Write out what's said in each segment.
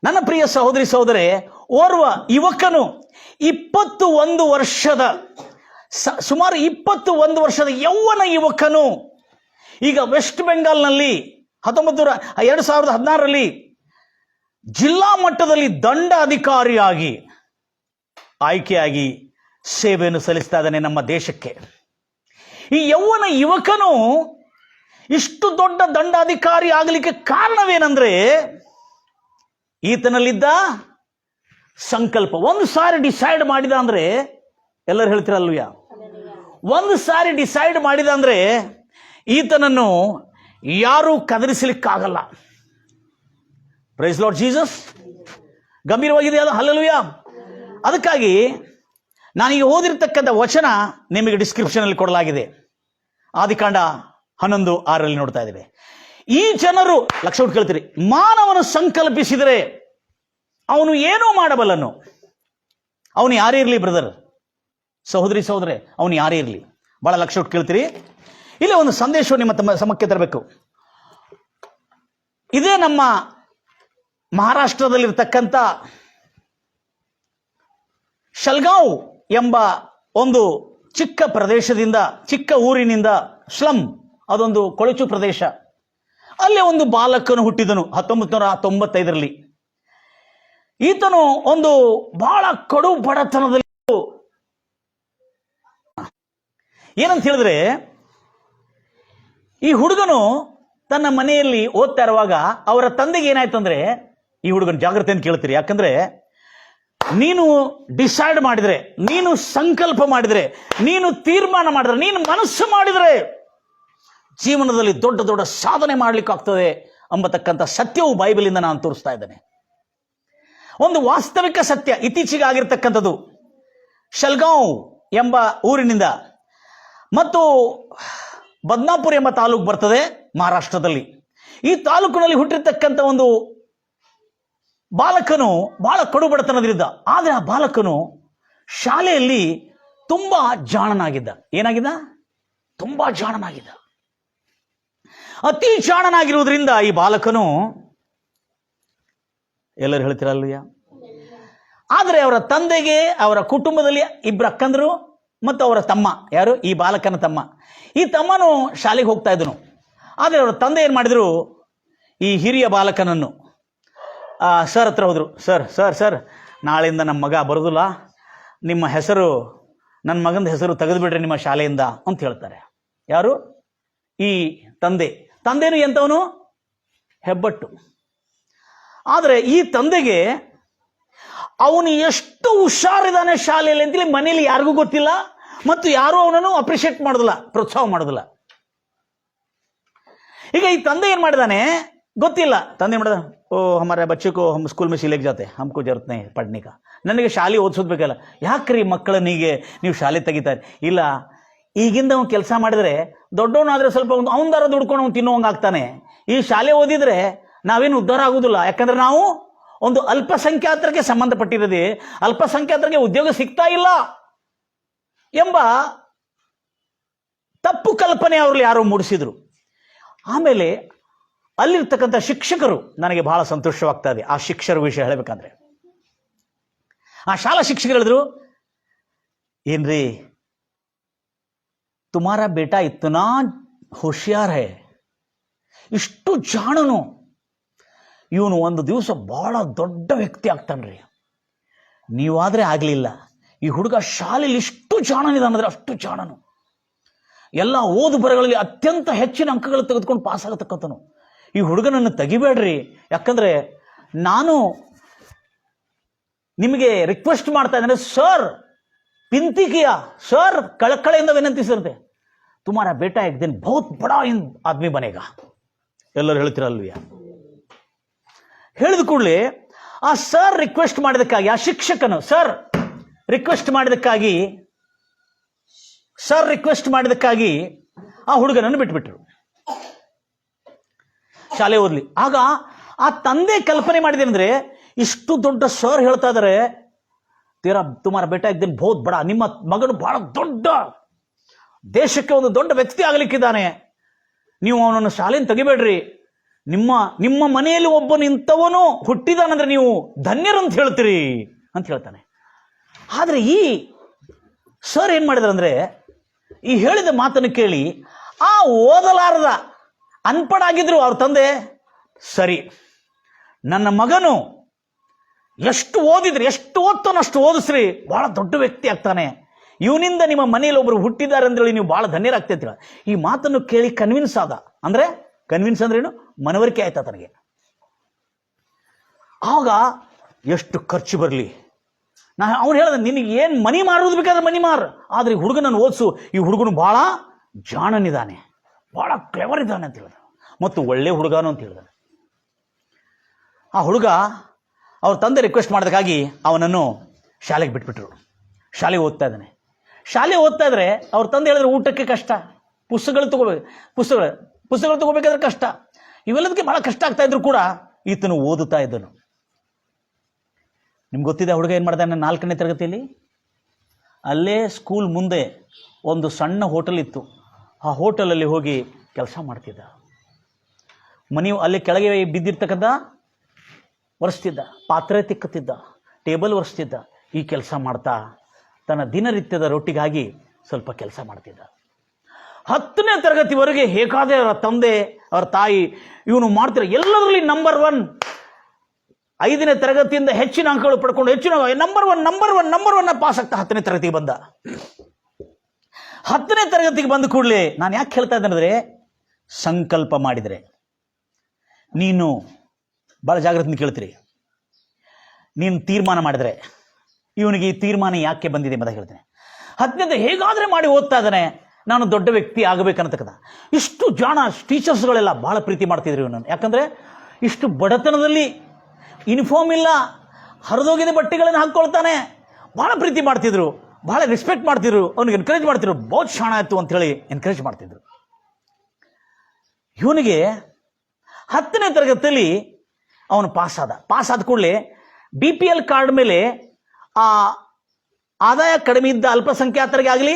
ನನ್ನ ಪ್ರಿಯ ಸಹೋದರಿ ಸಹೋದರೇ, ಓರ್ವ ಯುವಕನು 21 ವರ್ಷದ ಸುಮಾರು 21 ವರ್ಷದ ಯೌವನ ಯುವಕನು ಈಗ ವೆಸ್ಟ್ ಬೆಂಗಾಲ್ನಲ್ಲಿ 2016ರಲ್ಲಿ ಜಿಲ್ಲಾ ಮಟ್ಟದಲ್ಲಿ ದಂಡಾಧಿಕಾರಿಯಾಗಿ ಆಯ್ಕೆಯಾಗಿ ಸೇವೆಯನ್ನು ಸಲ್ಲಿಸ್ತಾ ಇದ್ದಾನೆ ನಮ್ಮ ದೇಶಕ್ಕೆ. ಈ ಯೌವನ ಯುವಕನು ಇಷ್ಟು ದೊಡ್ಡ ದಂಡಾಧಿಕಾರಿ ಆಗಲಿಕ್ಕೆ ಕಾರಣವೇನೆಂದ್ರೆ ಈತನಲ್ಲಿದ್ದ ಸಂಕಲ್ಪ. ಒಂದು ಸಾರಿ ಡಿಸೈಡ್ ಮಾಡಿದ ಅಂದ್ರೆ, ಎಲ್ಲರೂ ಹೇಳ್ತಿರಲ್ವಯ್ಯ, ಒಂದು ಸಾರಿ ಡಿಸೈಡ್ ಮಾಡಿದ ಅಂದ್ರೆ ಈತನನ್ನು ಯಾರೂ ಕದರಿಸಲಿಕ್ಕಾಗಲ್ಲ. Price Lord Jesus. ಗಂಭೀರವಾಗಿದೆ ಅದು. ಹಲ್ಲೆಲೂಯಾ. ಅದಕ್ಕಾಗಿ ನಾನೀಗ ಓದಿರ್ತಕ್ಕಂಥ ವಚನ ನಿಮಗೆ ಡಿಸ್ಕ್ರಿಪ್ಷನ್ ಅಲ್ಲಿ ಕೊಡಲಾಗಿದೆ. ಆದಿಕಾಂಡ 11:6 ನೋಡ್ತಾ ಇದ್ದೇವೆ. ಈ ಜನರು ಲಕ್ಷ ಕೊಟ್ಟು ಕೇಳ್ತೀರಿ, ಮಾನವನು ಸಂಕಲ್ಪಿಸಿದರೆ ಅವನು ಏನೂ ಮಾಡಬಲ್ಲನು. ಅವನು ಯಾರೇ ಇರಲಿ ಬ್ರದರ್, ಸಹೋದರಿ ಸಹೋದರೇ, ಅವನು ಯಾರೇ ಇರಲಿ. ಬಹಳ ಲಕ್ಷ ಕೊಟ್ಟು ಕೇಳ್ತೀರಿ. ಇಲ್ಲಿ ಒಂದು ಸಂದೇಶವನ್ನು ನಿಮ್ಮ ಸಮಕ್ಕೆ ತರಬೇಕು. ಇದೇ ನಮ್ಮ ಮಹಾರಾಷ್ಟ್ರದಲ್ಲಿರ್ತಕ್ಕಂಥ ಶಲ್ಗಾಂವ್ ಎಂಬ ಒಂದು ಚಿಕ್ಕ ಪ್ರದೇಶದಿಂದ, ಚಿಕ್ಕ ಊರಿನಿಂದ, ಸ್ಲಮ್, ಅದೊಂದು ಕೊಳಚು ಪ್ರದೇಶ. ಅಲ್ಲಿ ಒಂದು ಬಾಲಕನು ಹುಟ್ಟಿದನು 1995ರಲ್ಲಿ. ಈತನು ಒಂದು ಬಹಳ ಕಡು ಬಡತನದಲ್ಲಿ, ಏನಂತ ಹೇಳಿದ್ರೆ, ಈ ಹುಡುಗನು ತನ್ನ ಮನೆಯಲ್ಲಿ ಓದ್ತಾ ಇರುವಾಗ ಅವರ ತಂದೆಗೆ ಏನಾಯ್ತು ಅಂದ್ರೆ, ಈ ಹುಡುಗನ ಜಾಗ್ರತೆಯನ್ನು ಕೇಳ್ತೀರಿ, ಯಾಕಂದ್ರೆ ನೀನು ಡಿಸೈಡ್ ಮಾಡಿದ್ರೆ, ನೀನು ಸಂಕಲ್ಪ ಮಾಡಿದ್ರೆ, ನೀನು ತೀರ್ಮಾನ ಮಾಡಿದ್ರೆ, ನೀನು ಮನಸ್ಸು ಮಾಡಿದ್ರೆ ಜೀವನದಲ್ಲಿ ದೊಡ್ಡ ದೊಡ್ಡ ಸಾಧನೆ ಮಾಡಲಿಕ್ಕಾಗ್ತದೆ ಎಂಬತಕ್ಕಂಥ ಸತ್ಯವು ಬೈಬಲಿಂದ ನಾನು ತೋರಿಸ್ತಾ ಇದ್ದೇನೆ. ಒಂದು ವಾಸ್ತವಿಕ ಸತ್ಯ ಇತ್ತೀಚೆಗೆ ಆಗಿರ್ತಕ್ಕಂಥದ್ದು. ಶಲ್ಗಾಂವ್ ಎಂಬ ಊರಿನಿಂದ ಮತ್ತು ಬದ್ನಾಪುರ ಎಂಬ ತಾಲೂಕು ಬರ್ತದೆ ಮಹಾರಾಷ್ಟ್ರದಲ್ಲಿ. ಈ ತಾಲೂಕಿನಲ್ಲಿ ಹುಟ್ಟಿರ್ತಕ್ಕಂಥ ಒಂದು ಬಾಲಕನು ಬಹಳ ಕಡು ಬಡತನದಲ್ಲಿದ್ದ. ಆದರೆ ಆ ಬಾಲಕನು ಶಾಲೆಯಲ್ಲಿ ತುಂಬಾ ಜಾಣನಾಗಿದ್ದ. ಏನಾಗಿದ್ದ? ತುಂಬಾ ಜಾಣನಾಗಿದ್ದ. ಅತಿ ಜಾಣನಾಗಿರುವುದರಿಂದ ಈ ಬಾಲಕನು, ಎಲ್ಲರೂ ಹೇಳ್ತಿರಲ್ವಯ್ಯ, ಆದರೆ ಅವರ ತಂದೆಗೆ, ಅವರ ಕುಟುಂಬದಲ್ಲಿ 2 ಅಕ್ಕಂದರು ಮತ್ತು ಅವರ ತಮ್ಮ, ಯಾರು? ಈ ಬಾಲಕನ ತಮ್ಮ. ಈ ತಮ್ಮನು ಶಾಲೆಗೆ ಹೋಗ್ತಾ ಇದ್ದನು. ಆದರೆ ಅವರ ತಂದೆ ಏನು ಮಾಡಿದ್ರು, ಈ ಹಿರಿಯ ಬಾಲಕನನ್ನು ಸರ್ ಹತ್ರ ಹೋದ್ರು. ಸರ್ ಸರ್ ಸರ್ ನಾಳೆಯಿಂದ ನಮ್ಮ ಮಗ ಬರೋದಿಲ್ಲ, ನಿಮ್ಮ ಹೆಸರು, ನನ್ನ ಮಗನ ಹೆಸರು ತೆಗೆದುಬಿಡ್ರಿ ನಿಮ್ಮ ಶಾಲೆಯಿಂದ ಅಂತ ಹೇಳ್ತಾರೆ. ಯಾರು? ಈ ತಂದೆ. ತಂದೆನು ಎಂತವನು? ಹೆಬ್ಬಟ್ಟು. ಆದರೆ ಈ ತಂದೆಗೆ ಅವನು ಎಷ್ಟು ಹುಷಾರಿದ್ದಾನೆ ಶಾಲೆಯಲ್ಲಿ ಅಂತೇಳಿ ಮನೆಯಲ್ಲಿ ಯಾರಿಗೂ ಗೊತ್ತಿಲ್ಲ, ಮತ್ತು ಯಾರೂ ಅವನನ್ನು ಅಪ್ರಿಷಿಯೇಟ್ ಮಾಡೋದಿಲ್ಲ, ಪ್ರೋತ್ಸಾಹ ಮಾಡೋದಿಲ್ಲ. ಈಗ ಈ ತಂದೆ ಏನು ಮಾಡಿದಾನೆ ಗೊತ್ತಿಲ್ಲ. ತಂದೆ ಮಾಡಿದ, ಓ ಹಮಾರೆ ಬಚ್ಚೆ ಕೋ ಹಮ್ ಸ್ಕೂಲ್ ಮೇ ಸಿಲೆಗೆ ಜಾತೆ, ಹಮ್ಕೋ ಜरूरत नहीं पढ़ने का. ನನಗೆ ಶಾಲೆ ಓದಿಸೋದು ಬೇಕಲ್ಲ. ಯಾಕ್ರಿ ಮಕ್ಕಳನಿಗೆ ನೀವು ಶಾಲೆ ತೆಗಿತಾರೆ? ಇಲ್ಲ, ಈಗಿಂದ ಅವ್ನು ಕೆಲಸ ಮಾಡಿದ್ರೆ ದೊಡ್ಡವನಾದ್ರೆ ಸ್ವಲ್ಪ ಅವನದಾರ ದುಡ್ಕೊಂಡು ಅವ್ನು ತಿನ್ನೋಂಗೆ ಆಗ್ತಾನೆ. ಈ ಶಾಲೆ ಓದಿದ್ರೆ ನಾವೇನು ಉದ್ಧಾರ ಆಗುದಿಲ್ಲ. ಯಾಕಂದ್ರೆ ನಾವು ಒಂದು ಅಲ್ಪಸಂಖ್ಯಾತರಿಗೆ ಸಂಬಂಧಪಟ್ಟಿರೋದೇ, ಅಲ್ಪಸಂಖ್ಯಾತರಿಗೆ ಉದ್ಯೋಗ ಸಿಗ್ತಾ ಇಲ್ಲ ಎಂಬ ತಪ್ಪು ಕಲ್ಪನೆ ಅವರಲ್ಲಿ ಯಾರೋ ಮೂಡಿಸಿದ್ರು. ಆಮೇಲೆ ಅಲ್ಲಿರ್ತಕ್ಕಂಥ ಶಿಕ್ಷಕರು, ನನಗೆ ಬಹಳ ಸಂತೋಷವಾಗ್ತಾ ಇದೆ ಆ ಶಿಕ್ಷಕರ ವಿಷಯ ಹೇಳಬೇಕಂದ್ರೆ. ಆ ಶಾಲಾ ಶಿಕ್ಷಕರು ಹೇಳಿದ್ರು, ಏನ್ರಿ ತುಮಾರಾ ಬೇಟಾ ಇತ್ತನಾ ಹುಷಿಯಾರ್ ಹೇ, ಇಷ್ಟು ಜಾಣನು, ಇವನು ಒಂದು ದಿವಸ ಬಹಳ ದೊಡ್ಡ ವ್ಯಕ್ತಿ ಆಗ್ತಾನ್ರಿ. ನೀವಾದ್ರೆ ಆಗ್ಲಿಲ್ಲ. ಈ ಹುಡುಗ ಶಾಲೆಯಲ್ಲಿ ಇಷ್ಟು ಜಾಣನಿದಾನಂದ್ರೆ ಅಷ್ಟು ಜಾಣನು, ಎಲ್ಲ ಓದು ಬರಗಳಲ್ಲಿ ಅತ್ಯಂತ ಹೆಚ್ಚಿನ ಅಂಕಗಳು ತೆಗೆದುಕೊಂಡು ಪಾಸ್ ಆಗತಕ್ಕಂಥನು. ಈ ಹುಡುಗನನ್ನು ತೆಗಿಬೇಡ್ರಿ, ಯಾಕಂದ್ರೆ ನಾನು ನಿಮಗೆ ರಿಕ್ವೆಸ್ಟ್ ಮಾಡ್ತಾ ಇದ್ದೇನೆ ಸರ್, ಪಿಂತಿ ಕಿಯಾ ಸರ್, ಕಳಕಳೆಯಿಂದ ವಿನಂತಿಸಿರುತ್ತೆ, ತುಮಾರ ಬೇಟಾ ಏಕ್ ದಿನ ಬಹುತ್ ಬಡಾ ಆದ್ಮಿ ಬನೇಗಾ. ಎಲ್ಲರೂ ಹೇಳ್ತಿರಲ್ವಿಯ? ಹೇಳಿದ ಕೂಡಲೇ ಆ ಸರ್ ರಿಕ್ವೆಸ್ಟ್ ಮಾಡಿದಕ್ಕಾಗಿ, ಆ ಶಿಕ್ಷಕನು ಸರ್ ರಿಕ್ವೆಸ್ಟ್ ಮಾಡಿದಕ್ಕಾಗಿ ಆ ಹುಡುಗನನ್ನು ಬಿಟ್ಬಿಟ್ರು ಶಾಲೆ ಓದ್ಲಿ. ಆಗ ಆ ತಂದೆ ಕಲ್ಪನೆ ಮಾಡಿದೇನೆಂದ್ರೆ, ಇಷ್ಟು ದೊಡ್ಡ ಸರ್ ಹೇಳ್ತಾ ಇದಾರೆ, ತುಮಾರ ಬೇಟಾ ಏಕ್ ದಿನ ಬಹುತ್ ಬಡ, ನಿಮ್ಮ ಮಗನು ಬಹಳ ದೊಡ್ಡ ದೇಶಕ್ಕೆ ಒಂದು ದೊಡ್ಡ ವ್ಯಕ್ತಿ ಆಗಲಿಕ್ಕಿದ್ದಾನೆ, ನೀವು ಅವನನ್ನು ಶಾಲೆಯನ್ನು ತೆಗಿಬೇಡ್ರಿ, ನಿಮ್ಮ ಮನೆಯಲ್ಲಿ ಒಬ್ಬನು ಇಂಥವನು ಹುಟ್ಟಿದಾನಂದ್ರೆ ನೀವು ಧನ್ಯರಂತ ಹೇಳ್ತೀರಿ ಅಂತ ಹೇಳ್ತಾನೆ. ಆದರೆ ಈ ಸರ್ ಏನು ಮಾಡಿದ್ರಂದ್ರೆ, ಈ ಹೇಳಿದ ಮಾತನ್ನು ಕೇಳಿ ಆ ಓದಲಾರದ ಅನ್ಪಡ್ ಆಗಿದ್ರು ಅವ್ರ ತಂದೆ, ಸರಿ ನನ್ನ ಮಗನು ಎಷ್ಟು ಓದಿದ್ರಿ, ಎಷ್ಟು ಓದ್ತಾನೋ ಅಷ್ಟು ಓದಿಸ್ರಿ, ಬಹಳ ದೊಡ್ಡ ವ್ಯಕ್ತಿ ಆಗ್ತಾನೆ, ಇವನಿಂದ ನಿಮ್ಮ ಮನೆಯಲ್ಲಿ ಒಬ್ರು ಹುಟ್ಟಿದ್ದಾರೆ ಅಂದೇಳಿ ನೀವು ಬಹಳ ಧನ್ಯರಾಗ್ತಿರ್ತೀರ. ಈ ಮಾತನ್ನು ಕೇಳಿ ಕನ್ವಿನ್ಸ್ ಆದ. ಅಂದ್ರೆ ಕನ್ವಿನ್ಸ್ ಅಂದ್ರೇನು, ಮನವರಿಕೆ ಆಯ್ತಾ ತನಗೆ. ಆಗ ಎಷ್ಟು ಖರ್ಚು ಬರಲಿ, ಅವ್ನು ಹೇಳ್ದ, ನಿನಗೆ ಏನು ಮನಿ ಮಾರೋದು ಬೇಕಾದ್ರೆ ಮನಿ ಮಾರು, ಆದ್ರೆ ಈ ಹುಡುಗನನ್ನು ಓದಿಸು, ಈ ಹುಡುಗನು ಬಹಳ ಜಾಣನಿದ್ದಾನೆ, ಬಹಳ ಕ್ಲೆವರ್ ಇದ್ದಾನೆ ಅಂತ ಹೇಳಿದ, ಮತ್ತು ಒಳ್ಳೆ ಹುಡುಗನು ಅಂತ ಹೇಳಿದ. ಆ ಹುಡುಗ ಅವ್ರ ತಂದೆ ರಿಕ್ವೆಸ್ಟ್ ಮಾಡೋದಕ್ಕಾಗಿ ಅವನನ್ನು ಶಾಲೆಗೆ ಬಿಟ್ಬಿಟ್ರು. ಶಾಲೆಗೆ ಓದ್ತಾ ಇದ್ದಾನೆ. ಶಾಲೆ ಓದ್ತಾ ಇದ್ರೆ ಅವ್ರ ತಂದೆ ಹೇಳಿದ್ರೆ ಊಟಕ್ಕೆ ಕಷ್ಟ, ಪುಸ್ತಕಗಳು ತಗೋಬೇಕಾದ್ರೆ ಕಷ್ಟ, ಇವೆಲ್ಲದಕ್ಕೆ ಬಹಳ ಕಷ್ಟ ಆಗ್ತಾ ಇದ್ರು ಕೂಡ ಈತನು ಓದುತ್ತಾ ಇದ್ದನು. ನಿಮ್ಗೆ ಗೊತ್ತಿದೆ ಹುಡುಗ ಏನು ಮಾಡ್ತಾನೆ, 4ನೇ ತರಗತಿಯಲ್ಲಿ ಅಲ್ಲೇ ಸ್ಕೂಲ್ ಮುಂದೆ ಒಂದು ಸಣ್ಣ ಹೋಟೆಲ್ ಇತ್ತು, ಆ ಹೋಟೆಲಲ್ಲಿ ಹೋಗಿ ಕೆಲಸ ಮಾಡ್ತಿದ್ದ. ಮನೆ ಅಲ್ಲಿ ಕೆಳಗೆ ಬಿದ್ದಿರ್ತಕ್ಕಂಥ ಒರೆಸ್ತಿದ್ದ, ಪಾತ್ರೆ ತಿಕ್ಕುತ್ತಿದ್ದ, ಟೇಬಲ್ ಒರೆಸ್ತಿದ್ದ. ಈ ಕೆಲಸ ಮಾಡ್ತಾ ತನ್ನ ದಿನನಿತ್ಯದ ರೊಟ್ಟಿಗಾಗಿ ಸ್ವಲ್ಪ ಕೆಲಸ ಮಾಡ್ತಿದ್ದ. 10ನೇ ತರಗತಿವರೆಗೆ ಹೇಗಾದ್ರೆ ಅವರ ತಂದೆ ಅವರ ತಾಯಿ ಇವನು ಮಾಡ್ತಿರ ಎಲ್ಲದರಲ್ಲಿ ನಂಬರ್ 1, 5ನೇ ತರಗತಿಯಿಂದ ಹೆಚ್ಚಿನ ಅಂಕಗಳು ಪಡ್ಕೊಂಡು ಹೆಚ್ಚಿನ ನಂಬರ್ ಒನ್ ಪಾಸ್ ಆಗ್ತಾ 10ನೇ ತರಗತಿಗೆ ಬಂದ. 10ನೇ ತರಗತಿಗೆ ಬಂದ ಕೂಡಲೇ ನಾನು ಯಾಕೆ ಹೇಳ್ತಾ ಇದ್ದೇನೆ ಅಂದರೆ, ಸಂಕಲ್ಪ ಮಾಡಿದರೆ ನೀನು ಭಾಳ ಜಾಗ್ರತೆ ಕೇಳ್ತೀರಿ. ನೀನು ತೀರ್ಮಾನ ಮಾಡಿದರೆ, ಇವನಿಗೆ ಈ ತೀರ್ಮಾನ ಯಾಕೆ ಬಂದಿದೆ ಅಂತ ಹೇಳ್ತೇನೆ. 10ನೇದು ಹೇಗಾದರೆ ಮಾಡಿ ಓದ್ತಾ ಇದ್ದಾನೆ, ನಾನು ದೊಡ್ಡ ವ್ಯಕ್ತಿ ಆಗಬೇಕನ್ನತಕ್ಕಂಥ. ಇಷ್ಟು ಜಾಣ ಟೀಚರ್ಸ್ಗಳೆಲ್ಲ ಭಾಳ ಪ್ರೀತಿ ಮಾಡ್ತಿದ್ರು ಇವನನ್ನು. ಯಾಕಂದರೆ ಇಷ್ಟು ಬಡತನದಲ್ಲಿ ಯೂನಿಫಾರ್ಮ್ ಇಲ್ಲ, ಹರಿದೋಗಿದ ಬಟ್ಟೆಗಳನ್ನು ಹಾಕ್ಕೊಳ್ತಾನೆ, ಭಾಳ ಪ್ರೀತಿ ಮಾಡ್ತಿದ್ರು, ಭಾಳ ರೆಸ್ಪೆಕ್ಟ್ ಮಾಡ್ತಿದ್ರು, ಅವ್ನಿಗೆ ಎನ್ಕರೇಜ್ ಮಾಡ್ತಿದ್ರು. ಬಹುತ್ ಶಾಣ ಆಯಿತು ಅಂಥೇಳಿ ಎನ್ಕರೇಜ್ ಮಾಡ್ತಿದ್ರು. ಇವನಿಗೆ 10ನೇ ತರಗತಿಯಲ್ಲಿ ಅವನು ಪಾಸ್ ಆದ ಕೂಡಲೇ BPL ಕಾರ್ಡ್ ಮೇಲೆ ಆ ಆದಾಯ ಕಡಿಮೆ ಇದ್ದ ಅಲ್ಪಸಂಖ್ಯಾತರಿಗಾಗಲಿ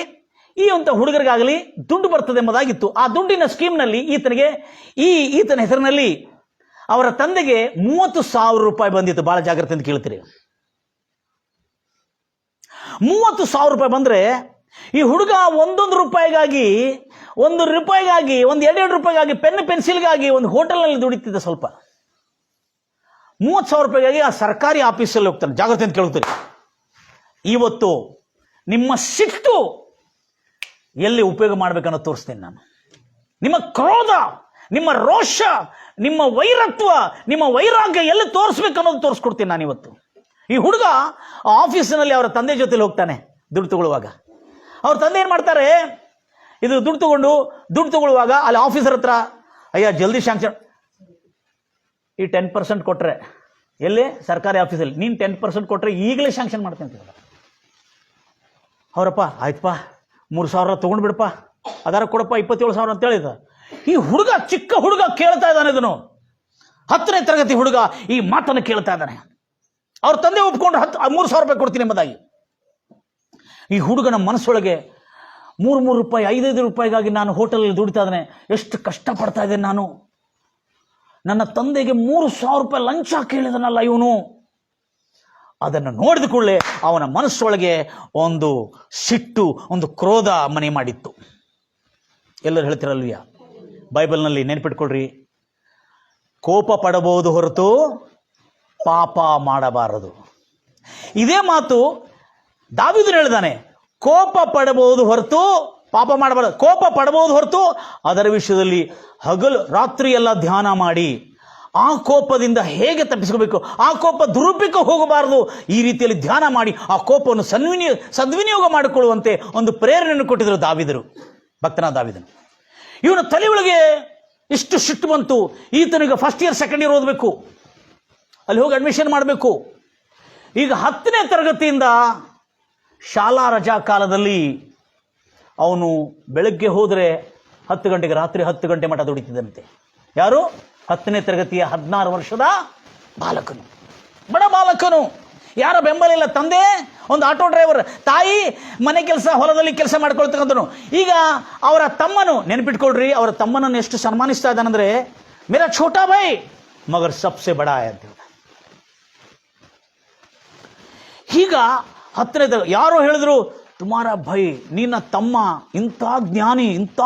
ಈ ಅಂತ ಹುಡುಗರಿಗಾಗಲಿ ದುಡ್ಡು ಬರ್ತದೆ ಎಂಬುದಾಗಿತ್ತು. ಆ ದುಡ್ಡಿನ ಸ್ಕೀಮ್ನಲ್ಲಿ ಈತನ ಹೆಸರಿನಲ್ಲಿ ಅವರ ತಂದೆಗೆ 30,000 ರೂಪಾಯಿ ಬಂದಿತ್ತು. ಬಹಳ ಜಾಗ್ರತೆ ಅಂತ ಕೇಳ್ತೀರಿ. 30,000 ರೂಪಾಯಿ ಬಂದ್ರೆ ಈ ಹುಡುಗ ಒಂದೊಂದು ರೂಪಾಯಿಗಾಗಿ, ಒಂದು ರೂಪಾಯಿಗಾಗಿ, ಒಂದು 2 ರೂಪಾಯಿಗಾಗಿ, ಪೆನ್ಸಿಲ್ಗಾಗಿ ಒಂದು ಹೋಟೆಲ್ನಲ್ಲಿ ದುಡಿತಿದ್ದ. ಸ್ವಲ್ಪ 30,000 ರೂಪಾಯಿಗಾಗಿ ಆ ಸರ್ಕಾರಿ ಆಫೀಸಲ್ಲಿ ಹೋಗ್ತಾನೆ. ಜಾಗ್ರತೆ ಅಂತ ಕೇಳ್ತೀರಿ. ಇವತ್ತು ನಿಮ್ಮ ಸಿಟ್ಟು ಎಲ್ಲಿ ಉಪಯೋಗ ಮಾಡ್ಬೇಕನ್ನೋ ತೋರಿಸ್ತೇನೆ ನಾನು. ನಿಮ್ಮ ಕ್ರೋಧ, ನಿಮ್ಮ ರೋಷ, ನಿಮ್ಮ ವೈರತ್ವ, ನಿಮ್ಮ ವೈರಾಗ್ಯ ಎಲ್ಲಿ ತೋರಿಸ್ಬೇಕನ್ನೋದು ತೋರಿಸ್ಕೊಡ್ತೀನಿ ನಾನು ಇವತ್ತು. ಈ ಹುಡುಗ ಆಫೀಸಿನಲ್ಲಿ ಅವರ ತಂದೆ ಜೊತೆಲಿ ಹೋಗ್ತಾನೆ ದುಡ್ಡು ತಗೊಳ್ಳುವಾಗ. ಅವ್ರ ತಂದೆ ಏನು ಮಾಡ್ತಾರೆ, ಇದು ದುಡ್ಡು ತಗೊಳ್ಳುವಾಗ ಅಲ್ಲಿ ಆಫೀಸರ್ ಹತ್ರ, ಅಯ್ಯ ಜಲ್ದಿ ಶಾಂಕ್ಷನ್, ಈ 10% ಕೊಟ್ಟರೆ, ಎಲ್ಲಿ ಸರ್ಕಾರಿ ಆಫೀಸಲ್ಲಿ ನೀನು 10% ಕೊಟ್ಟರೆ ಈಗಲೇ ಶಾಂಕ್ಷನ್ ಮಾಡ್ತೀನಿ ಅಂತ. ಅವರಪ್ಪ ಆಯ್ತಪ್ಪ 3,000 ತೊಗೊಂಡು ಬಿಡಪ್ಪ, ಅದರ ಕೊಡಪ್ಪ 27,000 ಅಂತ ಹೇಳಿದ. ಈ ಹುಡುಗ, ಚಿಕ್ಕ ಹುಡುಗ ಕೇಳ್ತಾ ಇದ್ದಾನೆ ಇದನ್ನು. 10ನೇ ತರಗತಿ ಹುಡುಗ ಈ ಮಾತನ್ನು ಕೇಳ್ತಾ ಇದ್ದಾನೆ. ಅವ್ರ ತಂದೆ ಒಪ್ಕೊಂಡು 3,000 ರೂಪಾಯಿ ಕೊಡ್ತೀನಿ ಎಂಬುದಾಗಿ. ಈ ಹುಡುಗನ ಮನಸ್ಸೊಳಗೆ 3 ರೂಪಾಯಿ 5 ರೂಪಾಯಿಗಾಗಿ ನಾನು ಹೋಟೆಲಲ್ಲಿ ದುಡಿತಾ ಇದ್ದೇನೆ, ಎಷ್ಟು ಕಷ್ಟಪಡ್ತಾ ಇದ್ದೇನೆ ನಾನು. ನನ್ನ ತಂದೆಗೆ 3,000 ರೂಪಾಯಿ ಲಂಚ ಕೇಳಿದನಲ್ಲ ಇವನು. ಅದನ್ನು ನೋಡಿದ ಕೂಡಲೇ ಅವನ ಮನಸ್ಸೊಳಗೆ ಒಂದು ಸಿಟ್ಟು, ಒಂದು ಕ್ರೋಧ ಮನೆ ಮಾಡಿತ್ತು. ಎಲ್ಲರೂ ಹೇಳ್ತಿರಲ್ವಿಯ, ಬೈಬಲ್ನಲ್ಲಿ ನೆನಪಿಟ್ಕೊಳ್ರಿ, ಕೋಪ ಪಡಬಹುದು ಹೊರತು ಪಾಪ ಮಾಡಬಾರದು. ಇದೇ ಮಾತು ದಾವೀದನು ಹೇಳಿದಾನೆ. ಕೋಪ ಪಡಬಹುದು ಹೊರತು ಪಾಪ ಮಾಡಬಾರದು. ಕೋಪ ಪಡಬಹುದು ಹೊರತು ಅದರ ವಿಷಯದಲ್ಲಿ ಹಗಲು ರಾತ್ರಿ ಎಲ್ಲ ಧ್ಯಾನ ಮಾಡಿ ಆ ಕೋಪದಿಂದ ಹೇಗೆ ತಪ್ಪಿಸ್ಕೋಬೇಕು, ಆ ಕೋಪ ದುರುಪಯೋಗ ಹೋಗಬಾರದು, ಈ ರೀತಿಯಲ್ಲಿ ಧ್ಯಾನ ಮಾಡಿ ಆ ಕೋಪವನ್ನು ಸದ್ವಿನಿಯೋಗ ಮಾಡಿಕೊಳ್ಳುವಂತೆ ಒಂದು ಪ್ರೇರಣೆಯನ್ನು ಕೊಟ್ಟಿದ್ದರು ದಾವೀದರು, ಭಕ್ತನಾದ ದಾವೀದನು. ಇವನ ತಲೆ ಒಳಗೆ ಇಷ್ಟು ಸಿಟ್ಟು ಬಂತು. ಈತನಿಗೆ ಫಸ್ಟ್ ಇಯರ್ ಸೆಕೆಂಡ್ ಇಯರ್ ಓದಬೇಕು, ಅಲ್ಲಿ ಹೋಗಿ ಅಡ್ಮಿಷನ್ ಮಾಡಬೇಕು. ಈಗ 10ನೇ ತರಗತಿಯಿಂದ ಶಾಲಾ ರಜಾ ಕಾಲದಲ್ಲಿ ಅವನು ಬೆಳಗ್ಗೆ ಹೋದರೆ 10 ಗಂಟೆಗೆ, ರಾತ್ರಿ 10 ಗಂಟೆ ಮಠ ದುಡಿತಿದ್ದಂತೆ. ಯಾರು? 10ನೇ ತರಗತಿಯ 16 ವರ್ಷದ ಬಾಲಕನು, ಬಡ ಬಾಲಕನು. ಯಾರ ಬೆಂಬಲ ಇಲ್ಲ. ತಂದೆ ಒಂದು ಆಟೋ ಡ್ರೈವರ್, ತಾಯಿ ಮನೆ ಕೆಲಸ, ಹೊಲದಲ್ಲಿ ಕೆಲಸ ಮಾಡ್ಕೊಳ್ತಕ್ಕಂಥನು. ಈಗ ಅವರ ತಮ್ಮನು, ನೆನಪಿಟ್ಕೊಳ್ರಿ, ಅವರ ತಮ್ಮನನ್ನು ಎಷ್ಟು ಸನ್ಮಾನಿಸ್ತಾ ಇದ್ದಾನಂದ್ರೆ, ಮೇರಾ ಛೋಟಾ ಭೈ ಮಗರ್ ಸಬ್ಸೆ ಬಡಾ ಅಂತ ಹೇಳ್ದ. ಈಗ ಹತ್ತನೇದ ಯಾರೋ ಹೇಳಿದ್ರು, ತುಮಾರ ಭೈ, ನಿನ್ನ ತಮ್ಮ ಇಂಥ ಜ್ಞಾನಿ, ಇಂಥ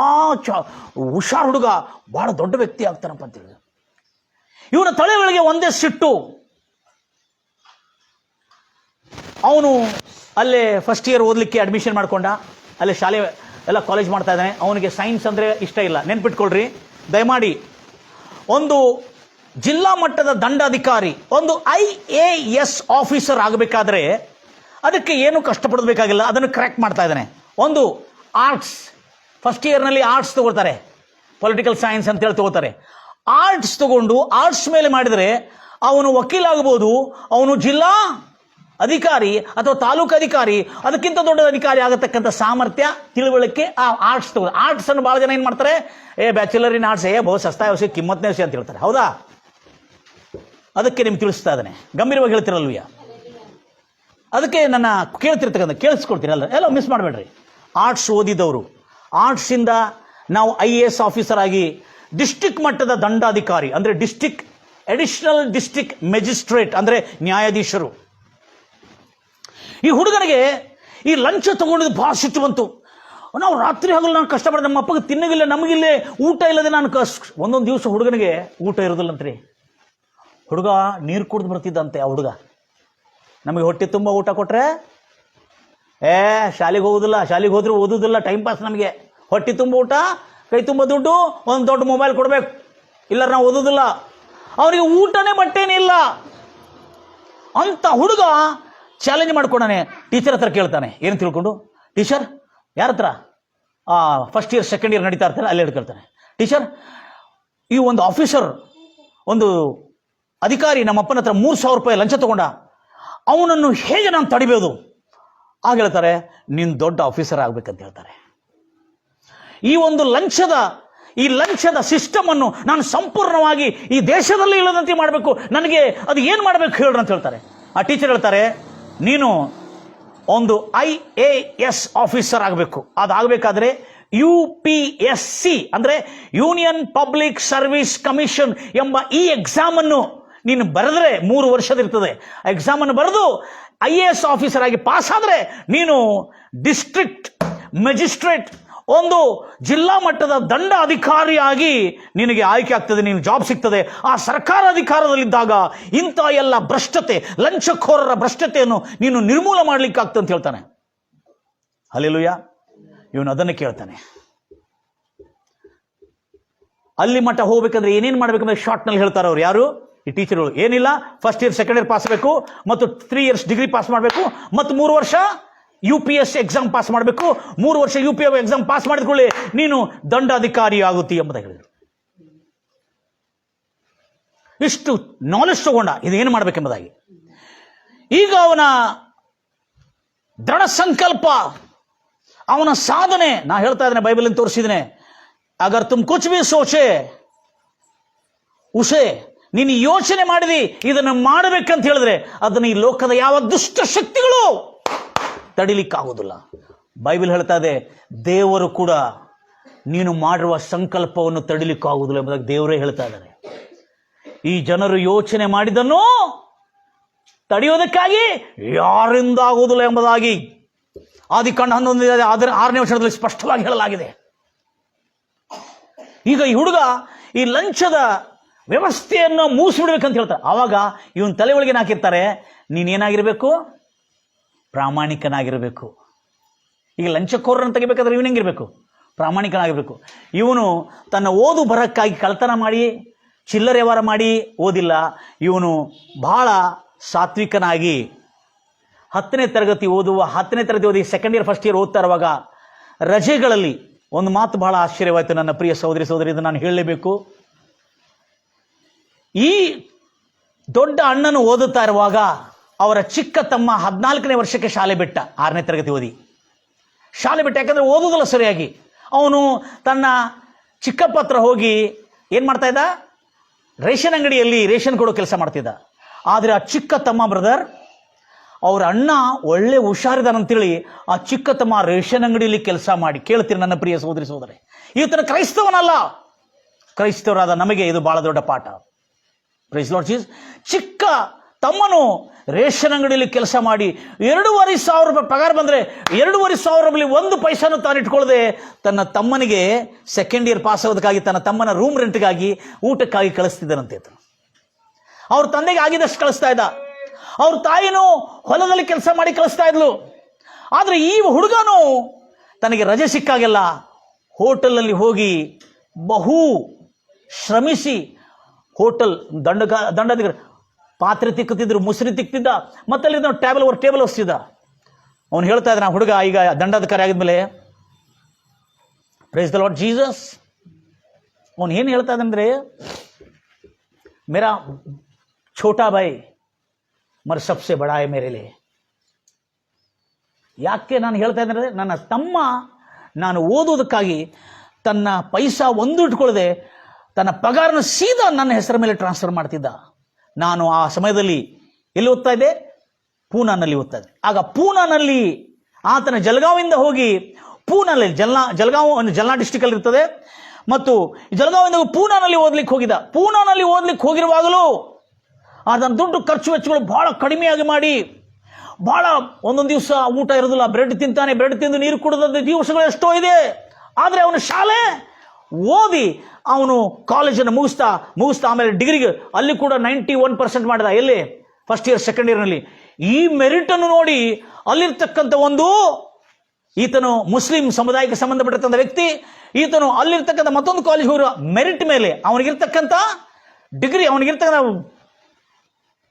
ಹುಷಾರ್ ಹುಡುಗ, ಬಹಳ ದೊಡ್ಡ ವ್ಯಕ್ತಿ ಆಗ್ತಾನಪ್ಪ ಅಂತ ಹೇಳಿದ್ರು. ಇವನ ತಲೆಗಳಿಗೆ ಒಂದೇ ಸಿಟ್ಟು. ಅವನು ಅಲ್ಲೇ ಫಸ್ಟ್ ಇಯರ್ ಓದಲಿಕ್ಕೆ ಅಡ್ಮಿಷನ್ ಮಾಡ್ಕೊಂಡ, ಅಲ್ಲೇ ಶಾಲೆ ಎಲ್ಲ ಕಾಲೇಜ್ ಮಾಡ್ತಾ ಇದ್ದಾನೆ. ಅವನಿಗೆ ಸೈನ್ಸ್ ಅಂದರೆ ಇಷ್ಟ ಇಲ್ಲ. ನೆನ್ಪಿಟ್ಕೊಳ್ರಿ ದಯಮಾಡಿ, ಒಂದು ಜಿಲ್ಲಾ ಮಟ್ಟದ ದಂಡಾಧಿಕಾರಿ, ಒಂದು IAS ಆಫೀಸರ್ ಆಗಬೇಕಾದ್ರೆ ಅದಕ್ಕೆ ಏನು ಕಷ್ಟಪಡಬೇಕಾಗಿಲ್ಲ, ಅದನ್ನು ಕರೆಕ್ಟ್ ಮಾಡ್ತಾ ಇದ್ದಾನೆ. ಒಂದು ಆರ್ಟ್ಸ್, ಫಸ್ಟ್ ಇಯರ್ನಲ್ಲಿ ಆರ್ಟ್ಸ್ ತಗೋತಾರೆ, ಪೊಲಿಟಿಕಲ್ ಸೈನ್ಸ್ ಅಂತೇಳಿ ತಗೋತಾರೆ. ಆರ್ಟ್ಸ್ ತಗೊಂಡು ಆರ್ಟ್ಸ್ ಮೇಲೆ ಮಾಡಿದರೆ ಅವನು ವಕೀಲ ಆಗ್ಬೋದು, ಅವನು ಜಿಲ್ಲಾ ಅಧಿಕಾರಿ ಅಥವಾ ತಾಲೂಕು ಅಧಿಕಾರಿ, ಅದಕ್ಕಿಂತ ದೊಡ್ಡ ಅಧಿಕಾರಿ ಆಗತಕ್ಕಂಥ ಸಾಮರ್ಥ್ಯ, ತಿಳುವಳಿಕೆ ಆ ಆರ್ಟ್ಸ್ ತಗೋದು. ಆರ್ಟ್ಸ್ ಅನ್ನು ಭಾಳ ಜನ ಏನು ಮಾಡ್ತಾರೆ, ಬ್ಯಾಚುಲರ್ ಇನ್ ಆರ್ಟ್ಸ್, ಬಹು ಸಸ್ತಾ ವಿಷಯ, ಕಿಮ್ಮತ್ನೇ ವಿಷಯ ಅಂತ ಹೇಳ್ತಾರೆ. ಹೌದಾ? ಅದಕ್ಕೆ ನಿಮ್ಗೆ ತಿಳಿಸ್ತಾ ಇದ್ದಾನೆ, ಗಂಭೀರವಾಗಿ ಹೇಳ್ತಿರಲ್ವಿಯ. ಅದಕ್ಕೆ ನನ್ನ ಕೇಳ್ತಿರ್ತಕ್ಕಂಥ ಕೇಳಿಸ್ಕೊಡ್ತೀರಲ್ಲ, ಎಲ್ಲ ಮಿಸ್ ಮಾಡಬೇಡ್ರಿ. ಆರ್ಟ್ಸ್ ಓದಿದವರು, ಆರ್ಟ್ಸಿಂದ ನಾವು IAS ಆಫೀಸರ್ ಆಗಿ ಡಿಸ್ಟ್ರಿಕ್ಟ್ ಮಟ್ಟದ ದಂಡಾಧಿಕಾರಿ ಅಂದರೆ ಅಡಿಷನಲ್ ಡಿಸ್ಟ್ರಿಕ್ಟ್ ಮ್ಯಾಜಿಸ್ಟ್ರೇಟ್ ಅಂದರೆ ನ್ಯಾಯಾಧೀಶರು. ಈ ಹುಡುಗನಿಗೆ ಈ ಲಂಚ ತಗೊಂಡಿದ್ದು ಭಾಳ ಸಿಟ್ಟು ಬಂತು. ನಾವು ರಾತ್ರಿ ಹಗಲು ನಾನು ಕಷ್ಟಪಡ, ನಮ್ಮ ಅಪ್ಪಗೆ ತಿನ್ನಗಿಲ್ಲ, ನಮಗಿಲ್ಲೇ ಊಟ ಇಲ್ಲದೆ ನಾನು ಒಂದೊಂದು ದಿವಸ ಹುಡುಗನಿಗೆ ಊಟ ಇರೋದಿಲ್ಲಂತ್ರಿ. ಹುಡುಗ ನೀರು ಕುಡ್ದು ಬರ್ತಿದ್ದಂತೆ. ಆ ಹುಡುಗ ನಮಗೆ ಹೊಟ್ಟೆ ತುಂಬ ಊಟ ಕೊಟ್ರೆ ಶಾಲೆಗೆ ಹೋಗೋದಿಲ್ಲ, ಶಾಲೆಗೆ ಹೋದ್ರೆ ಓದೋದಿಲ್ಲ, ಟೈಮ್ ಪಾಸ್. ನಮಗೆ ಹೊಟ್ಟೆ ತುಂಬ ಊಟ, ಕೈ ತುಂಬ ದುಡ್ಡು, ಒಂದು ದೊಡ್ಡ ಮೊಬೈಲ್ ಕೊಡ್ಬೇಕು, ಇಲ್ಲ ನಾವು ಓದೋದಿಲ್ಲ. ಅವನಿಗೆ ಊಟನೇ ಬಟ್ಟೆನೇ ಇಲ್ಲ ಅಂತ ಹುಡುಗ ಚಾಲೆಂಜ್ ಮಾಡ್ಕೊಂಡಾನೆ. ಟೀಚರ್ ಹತ್ರ ಕೇಳ್ತಾನೆ, ಏನು ತಿಳ್ಕೊಂಡು, ಟೀಚರ್ ಯಾರ ಹತ್ರ, ಫಸ್ಟ್ ಇಯರ್ ಸೆಕೆಂಡ್ ಇಯರ್ ನಡೀತಾ ಇರ್ತಾರೆ, ಅಲ್ಲೇ ಕೇಳ್ತಾನೆ, ಟೀಚರ್ ಈ ಒಂದು ಆಫೀಸರ್, ಒಂದು ಅಧಿಕಾರಿ ನಮ್ಮ ಅಪ್ಪನ ಹತ್ರ 3,000 ರೂಪಾಯಿ ಲಂಚ ತಗೊಂಡ, ಅವನನ್ನು ಹೇಗೆ ನಾನು ತಡಿಬೋದು? ಆಗ ಹೇಳ್ತಾರೆ, ನೀನು ದೊಡ್ಡ ಆಫೀಸರ್ ಆಗ್ಬೇಕಂತ ಹೇಳ್ತಾರೆ. ಈ ಒಂದು ಲಂಚದ ಸಿಸ್ಟಮ್ ಅನ್ನು ನಾನು ಸಂಪೂರ್ಣವಾಗಿ ಈ ದೇಶದಲ್ಲಿ ಇಲ್ಲದಂತೆ ಮಾಡಬೇಕು, ನನಗೆ ಅದು ಏನು ಮಾಡಬೇಕು ಹೇಳ್ರಿ ಅಂತ ಹೇಳ್ತಾರೆ. ಆ ಟೀಚರ್ ಹೇಳ್ತಾರೆ, ನೀನು ಒಂದು IAS ಆಫೀಸರ್ ಆಗಬೇಕು. ಅದಾಗಬೇಕಾದ್ರೆ UPSC ಅಂದರೆ ಯೂನಿಯನ್ ಪಬ್ಲಿಕ್ ಸರ್ವಿಸ್ ಕಮಿಷನ್ ಎಂಬ ಈ ಎಕ್ಸಾಮನ್ನು ನೀನು ಬರೆದ್ರೆ 3 ವರ್ಷದಿರ್ತದೆ. ಎಕ್ಸಾಮನ್ನು ಬರೆದು IAS ಆಫೀಸರ್ ಆಗಿ ಪಾಸ್ ಆದರೆ ನೀನು ಡಿಸ್ಟ್ರಿಕ್ಟ್ ಮ್ಯಾಜಿಸ್ಟ್ರೇಟ್, ಒಂದು ಜಿಲ್ಲಾ ಮಟ್ಟದ ದಂಡ ಅಧಿಕಾರಿಯಾಗಿ ನಿನಗೆ ಆಯ್ಕೆ ಆಗ್ತದೆ, ನೀನು ಜಾಬ್ ಸಿಗ್ತದೆ. ಆ ಸರ್ಕಾರ ಅಧಿಕಾರದಲ್ಲಿದ್ದಾಗ ಇಂಥ ಎಲ್ಲ ಭ್ರಷ್ಟತೆ, ಲಂಚಖೋರರ ಭ್ರಷ್ಟತೆಯನ್ನು ನೀನು ನಿರ್ಮೂಲ ಮಾಡಲಿಕ್ಕೆ ಆಗ್ತದೆ ಅಂತ ಹೇಳ್ತಾನೆ. ಹಲ್ಲೆಲೂಯಾ. ಇವನು ಅದನ್ನು ಕೇಳ್ತಾನೆ. ಅಲ್ಲಿ ಮಟ್ಟ ಹೋಗ್ಬೇಕಂದ್ರೆ ಏನೇನು ಮಾಡ್ಬೇಕಂದ್ರೆ ಶಾರ್ಟ್ನಲ್ಲಿ ಹೇಳ್ತಾರೆ ಅವ್ರು. ಯಾರು? ಈ ಟೀಚರ್ಗಳು. ಏನಿಲ್ಲ, first year second year pass ಆಗಬೇಕು, ಮತ್ತು 3 ಇಯರ್ಸ್ ಡಿಗ್ರಿ ಪಾಸ್ ಮಾಡಬೇಕು, ಮತ್ತು 3 ವರ್ಷ UPSC ಎಕ್ಸಾಮ್ ಪಾಸ್ ಮಾಡಬೇಕು. 3 ವರ್ಷ UPSC ಎಕ್ಸಾಮ್ ಪಾಸ್ ಮಾಡಿದ್ಕೊಳ್ಳಿ ನೀನು ದಂಡಾಧಿಕಾರಿ ಆಗುತ್ತಿ ಎಂಬುದಾಗಿ ಹೇಳಿದರು. ಇಷ್ಟು ನಾಲೆಜ್ ತಗೊಂಡ ಇದೇನು ಮಾಡಬೇಕೆಂಬುದಾಗಿ. ಈಗ ಅವನ ದೃಢ ಸಂಕಲ್ಪ, ಅವನ ಸಾಧನೆ, ನಾ ಹೇಳ್ತಾ ಇದ್ದೇನೆ, ಬೈಬಲ್ ತೋರಿಸಿದ್ದೇನೆ. ಅಗರ್ ತುಮ್ ಕುಚ್ ಭಿ ಸೋಚೆ ಉಸೆ, ನೀನು ಯೋಚನೆ ಮಾಡಿದಿ ಇದನ್ನು ಮಾಡಬೇಕಂತ ಹೇಳಿದ್ರೆ ಅದನ್ನು ಈ ಲೋಕದ ಯಾವ ದುಷ್ಟ ಶಕ್ತಿಗಳು ತಡಿಲಿಕ್ಕಾಗೋದಿಲ್ಲ. ಬೈಬಲ್ ಹೇಳ್ತಾ ಇದೆ, ದೇವರು ಕೂಡ ನೀನು ಮಾಡಿರುವ ಸಂಕಲ್ಪವನ್ನು ತಡಿಲಿಕ್ಕಾಗುವುದಿಲ್ಲ ಎಂಬುದಾಗಿ ದೇವರೇ ಹೇಳ್ತಾ ಇದ್ದಾರೆ. ಈ ಜನರು ಯೋಚನೆ ಮಾಡಿದನ್ನು ತಡೆಯೋದಕ್ಕಾಗಿ ಯಾರಿಂದ ಆಗುವುದಿಲ್ಲ ಎಂಬುದಾಗಿ ಆದಿಕಾಂಡ 11 ವರ್ಷದಲ್ಲಿ ಸ್ಪಷ್ಟವಾಗಿ ಹೇಳಲಾಗಿದೆ. ಈಗ ಈ ಹುಡುಗ ಈ ಲಂಚದ ವ್ಯವಸ್ಥೆಯನ್ನು ಮೂಸಿಬಿಡ್ಬೇಕಂತ ಹೇಳ್ತಾರೆ. ಆವಾಗ ಇವನ್ ತಲೆ ಒಳಗೆ ಹಾಕಿರ್ತಾರೆ, ನೀನೇನಾಗಿರ್ಬೇಕು? ಪ್ರಾಮಾಣಿಕನಾಗಿರಬೇಕು. ಈಗ ಲಂಚಕೋರನ್ನು ತೆಗಿಬೇಕಾದ್ರೆ ಇವನು ಹೆಂಗಿರ್ಬೇಕು? ಪ್ರಾಮಾಣಿಕನಾಗಿರ್ಬೇಕು. ಇವನು ತನ್ನ ಓದು ಬರಕ್ಕಾಗಿ ಕಳ್ತನ ಮಾಡಿ, ಚಿಲ್ಲರೆ ವ್ಯವಹಾರ ಮಾಡಿ ಓದಿಲ್ಲ. ಇವನು ಬಹಳ ಸಾತ್ವಿಕನಾಗಿ 10ನೇ ತರಗತಿ ಓದಿ ಸೆಕೆಂಡ್ ಇಯರ್ ಫಸ್ಟ್ ಇಯರ್ ಓದ್ತಾ ಇರುವಾಗ ರಜೆಗಳಲ್ಲಿ ಒಂದು ಮಾತು ಬಹಳ ಆಶ್ಚರ್ಯವಾಯಿತು ನನ್ನ ಪ್ರಿಯ ಸಹೋದರಿ, ಇದು ನಾನು ಹೇಳಲೇಬೇಕು. ಈ ದೊಡ್ಡ ಅಣ್ಣನು ಓದುತ್ತಾ ಇರುವಾಗ ಅವರ ಚಿಕ್ಕ ತಮ್ಮ 14ನೇ ವರ್ಷಕ್ಕೆ ಶಾಲೆ ಬಿಟ್ಟ. 6ನೇ ತರಗತಿ ಓದಿ ಶಾಲೆ ಬಿಟ್ಟ. ಯಾಕಂದ್ರೆ ಓದುವುದಿಲ್ಲ ಸರಿಯಾಗಿ. ಅವನು ತನ್ನ ಚಿಕ್ಕಪ್ಪ ಹತ್ರ ಹೋಗಿ ಏನು ಮಾಡ್ತಾ ಇದ್ದ? ರೇಷನ್ ಅಂಗಡಿಯಲ್ಲಿ ರೇಷನ್ ಕೊಡೋ ಕೆಲಸ ಮಾಡ್ತಿದ್ದ. ಆದರೆ ಆ ಚಿಕ್ಕ ತಮ್ಮ ಬ್ರದರ್, ಅವ್ರ ಅಣ್ಣ ಒಳ್ಳೆ ಹುಷಾರಿದಾನಂತೇಳಿ ಆ ಚಿಕ್ಕ ತಮ್ಮ ರೇಷನ್ ಅಂಗಡಿಯಲ್ಲಿ ಕೆಲಸ ಮಾಡಿ, ಕೇಳ್ತೀರಿ ನನ್ನ ಪ್ರಿಯ ಸಹೋದರಿ, ಈತನ ಕ್ರೈಸ್ತವನಲ್ಲ, ಕ್ರೈಸ್ತವರಾದ ನಮಗೆ ಇದು ಬಹಳ ದೊಡ್ಡ ಪಾಠ. Praise Lord Jesus. ಚಿಕ್ಕ ತಮ್ಮನು ರೇಷನ್ ಅಂಗಡಿಯಲ್ಲಿ ಕೆಲಸ ಮಾಡಿ 2,500 ರೂಪಾಯಿ ಪಗಾರ ಬಂದರೆ 2,500 ರೂಪಾಯಿ 1 ಪೈಸಾನು ತಾನು ಇಟ್ಕೊಳ್ಳದೆ ತನ್ನ ತಮ್ಮನಿಗೆ ಸೆಕೆಂಡ್ ಇಯರ್ ಪಾಸ್ ಆಗೋದಕ್ಕಾಗಿ ತನ್ನ ತಮ್ಮನ ರೂಮ್ ರೆಂಟ್ಗಾಗಿ ಊಟಕ್ಕಾಗಿ ಕಳಿಸ್ತಿದ್ದಾನಂತೆ. ಅವ್ರ ತಂದೆಗೆ ಆಗಿದಷ್ಟು ಕಳಿಸ್ತಾ ಇದ್ದ. ಅವ್ರ ತಾಯಿನೂ ಹೊಲದಲ್ಲಿ ಕೆಲಸ ಮಾಡಿ ಕಳಿಸ್ತಾ ಇದ್ಲು. ಆದರೆ ಈ ಹುಡುಗನು ತನಗೆ ರಜೆ ಸಿಕ್ಕಾಗೆಲ್ಲ ಹೋಟೆಲಲ್ಲಿ ಹೋಗಿ ಬಹು ಶ್ರಮಿಸಿ ಹೋಟೆಲ್ ದಂಡದ ಪಾತ್ರೆ ತಿಕ್ಕುತ್ತಿದ್ರು, ಮುಸುರಿ ತಿಕ್ತಿದ್ದ, ಮತ್ತಲ್ಲಿ ಟೇಬಲ್ ಒಸ್ತಿದ್ದ. ಅವನು ಹೇಳ್ತಾ ಇದ್ದಾನೆ, ಹುಡುಗ ಈಗ ದಂಡಾಧಿಕಾರಿ ಆಗಿದ್ಮೇಲೆ, ಪ್ರೈಸ್ ದ ಲಾರ್ಡ್ ಜೀಸಸ್. ಅವನು ಏನು ಹೇಳ್ತಾ ಇದ್ದಾನಂದ್ರೆ, ಮೇರಾ ಛೋಟಾ ಭಾಯ್ ಮರ್ ಸಬ್ಸೆ ಬಡಾ ಹೈ ಮೇರೆ ಲಿಯೇ. ಯಾಕೆ ನಾನು ಹೇಳ್ತಾ ಇದ್ದೇನೆ, ನನ್ನ ತಮ್ಮ ನಾನು ಓದೋದಕ್ಕಾಗಿ ತನ್ನ ಪೈಸಾ ಒಂದು ಇಟ್ಕೊಳ್ಳದೆ ತನ್ನ ಪಗಾರನ ಸೀದಾ ನನ್ನ ಹೆಸರ ಮೇಲೆ ಟ್ರಾನ್ಸ್ಫರ್ ಮಾಡ್ತಿದ್ದ. ನಾನು ಆ ಸಮಯದಲ್ಲಿ ಎಲ್ಲಿ ಓದ್ತಾ ಇದ್ದೆ? ಪೂನಾನಲ್ಲಿ ಓದ್ತಾ ಇದ್ದೆ. ಆಗ ಪೂನಾನಲ್ಲಿ ಆತನ ಜಲಗಾವಿಂದ ಹೋಗಿ ಪೂನಲ್ಲಿ ಜಲ್ನಾ ಡಿಸ್ಟಿಕಲ್ಲಿ ಇರ್ತದೆ, ಮತ್ತು ಜಲಗಾವಿಂದ ಪೂನಾನಲ್ಲಿ ಓದ್ಲಿಕ್ಕೆ ಹೋಗಿದ್ದ. ಪೂನಾನಲ್ಲಿ ಓದ್ಲಿಕ್ಕೆ ಹೋಗಿರುವಾಗಲೂ ಅದನ್ನು ದುಡ್ಡು ಖರ್ಚು ವೆಚ್ಚಗಳು ಬಹಳ ಕಡಿಮೆಯಾಗಿ ಮಾಡಿ, ಬಹಳ ಒಂದೊಂದು ದಿವಸ ಊಟ ಇರೋದಿಲ್ಲ, ಬ್ರೆಡ್ ತಿಂತಾನೆ, ಬ್ರೆಡ್ ತಿಂದು ನೀರು ಕುಡಿದ ದಿವಸಗಳು ಎಷ್ಟೋ ಇದೆ. ಆದರೆ ಅವನು ಶಾಲೆ ಓದಿ ಅವನು ಕಾಲೇಜನ್ನು ಮುಗಿಸ್ತಾ ಆಮೇಲೆ ಡಿಗ್ರಿಗೆ ಅಲ್ಲಿ ಕೂಡ 91% ಮಾಡಿದ. ಎಲ್ಲಿ? ಫಸ್ಟ್ ಇಯರ್ ಸೆಕೆಂಡ್ ಇಯರ್ನಲ್ಲಿ. ಈ ಮೆರಿಟನ್ನು ನೋಡಿ ಅಲ್ಲಿರ್ತಕ್ಕಂಥ ಈತನು ಮುಸ್ಲಿಂ ಸಮುದಾಯಕ್ಕೆ ಸಂಬಂಧಪಟ್ಟಂಥ ವ್ಯಕ್ತಿ, ಈತನು ಅಲ್ಲಿರ್ತಕ್ಕಂಥ ಮತ್ತೊಂದು ಕಾಲೇಜ್ ಹೋಗಿರುವ ಮೆರಿಟ್ ಮೇಲೆ, ಅವನಿಗಿರ್ತಕ್ಕಂಥ ಡಿಗ್ರಿ, ಅವನಿಗಿರ್ತಕ್ಕಂಥ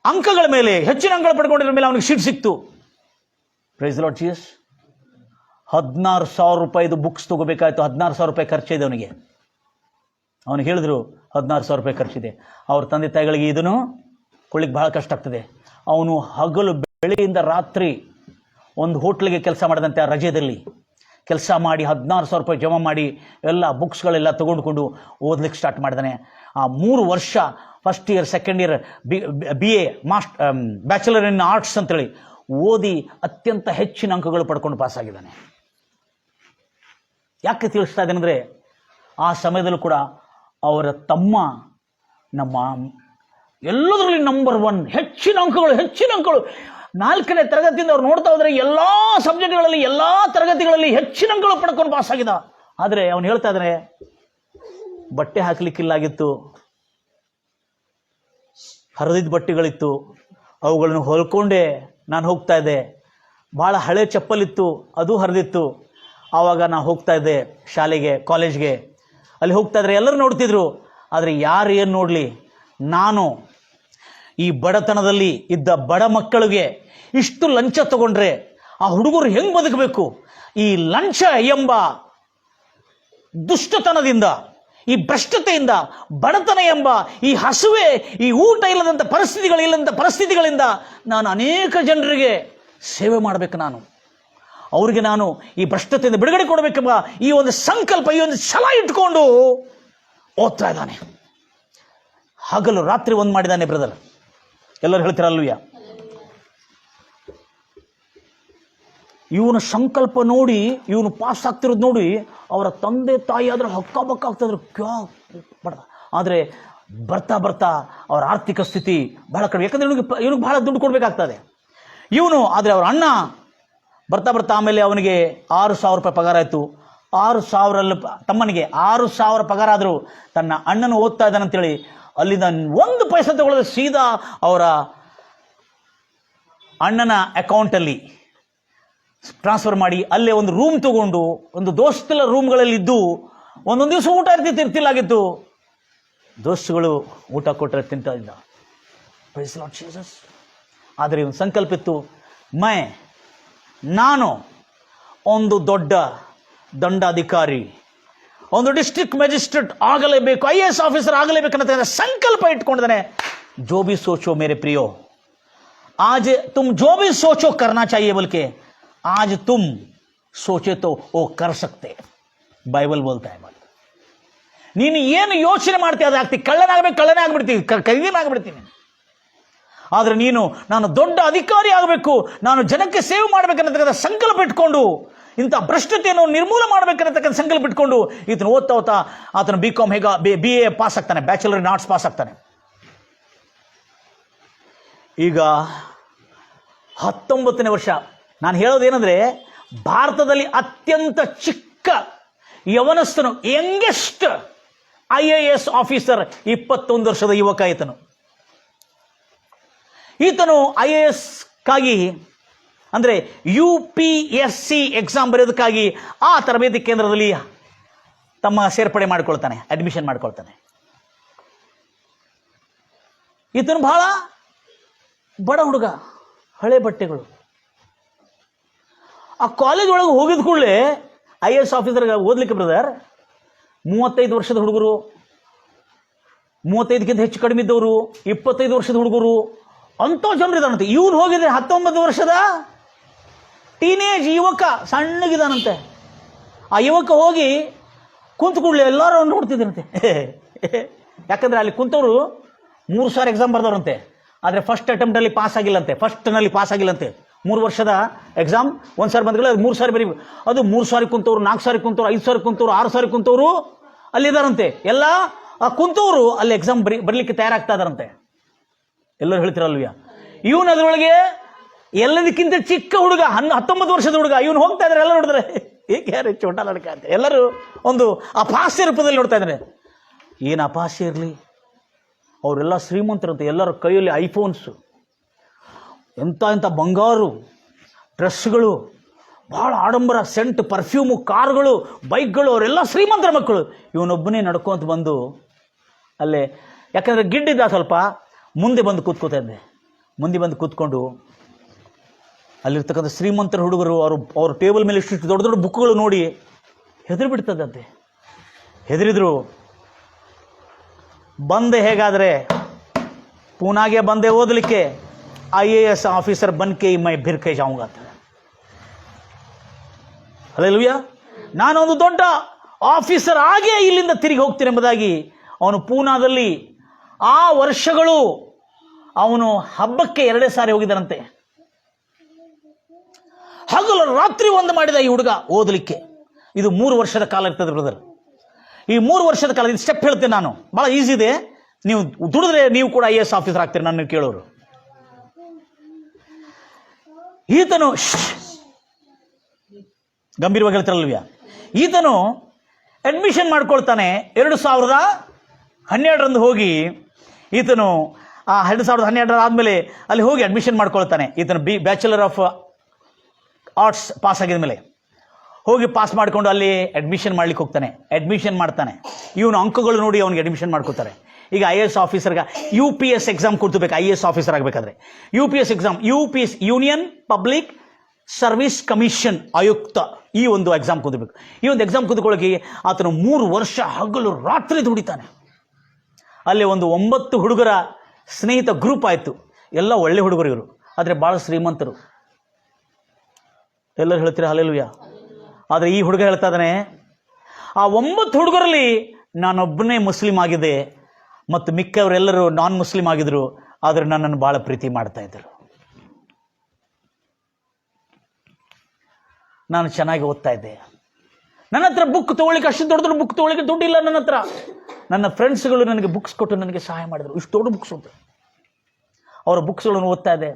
ಅಂಕಗಳ ಮೇಲೆ, ಹೆಚ್ಚಿನ ಅಂಕಗಳು ಪಡ್ಕೊಂಡಿರೋ ಮೇಲೆ ಅವನಿಗೆ ಸೀಟ್ ಸಿಕ್ತು. Praise the lord Jesus. 16,000 ರೂಪಾಯಿದು ಬುಕ್ಸ್ ತಗೋಬೇಕಾಯ್ತು. 16,000 ರೂಪಾಯಿ ಖರ್ಚಿದೆ ಅವನಿಗೆ. ಅವನು ಹೇಳಿದ್ರು 16,000 ರೂಪಾಯಿ ಖರ್ಚಿದೆ. ಅವ್ರ ತಂದೆ ತಾಯಿಗಳಿಗೆ ಇದನ್ನು ಕೊಳ್ಳಿಕ್ಕೆ ಬಹಳ ಕಷ್ಟ ಆಗ್ತದೆ. ಅವನು ಹಗಲು ಬೆಳಗ್ಗೆಯಿಂದ ರಾತ್ರಿ ಒಂದು ಹೋಟ್ಲಿಗೆ ಕೆಲಸ ಮಾಡಿದಂತೆ ಆ ರಜೆಯಲ್ಲಿ ಕೆಲಸ ಮಾಡಿ 16,000 ರೂಪಾಯಿ ಜಮಾ ಮಾಡಿ ಎಲ್ಲ ಬುಕ್ಸ್ಗಳೆಲ್ಲ ತಗೊಂಡುಕೊಂಡು ಓದ್ಲಿಕ್ಕೆ ಸ್ಟಾರ್ಟ್ ಮಾಡಿದಾನೆ. ಆ 3 ವರ್ಷ first year second year BA bachelor in arts ಅಂತೇಳಿ ಓದಿ ಅತ್ಯಂತ ಹೆಚ್ಚಿನ ಅಂಕಗಳು ಪಡ್ಕೊಂಡು ಪಾಸ್ ಆಗಿದ್ದಾನೆ. ಯಾಕೆ ತಿಳಿಸ್ತಾ ಇದ್ದೇನೆ ಅಂದರೆ, ಆ ಸಮಯದಲ್ಲೂ ಕೂಡ ಅವರ ತಮ್ಮ ನಮ್ಮ ಎಲ್ಲದರಲ್ಲಿ ನಂಬರ್ 1, ಹೆಚ್ಚಿನ ಅಂಕಗಳು 4ನೇ ತರಗತಿಯಿಂದ ಅವ್ರು ನೋಡ್ತಾ ಹೋದರೆ ಎಲ್ಲ ಸಬ್ಜೆಕ್ಟ್ಗಳಲ್ಲಿ, ಎಲ್ಲ ತರಗತಿಗಳಲ್ಲಿ ಹೆಚ್ಚಿನ ಅಂಕಗಳು ಪಡ್ಕೊಂಡು ಪಾಸ್ ಆಗಿದ. ಆದರೆ ಅವನು ಹೇಳ್ತಾ ಇದ್ದಾನೆ, ಬಟ್ಟೆ ಹಾಕಲಿಕ್ಕಿಲ್ಲಾಗಿತ್ತು, ಹರಿದಿದ್ದ ಬಟ್ಟೆಗಳಿತ್ತು, ಅವುಗಳನ್ನು ಹೊಲ್ಕೊಂಡೇ ನಾನು ಹೋಗ್ತಾ ಇದ್ದೆ. ಭಾಳ ಹಳೆ ಚಪ್ಪಲಿತ್ತು, ಅದು ಹರಿದಿತ್ತು. ಆವಾಗ ನಾನು ಹೋಗ್ತಾ ಇದ್ದೆ ಶಾಲೆಗೆ, ಕಾಲೇಜ್ಗೆ. ಅಲ್ಲಿ ಹೋಗ್ತಾ ಇದ್ರೆ ಎಲ್ಲರೂ ನೋಡ್ತಿದ್ರು. ಆದರೆ ಯಾರು ಏನು ನೋಡಲಿ, ನಾನು ಈ ಬಡತನದಲ್ಲಿ ಇದ್ದ ಬಡ ಮಕ್ಕಳಿಗೆ ಇಷ್ಟು ಲಂಚ ತಗೊಂಡ್ರೆ ಆ ಹುಡುಗರು ಹೆಂಗೆ ಬದುಕಬೇಕು? ಈ ಲಂಚ ಎಂಬ ದುಷ್ಟತನದಿಂದ, ಈ ಭ್ರಷ್ಟತೆಯಿಂದ, ಬಡತನ ಎಂಬ ಈ ಹಸುವೆ, ಈ ಊಟ ಇಲ್ಲದಂಥ ಪರಿಸ್ಥಿತಿಗಳಿಂದ ನಾನು ಅನೇಕ ಜನರಿಗೆ ಸೇವೆ ಮಾಡಬೇಕು. ಅವರಿಗೆ ನಾನು ಈ ಭ್ರಷ್ಟತೆಯಿಂದ ಬಿಡುಗಡೆ ಕೊಡಬೇಕೆಂಬ ಈ ಒಂದು ಸಂಕಲ್ಪ, ಈ ಒಂದು ಛಲ ಇಟ್ಕೊಂಡು ಓದ್ತಾ ಇದ್ದಾನೆ. ಹಗಲು ರಾತ್ರಿ ಒಂದು ಮಾಡಿದ್ದಾನೆ ಬ್ರದರ್. ಎಲ್ಲರೂ ಹೇಳ್ತೀರಲ್ವಯ್ಯ? ಇವನ ಸಂಕಲ್ಪ ನೋಡಿ, ಇವನು ಪಾಸ್ ಆಗ್ತಿರೋದು ನೋಡಿ ಅವರ ತಂದೆ ತಾಯಿ ಆದ್ರೆ ಹಕ್ಕಬಕ್ಕ ಆಗ್ತಿದ್ರು, ಆದರೆ ಬರ್ತಾ ಅವರ ಆರ್ಥಿಕ ಸ್ಥಿತಿ ಬಹಳ ಕಡಿಮೆ. ಯಾಕಂದ್ರೆ ಇವನಿಗೆ ಬಹಳ ದುಡ್ಡು ಕೊಡಬೇಕಾಗ್ತದೆ ಇವನು. ಆದರೆ ಅವ್ರ ಅಣ್ಣ ಬರ್ತಾ ಆಮೇಲೆ ಅವನಿಗೆ 6,000 ರೂಪಾಯಿ ಪಗಾರ ಆಯಿತು. 6,000 ತಮ್ಮನಿಗೆ 6,000 ಪಗಾರ ಆದರೂ ತನ್ನ ಅಣ್ಣನ ಓದ್ತಾ ಇದ್ದಾನಂತೇಳಿ ಅಲ್ಲಿಂದ 1 ಪೈಸೆ ತಗೊಳ್ಳೋದು ಸೀದಾ ಅವರ ಅಣ್ಣನ ಅಕೌಂಟಲ್ಲಿ ಟ್ರಾನ್ಸ್ಫರ್ ಮಾಡಿ ಅಲ್ಲೇ ಒಂದು ರೂಮ್ ತಗೊಂಡು, ಒಂದು ದೋಸ್ತಿಲ ರೂಮ್ಗಳಲ್ಲಿ ಇದ್ದು, ಒಂದೊಂದು ದಿವಸ ಊಟ ಇರ್ತಿಲ್ಲಾಗಿತ್ತು. ದೋಸ್ತುಗಳು ಊಟ ಕೊಟ್ಟರೆ ತಿಂತಾ ಇದ್ದ. Praise Lord Jesus. ಆದರೆ ಒಂದು ಸಂಕಲ್ಪ ಇತ್ತು, ನಾನು ಒಂದು ದೊಡ್ಡ ದಂಡಾಧಿಕಾರಿ, ಒಂದು ಡಿಸ್ಟ್ರಿಕ್ಟ್ ಮ್ಯಾಜಿಸ್ಟ್ರೇಟ್ ಆಗಲೇಬೇಕು, IAS ಆಫೀಸರ್ ಆಗಲೇಬೇಕನ್ನೋ ಸಂಕಲ್ಪ ಇಟ್ಕೊಂಡಿದ್ದಾನೆ. जो भी सोचो मेरे प्रियो, आज तुम जो भी सोचो करना चाहिए, बल्कि आज तुम सोचे तो वो कर सकते. ಬೈಬಲ್ बोलता है. ನೀನು ಏನು ಯೋಚನೆ ಮಾಡ್ತೀಯ ಅದು ಆಗ್ತಿ. ಕಳ್ಳನೇ ಆಗ್ಬಿಡ್ತೀವಿ, ಕೈದಿನಾಗ್ಬಿಡ್ತೀನಿ. ಆದರೆ ನಾನು ದೊಡ್ಡ ಅಧಿಕಾರಿ ಆಗಬೇಕು, ನಾನು ಜನಕ್ಕೆ ಸೇವೆ ಮಾಡಬೇಕನ್ನತಕ್ಕಂಥ ಸಂಕಲ್ಪ ಇಟ್ಕೊಂಡು ಇಂಥ ಭ್ರಷ್ಟತೆಯನ್ನು ನಿರ್ಮೂಲ ಮಾಡಬೇಕನ್ನತಕ್ಕಂಥ ಸಂಕಲ್ಪ ಇಟ್ಕೊಂಡು ಈತನು ಓದ್ತಾ ಆತನು BCom BA ಪಾಸ್ ಆಗ್ತಾನೆ, ಬ್ಯಾಚುಲರ್ ಇನ್ ಆರ್ಟ್ಸ್ ಪಾಸ್ ಆಗ್ತಾನೆ. ಈಗ 19ನೇ ವರ್ಷ. ನಾನು ಹೇಳೋದೇನೆಂದರೆ, ಭಾರತದಲ್ಲಿ ಅತ್ಯಂತ ಚಿಕ್ಕ ಯವನಸ್ಥನು, ಯಂಗೆಸ್ಟ್ IAS ಆಫೀಸರ್ 21 ವರ್ಷದ ಯುವಕ ಈತನು IASಕ್ಕಾಗಿ ಅಂದರೆ UPSC ಎಕ್ಸಾಮ್ ಬರೆಯೋದಕ್ಕಾಗಿ ಆ ತರಬೇತಿ ಕೇಂದ್ರದಲ್ಲಿ ತಮ್ಮ ಸೇರ್ಪಡೆ ಮಾಡಿಕೊಳ್ತಾನೆ, ಅಡ್ಮಿಷನ್ ಮಾಡಿಕೊಳ್ತಾನೆ. ಈತನು ಬಹಳ ಬಡ ಹುಡುಗ, ಹಳೆ ಬಟ್ಟೆಗಳು. ಆ ಕಾಲೇಜ್ ಒಳಗೆ ಹೋಗಿದ ಕೂಡಲೇ IAS ಆಫೀಸರ್ಗೆ ಓದಲಿಕ್ಕೆ ಬ್ರದರ್ 35 ವರ್ಷದ ಹುಡುಗರು, 35ಕ್ಕಿಂತ ಹೆಚ್ಚು ಕಡಿಮೆ ಇದ್ದವರು, 25 ವರ್ಷದ ಹುಡುಗರು, ಅಂಥ ಜನರು ಇದಾನಂತೆ. ಇವನು ಹೋಗಿದ್ರೆ 19 ವರ್ಷದ ಟೀನೇಜ್ ಯುವಕ, ಸಣ್ಣಗಿದಾನಂತೆ. ಆ ಯುವಕ ಹೋಗಿ ಕುಂತು ಕೂಡಲೇ ಎಲ್ಲರೂ ನೋಡ್ತಿದ್ದಾರಂತೆ. ಯಾಕಂದ್ರೆ ಅಲ್ಲಿ ಕುಂತವರು 3 ಸಾರಿ ಎಕ್ಸಾಮ್ ಬರ್ದವ್ರಂತೆ, ಆದರೆ ಫಸ್ಟ್ ಅಟೆಂಪ್ಟಲ್ಲಿ ಪಾಸ್ ಆಗಿಲ್ಲಂತೆ, ಫಸ್ಟ್ನಲ್ಲಿ ಪಾಸ್ ಆಗಿಲ್ಲಂತೆ. 3 ವರ್ಷದ ಎಕ್ಸಾಮ್ 1 ಸಾರಿ ಬಂದ್ಗಳು, ಅದು 3 ಸಾರಿ ಬರೀ, ಅದು 3 ಸಾರಿ ಕುಂತವ್ರು, 4 ಸಾರಿ ಕುಂತವ್ರು, 5 ಸಾರಿ ಕುಂತವ್ರು, 6 ಸಾರಿ ಕುಂತವ್ರು ಅಲ್ಲಿದ್ದಾರಂತೆ. ಎಲ್ಲ ಆ ಕುಂತವ್ರು ಅಲ್ಲಿ ಎಕ್ಸಾಮ್ ಬರಲಿಕ್ಕೆ ತಯಾರಾಗ್ತಾ ಇದಾರಂತೆ. ಎಲ್ಲರೂ ಹೇಳ್ತಿರಲ್ವ್ಯಾ? ಇವನು ಅದರೊಳಗೆ ಎಲ್ಲದಕ್ಕಿಂತ ಚಿಕ್ಕ ಹುಡುಗ, 19 ವರ್ಷದ ಹುಡುಗ. ಇವನು ಹೋಗ್ತಾ ಇದ್ದಾರೆ, ಎಲ್ಲ ನೋಡಿದ್ರೆ ಏಕೆ ಯಾರು ಚೋಟ ಲಡ್ಕ ಅಂತ ಎಲ್ಲರೂ ಒಂದು ಅಪಹಾಸ್ಯ ರೂಪದಲ್ಲಿ ನೋಡ್ತಾ ಇದ್ದಾರೆ. ಏನು ಅಪಹಾಸ್ಯ ಇರಲಿ, ಅವರೆಲ್ಲ ಶ್ರೀಮಂತರಂತೆ. ಎಲ್ಲರ ಕೈಯಲ್ಲಿ ಐಫೋನ್ಸು, ಎಂಥ ಬಂಗಾರು, ಡ್ರೆಸ್ಗಳು, ಭಾಳ ಆಡಂಬರ, ಸೆಂಟ್, ಪರ್ಫ್ಯೂಮು, ಕಾರ್ಗಳು, ಬೈಕ್ಗಳು. ಅವರೆಲ್ಲ ಶ್ರೀಮಂತರ ಮಕ್ಕಳು. ಇವನೊಬ್ಬನೇ ನಡ್ಕೊಂತ ಬಂದು ಅಲ್ಲೇ, ಯಾಕಂದರೆ ಗಿಡ್ಡಿದ್ದ ಸ್ವಲ್ಪ, ಮುಂದೆ ಬಂದು ಕೂತ್ಕೋತಾ ಇದ್ದೆ. ಮುಂದೆ ಬಂದು ಕೂತ್ಕೊಂಡು ಅಲ್ಲಿರ್ತಕ್ಕಂಥ ಶ್ರೀಮಂತರ ಹುಡುಗರು ಅವ್ರ ಟೇಬಲ್ ಮೇಲೆ ಇಷ್ಟು ದೊಡ್ಡ ದೊಡ್ಡ ಬುಕ್ಗಳು ನೋಡಿ ಹೆದರಿ ಬಿಡ್ತದಂತೆ. ಹೆದರಿದ್ರು. ಬಂದೆ ಹೇಗಾದರೆ ಪೂನಾಗೆ ಬಂದೆ ಓದಲಿಕ್ಕೆ, IAS ಆಫೀಸರ್ ಬನ್ಕೆ ಮೈ ಭಿರ್ಕೆ ಜಾऊंगा ಅಂತ. ಹಲ್ಲೆಲೂಯಾ. ನಾನೊಂದು ದೊಡ್ಡ ಆಫೀಸರ್ ಆಗೇ ಇಲ್ಲಿಂದ ತಿರುಗಿ ಹೋಗ್ತೀನಿ ಎಂಬುದಾಗಿ ಅವನು ಪೂನಾದಲ್ಲಿ ಆ ವರ್ಷಗಳು ಅವನು ಹಬ್ಬಕ್ಕೆ 2 ಸಾರಿ ಹೋಗಿದ್ದಾನಂತೆ. ಹಗಲು ರಾತ್ರಿ ಒಂದು ಮಾಡಿದ ಈ ಹುಡುಗ ಓದಲಿಕ್ಕೆ. ಇದು 3 ವರ್ಷದ ಕಾಲ ಇರ್ತದೆ ಬ್ರದರ್. ಈ 3 ವರ್ಷದ ಕಾಲ, ಇದು ಸ್ಟೆಪ್ ಹೇಳ್ತೇನೆ ನಾನು, ಭಾಳ ಈಸಿ ಇದೆ. ನೀವು ದುಡಿದ್ರೆ ನೀವು ಕೂಡ IAS ಆಫೀಸರ್ ಆಗ್ತೀರಿ, ನನ್ನ ಕೇಳೋರು. ಈತನು ಗಂಭೀರವಾಗಿ ಹೇಳ್ತಾರಲ್ವ್ಯಾ, ಈತನು ಅಡ್ಮಿಷನ್ ಮಾಡ್ಕೊಳ್ತಾನೆ. 2012 ಹೋಗಿ ಈತನು ಆ 2012 ಆದಮೇಲೆ ಅಲ್ಲಿ ಹೋಗಿ ಅಡ್ಮಿಷನ್ ಮಾಡ್ಕೊಳ್ತಾನೆ. ಈತನು ಬ್ಯಾಚುಲರ್ ಆಫ್ ಆರ್ಟ್ಸ್ ಪಾಸ್ ಆಗಿದ ಮೇಲೆ ಹೋಗಿ ಪಾಸ್ ಮಾಡಿಕೊಂಡು ಅಲ್ಲಿ ಅಡ್ಮಿಷನ್ ಮಾಡ್ಲಿಕ್ಕೆ ಹೋಗ್ತಾನೆ. ಅಡ್ಮಿಷನ್ ಮಾಡ್ತಾನೆ. ಇವನು ಅಂಕಗಳು ನೋಡಿ ಅವನಿಗೆ ಅಡ್ಮಿಷನ್ ಮಾಡ್ಕೋತಾರೆ. ಈಗ IAS ಆಫೀಸರ್ಗೆ UPS ಎಕ್ಸಾಮ್ ಕೊಡ್ತಬೇಕು. IAS ಆಫೀಸರ್ ಆಗಬೇಕಾದ್ರೆ UPS exam, UPS union public service commission ಆಯುಕ್ತ, ಈ ಒಂದು ಎಕ್ಸಾಮ್ ಕೂದಬೇಕು. ಈ ಒಂದು ಎಕ್ಸಾಮ್ ಕೂತ್ಕೊಳ್ಳೋಕೆ ಆತನು 3 ವರ್ಷ ಹಗಲು ರಾತ್ರಿ ದುಡಿತಾನೆ. ಅಲ್ಲಿ ಒಂದು 9 ಹುಡುಗರ ಸ್ನೇಹಿತ ಗ್ರೂಪ್ ಆಯಿತು. ಎಲ್ಲ ಒಳ್ಳೆ ಹುಡುಗರು ಇವರು, ಆದರೆ ಭಾಳ ಶ್ರೀಮಂತರು. ಎಲ್ಲರೂ ಹೇಳ್ತೀರಾ ಹಲ್ಲೆಲೂಯಾ? ಆದರೆ ಈ ಹುಡುಗ ಹೇಳ್ತಾ ಇದ್ದಾನೆ, ಆ 9 ಹುಡುಗರಲ್ಲಿ ನಾನೊಬ್ಬನೇ ಮುಸ್ಲಿಂ ಆಗಿದೆ ಮತ್ತು ಮಿಕ್ಕವರೆಲ್ಲರೂ ನಾನ್ ಮುಸ್ಲಿಂ ಆಗಿದ್ರು, ಆದರೆ ನನ್ನನ್ನು ಭಾಳ ಪ್ರೀತಿ ಮಾಡ್ತಾ ಇದ್ದರು. ನಾನು ಚೆನ್ನಾಗಿ ಓದ್ತಾ ಇದ್ದೆ. ನನ್ನ ಹತ್ರ ಬುಕ್ ತೊಗೊಳ್ಳಿಕ್ಕೆ, ಅಷ್ಟು ದೊಡ್ಡ ದೊಡ್ಡ ಬುಕ್ ತೊಗೊಳ್ಳಿಕ್ಕೆ ದುಡ್ಡಿಲ್ಲ ನನ್ನ ಹತ್ರ. ನನ್ನ ಫ್ರೆಂಡ್ಸ್ಗಳು ನನಗೆ ಬುಕ್ಸ್ ಕೊಟ್ಟು ನನಗೆ ಸಹಾಯ ಮಾಡಿದರು. ಇಷ್ಟು ದೊಡ್ಡ ಬುಕ್ಸ್ ಉಂಟು. ಅವರ ಬುಕ್ಸ್ಗಳನ್ನು ಓದ್ತಾ ಇದ್ದೆ.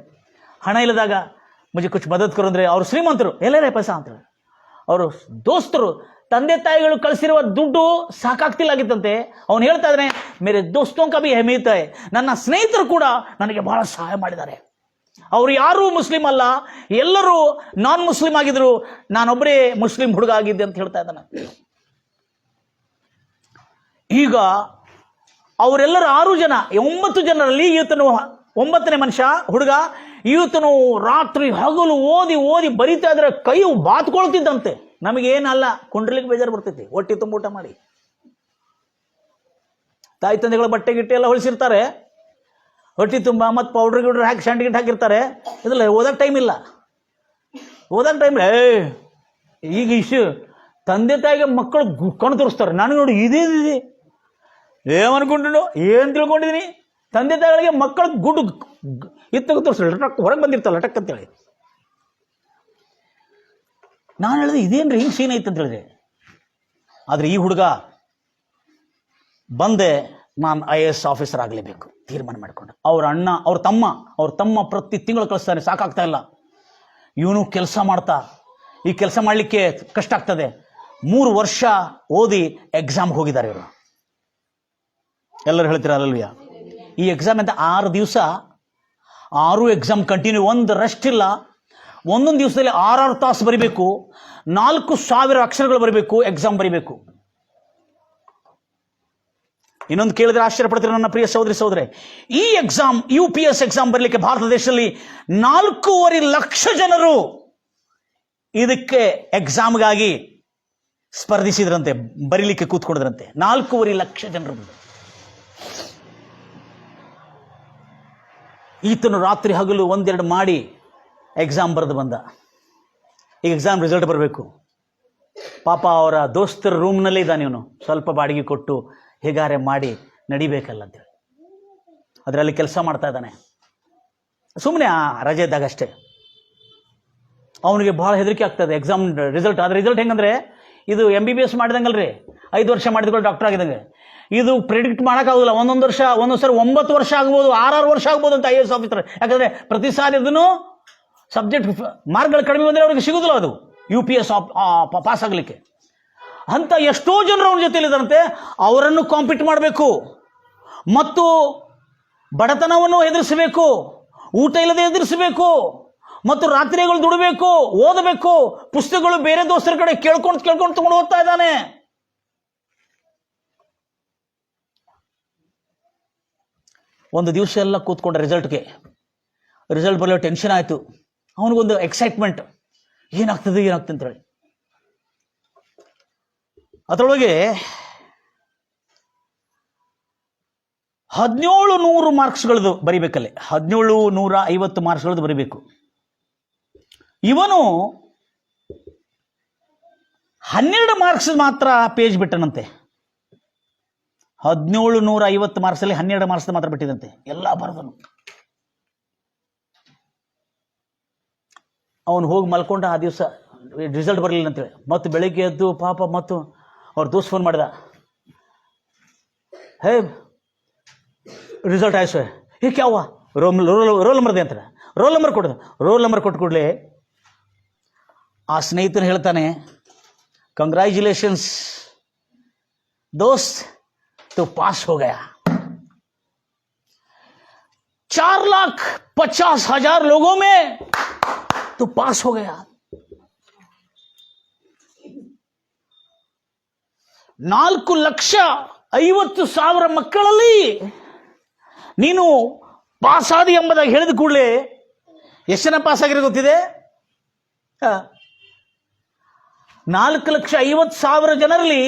ಹಣ ಇಲ್ಲದಾಗ ಮುಜೆ ಕುಚ್ ಮದತ್ ಕರು ಅಂದರೆ ಅವರು ಶ್ರೀಮಂತರು, ಎಲ್ಲರೇ ಪೈಸಾ ಅಂತೇಳಿ. ಅವರು ದೋಸ್ತರು, ತಂದೆ ತಾಯಿಗಳು ಕಳಿಸಿರುವ ದುಡ್ಡು ಸಾಕಾಗ್ತಿಲ್ಲಾಗಿತ್ತಂತೆ. ಅವನು ಹೇಳ್ತಾ ಇದ್ದಾನೆ, ಮೇರೆ ದೋಸ್ತೋಂ ಕಾ ಭಿ ಅಹಮಿಯತ್ ಹೈ, ನನ್ನ ಸ್ನೇಹಿತರು ಕೂಡ ನನಗೆ ಬಹಳ ಸಹಾಯ ಮಾಡಿದ್ದಾರೆ. ಅವರು ಯಾರೂ ಮುಸ್ಲಿಂ ಅಲ್ಲ, ಎಲ್ಲರೂ ನಾನ್ ಮುಸ್ಲಿಂ ಆಗಿದ್ರು, ನಾನೊಬ್ಬರೇ ಮುಸ್ಲಿಂ ಹುಡುಗ ಆಗಿದ್ದೆ ಅಂತ ಹೇಳ್ತಾ ಇದ್ದಾನೆ. ಈಗ ಅವರೆಲ್ಲರೂ 6 ಜನ, 9 ಜನರಲ್ಲಿ ಈತನು 9ನೇ ಮನುಷ್ಯ ಹುಡುಗ. ಈತನು ರಾತ್ರಿ ಹಗಲು ಓದಿ ಓದಿ ಬರಿತಾ ಇದ್ರೆ ಕೈ ಬಾತ್ಕೊಳ್ತಿದ್ದಂತೆ. ನಮಗೇನಲ್ಲ, ಕೊಂಡ್ರಲಿಕ್ಕೆ ಬೇಜಾರು ಬರ್ತೈತಿ. ಹೊಟ್ಟೆ ತುಂಬ ಊಟ ಮಾಡಿ ತಾಯಿ ತಂದೆಗಳ ಬಟ್ಟೆ ಗಿಟ್ಟೆ ಎಲ್ಲ ಹೊಳಿಸಿರ್ತಾರೆ, ಹೊಟ್ಟೆ ತುಂಬ, ಮತ್ತು ಪೌಡ್ರ್ ಗಿಡ್ರ್ ಹಾಕಿ ಶಂಡ್ ಗಿಟ್ ಹಾಕಿರ್ತಾರೆ. ಇದಲ್ಲ ಓದಕ್ಕೆ ಟೈಮ್ ಇಲ್ಲ, ಓದಕ್ಕೆ ಟೈಮ್ ಇಲ್ಲ. ಈಗ ಇಷ್ಟು ತಂದೆ ತಾಯಿಗೆ ಮಕ್ಕಳು ಕಣ್ಣು ತೋರಿಸ್ತಾರೆ. ನನಗೆ ನೋಡಿ ಇದೇ ಏಮನ್ಕೊಂಡು ಏನು ತಿಳ್ಕೊಂಡಿದ್ದೀನಿ, ತಂದೆ ತಾಯಿಗಳಿಗೆ ಮಕ್ಕಳು ಗುಡ್ಡು ಇತ್ತು ತೋರಿಸ್ತಾರೆ, ಲಟಕ್ ಹೊರಗೆ ಬಂದಿರ್ತಲ್ಲ ಲಟಕ್ ಅಂತೇಳಿ. ನಾನು ಹೇಳಿದೆ ಇದೇನ್ರಿ ಹಿಂಗೆ ಸೀನ್ ಐತೆ ಅಂತ ಹೇಳಿದೆ. ಆದರೆ ಈ ಹುಡುಗ ಬಂದೆ, ನಾನು IAS ಆಫೀಸರ್ ಆಗಲೇಬೇಕು ತೀರ್ಮಾನ ಮಾಡಿಕೊಂಡು. ಅವ್ರ ತಮ್ಮ ಪ್ರತಿ ತಿಂಗಳು ಕಳಿಸ್ತಾನೆ, ಸಾಕಾಗ್ತಾ ಇಲ್ಲ. ಇವನು ಕೆಲಸ ಮಾಡ್ತಾ, ಈ ಕೆಲಸ ಮಾಡಲಿಕ್ಕೆ ಕಷ್ಟ ಆಗ್ತದೆ. 3 ವರ್ಷ ಓದಿ ಎಕ್ಸಾಮ್ಗೆ ಹೋಗಿದ್ದಾರೆ ಇವರು. ಎಲ್ಲರೂ ಹೇಳ್ತೀರಲ್ವಯ್ಯ? ಈ ಎಕ್ಸಾಮ್ ಅಂತ 6 ದಿವಸ 6 ಎಕ್ಸಾಮ್ ಕಂಟಿನ್ಯೂ, ಒಂದು ರೆಸ್ಟ್ ಇಲ್ಲ. ಒಂದೊಂದು ದಿವಸದಲ್ಲಿ 6 ತಾಸು ಬರಿಬೇಕು, 4000 ಅಕ್ಷರಗಳು ಬರೀಬೇಕು, ಎಕ್ಸಾಮ್ ಬರೀಬೇಕು. ಇನ್ನೊಂದು ಕೇಳಿದ್ರೆ ಆಶ್ಚರ್ಯ ಪಡ್ತೀರ ನನ್ನ ಪ್ರಿಯ ಸಹೋದರಿ. ಈ ಎಕ್ಸಾಮ್ UPS ಎಕ್ಸಾಮ್ ಬರಲಿಕ್ಕೆ ಭಾರತ ದೇಶದಲ್ಲಿ 4.5 ಲಕ್ಷ ಜನರು ಇದಕ್ಕೆ ಎಕ್ಸಾಮ್ಗಾಗಿ ಸ್ಪರ್ಧಿಸಿದ್ರಂತೆ, ಬರೀಲಿಕ್ಕೆ ಕೂತ್ಕೊಂಡಿದ್ರಂತೆ. 4.5 ಲಕ್ಷ ಜನರು. ಈತನು ರಾತ್ರಿ ಹಗಲು 1-2 ಮಾಡಿ ಎಕ್ಸಾಮ್ ಬರೆದು ಬಂದ. ಈಗ ಎಕ್ಸಾಮ್ ರಿಸಲ್ಟ್ ಬರಬೇಕು. ಪಾಪ ಅವರ ದೋಸ್ತರ ರೂಮ್ನಲ್ಲೇ ಇದ್ದಾನೆ ಇವನು. ಸ್ವಲ್ಪ ಬಾಡಿಗೆ ಕೊಟ್ಟು ಹೇಗಾರೆ ಮಾಡಿ ನಡಿಬೇಕಲ್ಲ ಅಂತೇಳಿ ಅದರಲ್ಲಿ ಕೆಲಸ ಮಾಡ್ತಾ ಇದ್ದಾನೆ. ಸುಮ್ಮನೆ ಆ ರಜೆ ಇದ್ದಾಗ ಅಷ್ಟೇ. ಅವನಿಗೆ ಭಾಳ ಹೆದರಿಕೆ ಆಗ್ತದೆ ಎಕ್ಸಾಮ್ ರಿಸಲ್ಟ್. ಆದರೆ ರಿಸಲ್ಟ್ ಹೆಂಗಂದ್ರೆ, ಇದು MBBS ಮಾಡಿದಂಗಲ್ರಿ, 5 ವರ್ಷ ಮಾಡಿದ್ಕೊಂಡು ಡಾಕ್ಟರ್ ಆಗಿದಂಗೆ. ಇದು ಪ್ರಿಡಿಕ್ಟ್ ಮಾಡೋಕ್ಕಾಗೋದಿಲ್ಲ. ಒಂದೊಂದು ಸರಿ 9 ವರ್ಷ ಆಗ್ಬೋದು, 6 ವರ್ಷ ಆಗ್ಬೋದು ಅಂತ IAS ಆಫೀಸರ್. ಯಾಕಂದರೆ ಪ್ರತಿ ಸಾರಿ ಅದನ್ನು ಸಬ್ಜೆಕ್ಟ್ ಮಾರ್ಕ್ಗಳು ಕಡಿಮೆ ಬಂದರೆ ಅವ್ರಿಗೆ ಸಿಗೋದಿಲ್ಲ ಅದು UPS ಪಾಸ್ ಆಗಲಿಕ್ಕೆ. ಅಂತ ಎಷ್ಟೋ ಜನರು ಅವ್ರ ಜೊತೆಲಿದ್ದಾರಂತೆ. ಅವರನ್ನು ಕಾಂಪೀಟ್ ಮಾಡಬೇಕು ಮತ್ತು ಬಡತನವನ್ನು ಎದುರಿಸಬೇಕು, ಊಟ ಇಲ್ಲದೆ ಎದುರಿಸಬೇಕು ಮತ್ತು ರಾತ್ರಿಗಳು ದುಡಬೇಕು, ಓದಬೇಕು, ಪುಸ್ತಕಗಳು ಬೇರೆ ದೋಸ್ತರ ಕಡೆ ಕೇಳ್ಕೊಂಡು ತಗೊಂಡು ಓದ್ತಾ ಇದ್ದಾನೆ. ಒಂದು ದಿವಸ ಎಲ್ಲ ಕೂತ್ಕೊಂಡ ರಿಸಲ್ಟ್ ಬರಲು ಟೆನ್ಷನ್ ಆಯಿತು. ಅವನಿಗೊಂದು ಎಕ್ಸೈಟ್ಮೆಂಟ್, ಏನಾಗ್ತದೆ ಅಂತೇಳಿ. ಅದರೊಳಗೆ 1700 ಮಾರ್ಕ್ಸ್ಗಳದ್ದು ಬರಿಬೇಕಲ್ಲಿ, 1750 ಮಾರ್ಕ್ಸ್ಗಳದ್ದು ಬರಿಬೇಕು. ಇವನು 12 ಮಾರ್ಕ್ಸ್ ಮಾತ್ರ ಪೇಜ್ ಬಿಟ್ಟನಂತೆ. 1750 ಮಾರ್ಕ್ಸಲ್ಲಿ 12 ಮಾರ್ಕ್ಸ್ ಮಾತ್ರ ಬಿಟ್ಟಿದಂತೆ. ಎಲ್ಲ ಬರೆದನು. ಅವನು ಹೋಗಿ ಮಲ್ಕೊಂಡ. ಆ ದಿವಸ ರಿಸಲ್ಟ್ ಬರಲಿಲ್ಲ ಅಂತೇಳಿ ಮತ್ತು ಬೆಳಗ್ಗೆ ಎದ್ದು ಪಾಪ ಮತ್ತು ಅವ್ರ ದೋಸ್ತ್ ಫೋನ್ ಮಾಡಿದ. ಹೇ ರಿಸಲ್ಟ್ ಆಯ್ಸು, ಹೇ ಕ್ಯಾವ ರೋಲ್ ನಂಬರ್ ದೇ ಅಂತಾರೆ. ರೋಲ್ ನಂಬರ್ ಕೊಟ್ಟು ಕೂಡಲೇ ಆ ಸ್ನೇಹಿತನು ಹೇಳ್ತಾನೆ, ಕಂಗ್ರ್ಯಾಚುಲೇಷನ್ಸ್ दोस्त तो पास हो गया। 4,50,000 लोगों में तो पास हो गया। 4,50,000 ಮಕ್ಕಳಲ್ಲಿ ನೀನು ಪಾಸ್ ಆದಿ ಎಂಬುದಾಗಿ ಹೇಳಿದ ಕೂಡಲೇ ಎಷ್ಟು ಜನ ಪಾಸ್ ಆಗಿರೋದು ಗೊತ್ತಿದೆ? 4,50,000 ಜನರಲ್ಲಿ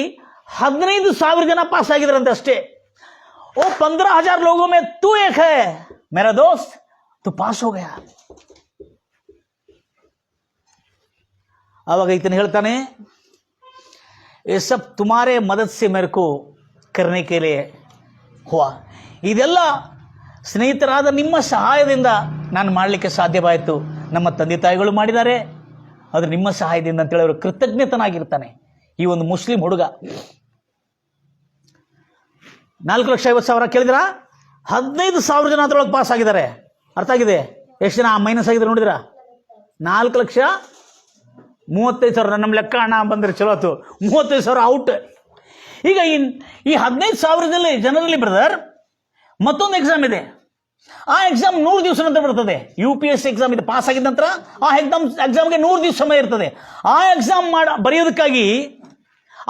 15,000 ಜನ ಪಾಸ್ ಆಗಿದ್ರಂತೆ ಅಷ್ಟೇ. ಓ 15,000 लोगों में तू एक है मेरा दोस्त, तू पास हो गया। आवाग इतने ಹೇಳ್ತಾನೆ, ये सब तुम्हारे मदद से मेरे को करने के लिए हुआ। ಇದೆಲ್ಲ ಸ್ನೇಹಿತರಾದ ನಿಮ್ಮ ಸಹಾಯದಿಂದ ನಾನು ಮಾಡಲಿಕ್ಕೆ ಸಾಧ್ಯವಾಯಿತು. ನಮ್ಮ ತಂದೆ ತಾಯಿಗಳು ಮಾಡಿದ್ದಾರೆ, ಅದು ನಿಮ್ಮ ಸಹಾಯದಿಂದ ಅಂತೇಳಿ ಅವರು ಕೃತಜ್ಞತನಾಗಿರ್ತಾನೆ. ಈ ಒಂದು ಮುಸ್ಲಿಂ ಹುಡುಗ 4,50,000 ಕೇಳಿದ್ರ, 15,000 ಜನ ಅದರೊಳಗೆ ಪಾಸ್ ಆಗಿದ್ದಾರೆ. ಅರ್ಥ ಆಗಿದೆ? ಎಷ್ಟು ಜನ ಮೈನಸ್ ಆಗಿದ್ದಾರೆ ನೋಡಿದ್ರ? 4,35,000. ನಮ್ಮ ಲೆಕ್ಕ ಹಣ ಬಂದರೆ ಚಲೋ ಆಯ್ತು. 35,000 ಔಟ್. ಈಗ ಈ 15,000 ಜನರಲ್ಲಿ ಬ್ರದರ್ ಮತ್ತೊಂದು ಎಕ್ಸಾಮ್ ಇದೆ. ಆ ಎಕ್ಸಾಮ್ 100 ದಿವಸ ನಂತರ ಬರ್ತದೆ. UPS ಎಕ್ಸಾಮ್ ಇದೆ. ಪಾಸ್ ಆಗಿದ ನಂತರ ಆ ಎಕ್ಸಾಮ್ಗೆ 100 ದಿವಸ ಸಮಯ ಇರ್ತದೆ. ಆ ಎಕ್ಸಾಮ್ ಬರೆಯೋದಕ್ಕಾಗಿ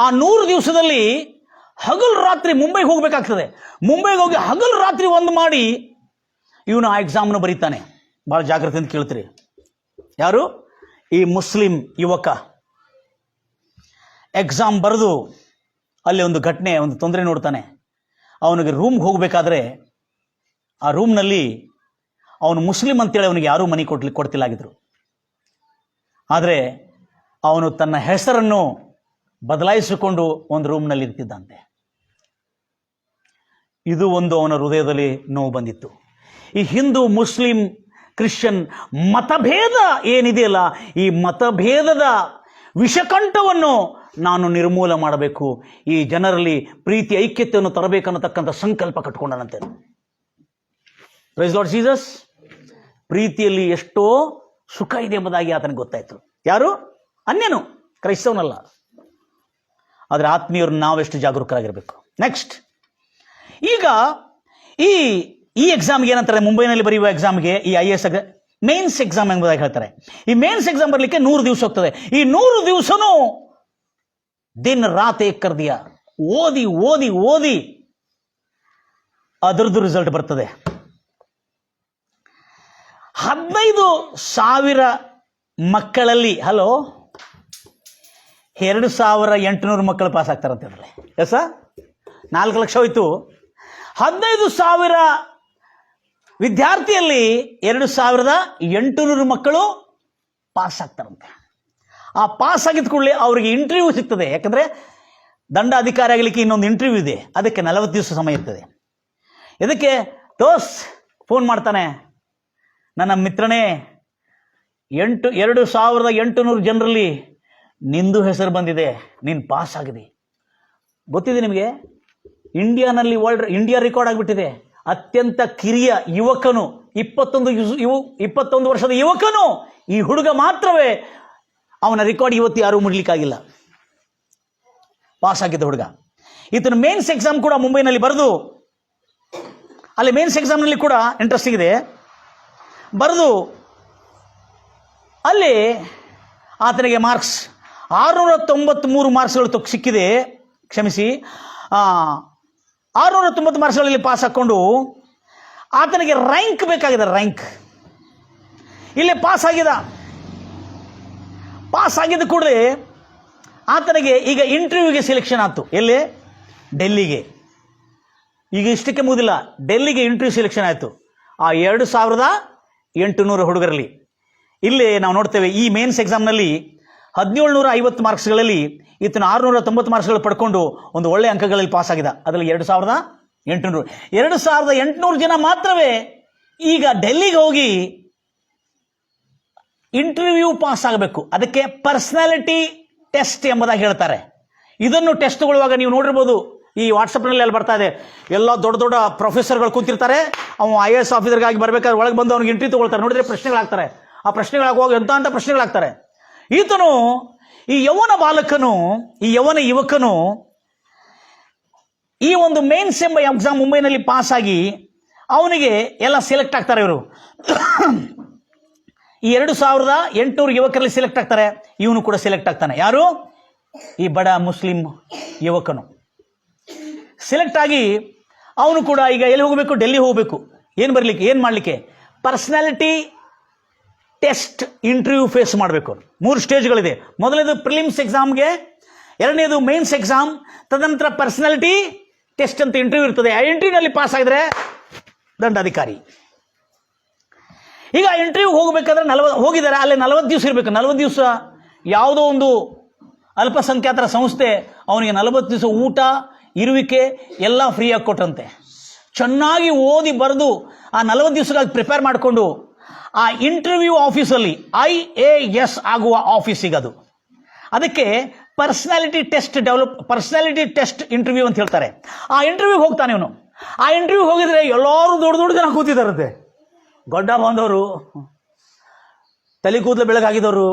ಆ 100 ದಿವಸದಲ್ಲಿ ಹಗಲು ರಾತ್ರಿ ಮುಂಬೈಗೆ ಹೋಗ್ಬೇಕಾಗ್ತದೆ. ಮುಂಬೈಗೆ ಹೋಗಿ ಹಗಲು ರಾತ್ರಿ ಒಂದು ಮಾಡಿ ಇವನು ಆ ಎಕ್ಸಾಮ್ನ ಬರೀತಾನೆ. ಭಾಳ ಜಾಗ್ರತೆಯಿಂದ ಕೇಳ್ತೀರಿ. ಯಾರು? ಈ ಮುಸ್ಲಿಂ ಯುವಕ ಎಕ್ಸಾಮ್ ಬರೆದು ಅಲ್ಲಿ ಒಂದು ಘಟನೆ, ಒಂದು ತೊಂದರೆ ನೋಡ್ತಾನೆ. ಅವನಿಗೆ ರೂಮ್ಗೆ ಹೋಗಬೇಕಾದ್ರೆ ಆ ರೂಮ್ನಲ್ಲಿ ಅವನು ಮುಸ್ಲಿಂ ಅಂತೇಳಿ ಅವನಿಗೆ ಯಾರೂ ಮನೆ ಕೊಡ್ತಿಲ್ಲಾಗಿದ್ರು. ಆದರೆ ಅವನು ತನ್ನ ಹೆಸರನ್ನು ಬದಲಾಯಿಸಿಕೊಂಡು ಒಂದು ರೂಮ್ನಲ್ಲಿ ಇರ್ತಿದ್ದಂತೆ. ಇದು ಒಂದು ಅವನ ಹೃದಯದಲ್ಲಿ ನೋವು ಬಂದಿತ್ತು. ಈ ಹಿಂದೂ ಮುಸ್ಲಿಂ ಕ್ರಿಶ್ಚಿಯನ್ ಮತಭೇದ ಏನಿದೆಯಲ್ಲ, ಈ ಮತಭೇದದ ವಿಷಕಂಠವನ್ನು ನಾನು ನಿರ್ಮೂಲ ಮಾಡಬೇಕು, ಈ ಜನರಲ್ಲಿ ಪ್ರೀತಿ ಐಕ್ಯತೆಯನ್ನು ತರಬೇಕನ್ನತಕ್ಕಂಥ ಸಂಕಲ್ಪ ಕಟ್ಕೊಂಡನಂತೆ. Price Lord Jesus. ಪ್ರೀತಿಯಲ್ಲಿ ಎಷ್ಟೋ ಸುಖ ಇದೆ ಎಂಬುದಾಗಿ ಆತನಿಗೆ ಗೊತ್ತಾಯ್ತು. ಯಾರು? ಅನ್ಯನು, ಕ್ರೈಸ್ತವನಲ್ಲ. ಆದರೆ ಆತ್ಮೀಯರು ನಾವೆಷ್ಟು ಜಾಗರೂಕರಾಗಿರಬೇಕು. ನೆಕ್ಸ್ಟ್, ಈಗ ಈ ಎಕ್ಸಾಮ್ಗೆ ಏನಂತಾರೆ, ಮುಂಬೈನಲ್ಲಿ ಬರೆಯುವ ಎಕ್ಸಾಮ್ಗೆ, ಈ IAS ಮೇನ್ಸ್ ಎಕ್ಸಾಮ್ ಎಂಬುದಾಗಿ ಹೇಳ್ತಾರೆ. ಈ ಮೇನ್ಸ್ ಎಕ್ಸಾಮ್ ಬರಲಿಕ್ಕೆ 100 ದಿವಸ ಹೋಗ್ತದೆ. ಈ 100 ದಿವಸನೂ ದಿನ ರಾತ್ ಏಕ್ ಕರ್ ದಿಯಾ, ಓದಿ ಓದಿ ಓದಿ ಅದರದ್ದು ರಿಸಲ್ಟ್ ಬರ್ತದೆ. 15,000 ಮಕ್ಕಳಲ್ಲಿ 2,800 ಮಕ್ಕಳು ಪಾಸ್ ಆಗ್ತಾರಂತೆ. ಅದರಲ್ಲಿ ಎಸ 4 ಲಕ್ಷ ಹೋಯ್ತು. 15,000 ವಿದ್ಯಾರ್ಥಿಯಲ್ಲಿ 2,800 ಮಕ್ಕಳು ಪಾಸ್ ಆಗ್ತಾರಂತೆ. ಆ ಪಾಸ್ ಆಗಿದ ಕೂಡಲೇ ಅವರಿಗೆ ಇಂಟರ್ವ್ಯೂ ಸಿಗ್ತದೆ. ಯಾಕಂದರೆ ದಂಡಾಧಿಕಾರಿ ಆಗಲಿಕ್ಕೆ ಇನ್ನೊಂದು ಇಂಟರ್ವ್ಯೂ ಇದೆ, ಅದಕ್ಕೆ 40 ದಿವಸ ಸಮಯ ಇರ್ತದೆ. ಇದಕ್ಕೆ ದೋಸ್ತ್ ಫೋನ್ ಮಾಡ್ತಾನೆ, ನನ್ನ ಮಿತ್ರನೇ 2,800 ಜನರಲ್ಲಿ ನಿಂದು ಹೆಸರು ಬಂದಿದೆ, ನೀನು ಪಾಸ್ ಆಗಿದೆ. ಗೊತ್ತಿದೆ ನಿಮಗೆ, ಇಂಡಿಯಾ ರೆಕಾರ್ಡ್ ಆಗಿಬಿಟ್ಟಿದೆ. ಅತ್ಯಂತ ಕಿರಿಯ ಯುವಕನು, 21 ವರ್ಷದ ಯುವಕನು, ಈ ಹುಡುಗ ಮಾತ್ರವೇ ಅವನ ರೆಕಾರ್ಡ್ ಇವತ್ತು ಯಾರೂ ಮುಡ್ಲಿಕ್ಕಾಗಿಲ್ಲ. ಪಾಸ್ ಆಗಿದ್ದ ಹುಡುಗ. ಈತನ ಮೇನ್ಸ್ ಎಕ್ಸಾಮ್ ಕೂಡ ಮುಂಬೈನಲ್ಲಿ ಬರೆದು, ಅಲ್ಲಿ ಮೇನ್ಸ್ ಎಕ್ಸಾಮ್ನಲ್ಲಿ ಕೂಡ ಇಂಟ್ರೆಸ್ಟಿಂಗ್ ಇದೆ, ಬರೆದು ಅಲ್ಲಿ ಆತನಿಗೆ ಮಾರ್ಕ್ಸ್ 693 ಮಾರ್ಕ್ಸ್ಗಳು ಸಿಕ್ಕಿದೆ. ಕ್ಷಮಿಸಿ, 690 ಮಾರ್ಕ್ಸ್ಗಳಲ್ಲಿ ಪಾಸ್ ಹಾಕ್ಕೊಂಡು ಆತನಿಗೆ ರ್ಯಾಂಕ್ ಬೇಕಾಗಿದೆ. ರ್ಯಾಂಕ್ ಇಲ್ಲೇ ಪಾಸ್ ಆಗಿದ್ದ ಕೂಡಲೇ ಆತನಿಗೆ ಈಗ ಇಂಟರ್ವ್ಯೂಗೆ ಸೆಲೆಕ್ಷನ್ ಆಯ್ತು. ಎಲ್ಲಿ? ಡೆಲ್ಲಿಗೆ. ಈಗ ಇಷ್ಟಕ್ಕೆ ಮುಗಿದಿಲ್ಲ, ಡೆಲ್ಲಿಗೆ ಇಂಟರ್ವ್ಯೂ ಸೆಲೆಕ್ಷನ್ ಆಯಿತು. ಆ 2,800 ಹುಡುಗರಲ್ಲಿ ಇಲ್ಲಿ ನಾವು ನೋಡ್ತೇವೆ, ಈ ಮೇನ್ಸ್ ಎಕ್ಸಾಮ್ನಲ್ಲಿ 1,750 ಮಾರ್ಕ್ಸ್ಗಳಲ್ಲಿ ಈತನ 690 ಮಾರ್ಕ್ಸ್ಗಳು ಪಡ್ಕೊಂಡು ಒಂದು ಒಳ್ಳೆಯ ಅಂಕಗಳಲ್ಲಿ ಪಾಸ್ ಆಗಿದೆ. ಅದರಲ್ಲಿ 2,800 ಜನ ಮಾತ್ರವೇ ಈಗ ಡೆಲ್ಲಿಗೆ ಹೋಗಿ ಇಂಟರ್ವ್ಯೂ ಪಾಸ್ ಆಗಬೇಕು. ಅದಕ್ಕೆ ಪರ್ಸನಾಲಿಟಿ ಟೆಸ್ಟ್ ಎಂಬುದಾಗಿ ಹೇಳ್ತಾರೆ. ಇದನ್ನು ಟೆಸ್ಟ್ ತಗೊಳ್ಳುವಾಗ ನೀವು ನೋಡಿರ್ಬೋದು, ಈ ವಾಟ್ಸಪ್ನಲ್ಲಿ ಅಲ್ಲಿ ಬರ್ತಾ ಇದೆ, ಎಲ್ಲ ದೊಡ್ಡ ದೊಡ್ಡ ಪ್ರೊಫೆಸರ್ಗಳು ಕೂತಿರ್ತಾರೆ. ಅವನು IAS ಆಫೀಸರ್ಗಾಗಿ ಬರಬೇಕಾದ್ರೆ ಒಳಗೆ ಬಂದು ಅವ್ನಿಗೆ ಇಂಟರ್ವ್ಯೂ ತಗೊಳ್ತಾರೆ. ನೋಡಿದ್ರೆ ಪ್ರಶ್ನೆಗಳಾಗ್ತಾರೆ. ಆ ಪ್ರಶ್ನೆಗಳಾಗುವಾಗ ಎಂತ ಪ್ರಶ್ನೆಗಳಾಗ್ತಾರೆ. ಈತನು, ಈ ಯೌವನ ಬಾಲಕನು, ಈ ಯೌವನ ಯುವಕನು ಈ ಒಂದು ಮೇನ್ಸ್ ಎಂಬ ಎಕ್ಸಾಮ್ ಮುಂಬೈನಲ್ಲಿ ಪಾಸ್ ಆಗಿ ಅವನಿಗೆ ಎಲ್ಲ ಸೆಲೆಕ್ಟ್ ಆಗ್ತಾರೆ. ಇವರು ಈ 2,800 ಯುವಕರಲ್ಲಿ ಸೆಲೆಕ್ಟ್ ಆಗ್ತಾರೆ. ಇವನು ಕೂಡ ಸೆಲೆಕ್ಟ್ ಆಗ್ತಾನೆ. ಯಾರು? ಈ ಬಡ ಮುಸ್ಲಿಂ ಯುವಕನು ಸೆಲೆಕ್ಟ್ ಆಗಿ ಅವನು ಕೂಡ ಈಗ ಎಲ್ಲಿ ಹೋಗಬೇಕು? ಡೆಲ್ಲಿ ಹೋಗಬೇಕು. ಏನು ಮಾಡಲಿಕ್ಕೆ? ಪರ್ಸನಾಲಿಟಿ ಟೆಸ್ಟ್ ಇಂಟರ್ವ್ಯೂ ಫೇಸ್ ಮಾಡಬೇಕು. 3 ಸ್ಟೇಜ್ಗಳಿದೆ. ಮೊದಲನೇದು ಪ್ರಿಲಿಮ್ಸ್ ಎಕ್ಸಾಮ್ಗೆ, ಎರಡನೇದು ಮೇನ್ಸ್ ಎಕ್ಸಾಮ್, ತದನಂತರ ಪರ್ಸನಾಲಿಟಿ ಟೆಸ್ಟ್ ಅಂತ ಇಂಟರ್ವ್ಯೂ ಇರ್ತದೆ. ಆ ಇಂಟರ್ವ್ಯೂನಲ್ಲಿ ಪಾಸ್ ಆಗಿದ್ರೆ ದಂಡಾಧಿಕಾರಿ. ಈಗ ಇಂಟರ್ವ್ಯೂ ಹೋಗಬೇಕಾದ್ರೆ ಹೋಗಿದ್ದಾರೆ, ಅಲ್ಲೇ 40 ದಿವಸ ಇರಬೇಕು. 40 ದಿವಸ ಯಾವುದೋ ಒಂದು ಅಲ್ಪಸಂಖ್ಯಾತರ ಸಂಸ್ಥೆ ಅವನಿಗೆ 40 ದಿವಸ ಊಟ, ಇರುವಿಕೆ ಎಲ್ಲ ಫ್ರೀಯಾಗಿ ಕೊಟ್ಟಂತೆ. ಚೆನ್ನಾಗಿ ಓದಿ ಬರೆದು ಆ 40 ದಿವಸಗಳಿಗೆ ಪ್ರಿಪೇರ್ ಮಾಡಿಕೊಂಡು ಆ ಇಂಟರ್ವ್ಯೂ ಆಫೀಸಲ್ಲಿ IAS ಆಗುವ ಆಫೀಸಿಗದು. ಅದಕ್ಕೆ ಪರ್ಸನಾಲಿಟಿ ಟೆಸ್ಟ್ ಇಂಟರ್ವ್ಯೂ ಅಂತ ಹೇಳ್ತಾರೆ. ಆ ಇಂಟರ್ವ್ಯೂಗೆ ಹೋಗ್ತಾನೆ ಇವನು. ಆ ಇಂಟರ್ವ್ಯೂ ಹೋಗಿದ್ರೆ ಎಲ್ಲರೂ ದೊಡ್ಡ ಜನ ಕೂತಿದ್ದಾರಂತೆ. ಗಡ್ಡ ಬಂದವರು, ತಲೆ ಕೂದಲು ಬೆಳಗಾಗಿದ್ದವರು,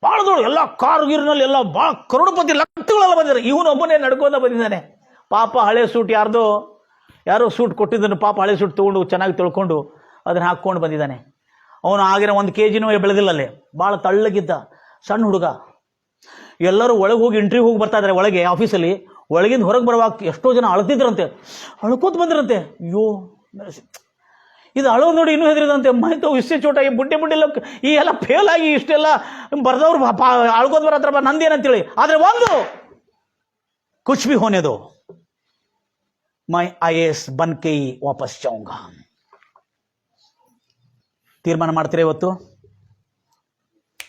ಭಾಳ ದೊಡ್ಡ ಎಲ್ಲ ಕಾರು ಗೀರಿನಲ್ಲಿ ಎಲ್ಲ ಭಾಳ ಕರೋಡಪತಿ ಲಕ್ಷಗಳೆಲ್ಲ ಬಂದಿದ್ದಾರೆ. ಇವನು ಒಬ್ಬನೇ ನಡ್ಕೋತ ಬಂದಿದ್ದಾನೆ. ಪಾಪ ಹಳೆ ಸೂಟ್ ಯಾರೋ ಸೂಟ್ ಕೊಟ್ಟಿದ್ದನು. ಪಾಪ ಹಳೆ ಸೂಟ್ ತೊಗೊಂಡು ಚೆನ್ನಾಗಿ ತೊಳ್ಕೊಂಡು ಅದನ್ನು ಹಾಕ್ಕೊಂಡು ಬಂದಿದ್ದಾನೆ. ಅವನು ಆಗಿನ 1 kg ಬೆಳೆದಿಲ್ಲಲ್ಲೇ, ಭಾಳ ತಳ್ಳಗಿದ್ದ ಸಣ್ಣ ಹುಡುಗ. ಎಲ್ಲರೂ ಒಳಗೆ ಹೋಗಿ ಇಂಟರ್ವ್ಯೂ ಹೋಗಿ ಬರ್ತಾ ಇದ್ದಾರೆ. ಒಳಗೆ ಆಫೀಸಲ್ಲಿ ಒಳಗಿಂದ ಹೊರಗೆ ಬರುವಾಗ ಎಷ್ಟೋ ಜನ ಅಳ್ತಿದ್ರಂತೆ, ಅಳ್ಕೋತ ಬಂದಿರಂತೆ. ಅಯ್ಯೋ, ಇದು ಅಳೋದು ನೋಡಿ ಇನ್ನೂ ಹೆದರಿದಂತೆ. ಮಾಹಿತಿ ಇಷ್ಟೇ ಚೋಟ, ಈ ಬುಡ್ಡೆಲ್ಲ ಈ ಎಲ್ಲ ಫೇಲ್ ಆಗಿ ಇಷ್ಟೆಲ್ಲ ಬರ್ದವ್ರು ಅಳ್ಕೋತ ಬರತ್ರ ನಂದೇನಂತೇಳಿ. ಆದರೆ ಒಂದು ಕುಚ್ ಭಿ ಹೋನೆ ದೋ, ಮೈ IAS ಬನ್ ಕೆ ವಾಪಸ್ ಜಾऊंगा. ತೀರ್ಮಾನ ಮಾಡ್ತೀರಾ ಇವತ್ತು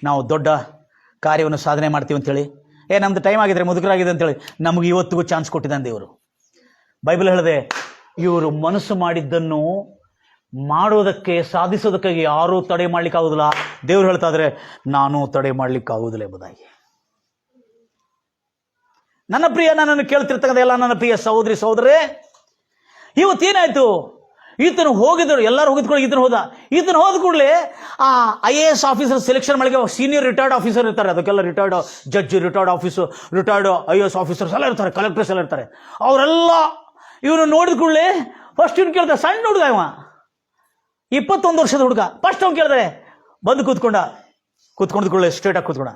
ನಾವು ದೊಡ್ಡ ಕಾರ್ಯವನ್ನು ಸಾಧನೆ ಮಾಡ್ತೀವಿ ಅಂತೇಳಿ? ನಮ್ದು ಟೈಮ್ ಆಗಿದ್ರೆ ಮುದುಕರಾಗಿದೆ ಅಂತೇಳಿ ನಮಗೆ ಇವತ್ತಿಗೂ ಚಾನ್ಸ್ ಕೊಟ್ಟಿದ್ದಾನೆ ದೇವರು. ಬೈಬಲ್ ಹೇಳಿದೆ, ಇವರು ಮನಸ್ಸು ಮಾಡಿದ್ದನ್ನು ಮಾಡೋದಕ್ಕೆ, ಸಾಧಿಸೋದಕ್ಕೆ ಯಾರೂ ತಡೆ ಮಾಡ್ಲಿಕ್ಕಾಗೋದಿಲ್ಲ. ದೇವ್ರು ಹೇಳ್ತಾ ಇದ್ರೆ ನಾನು ತಡೆ ಮಾಡ್ಲಿಕ್ಕಾಗೋದಿಲ್ಲ ಎಂಬುದಾಗಿ. ನನ್ನ ಪ್ರಿಯ, ನನ್ನನ್ನು ಕೇಳ್ತಿರ್ತಕ್ಕಂಥ ಎಲ್ಲ ನನ್ನ ಪ್ರಿಯ ಸಹೋದರಿ ಸಹೋದರೇ, ಇವತ್ತೇನಾಯ್ತು? ಈತನು ಹೋಗಿದ್ರು, ಎಲ್ಲರೂ ಹೋಗಿದ್ಕೊಳ್ಳಿ, ಈತನು ಹೋದ ಕೂಡಲೇ ಆ IAS ಆಫೀಸರ್ ಸೆಲೆಕ್ಷನ್ ಮಾಡಿಗೆ ಸೀನಿಯರ್ ರಿಟೈರ್ಡ್ ಆಫೀಸರ್ ಇರ್ತಾರೆ, ಅದಕ್ಕೆಲ್ಲ retired judge, retired officer, retired IAS officers ಎಲ್ಲ ಇರ್ತಾರೆ, ಕಲೆಕ್ಟರ್ಸ್ ಎಲ್ಲ ಇರ್ತಾರೆ. ಅವರೆಲ್ಲ ಇವನು ನೋಡಿದ ಕೂಡಲೇ ಫಸ್ಟ್ ಇವನು ಕೇಳ್ತಾರೆ, ಸಣ್ಣ ಹುಡುಗ ಇವ, 21 ವರ್ಷದ ಹುಡುಗ. ಫಸ್ಟ್ ಅವ್ನು ಕೇಳಿದ್ರೆ ಬಂದು ಕೂತ್ಕೊಂಡ್ ಕೂಡಲೇ ಸ್ಟ್ರೇಟ್ ಆಗಿ ಕೂತ್ಕೊಂಡ.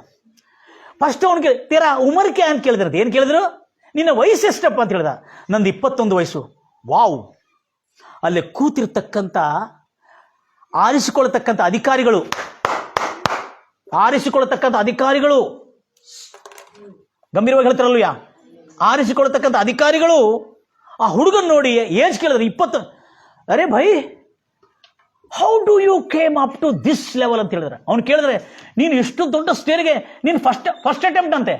ಫಸ್ಟ್ ಅವ್ನಿಗೆ ತೀರಾ ಉಮರ್ಕೆ ಅಂತ ಕೇಳಿದ್ರಂತೆ. ಏನು ಕೇಳಿದ್ರು? ನಿನ್ನ ವಯಸ್ಸು ಎಷ್ಟಪ್ಪ ಅಂತ ಹೇಳ್ದ. ನಂದು 21 ವಯಸ್ಸು. ವಾವ್! ಅಲ್ಲೇ ಕೂತಿರ್ತಕ್ಕಂಥ ಆರಿಸಿಕೊಳ್ಳತಕ್ಕಂಥ ಅಧಿಕಾರಿಗಳು ಗಂಭೀರವಾಗಿ ಹೇಳ್ತಾರಲ್ವ, ಆರಿಸಿಕೊಳ್ಳತಕ್ಕಂಥ ಅಧಿಕಾರಿಗಳು ಆ ಹುಡುಗನ್ ನೋಡಿ ಏಜ್ ಕೇಳಿದ್ರೆ 20. ಅರೆ ಭೈ, how do you came up to this level ಅಂತ ಹೇಳಿದ್ರೆ. ಅವ್ನು ಕೇಳಿದ್ರೆ, ನೀನು ಇಷ್ಟು ದೊಡ್ಡ ಸ್ಟೇಜ್ಗೆ ನೀನು ಫಸ್ಟ್ ಅಟೆಂಪ್ಟ್ ಅಂತೆ.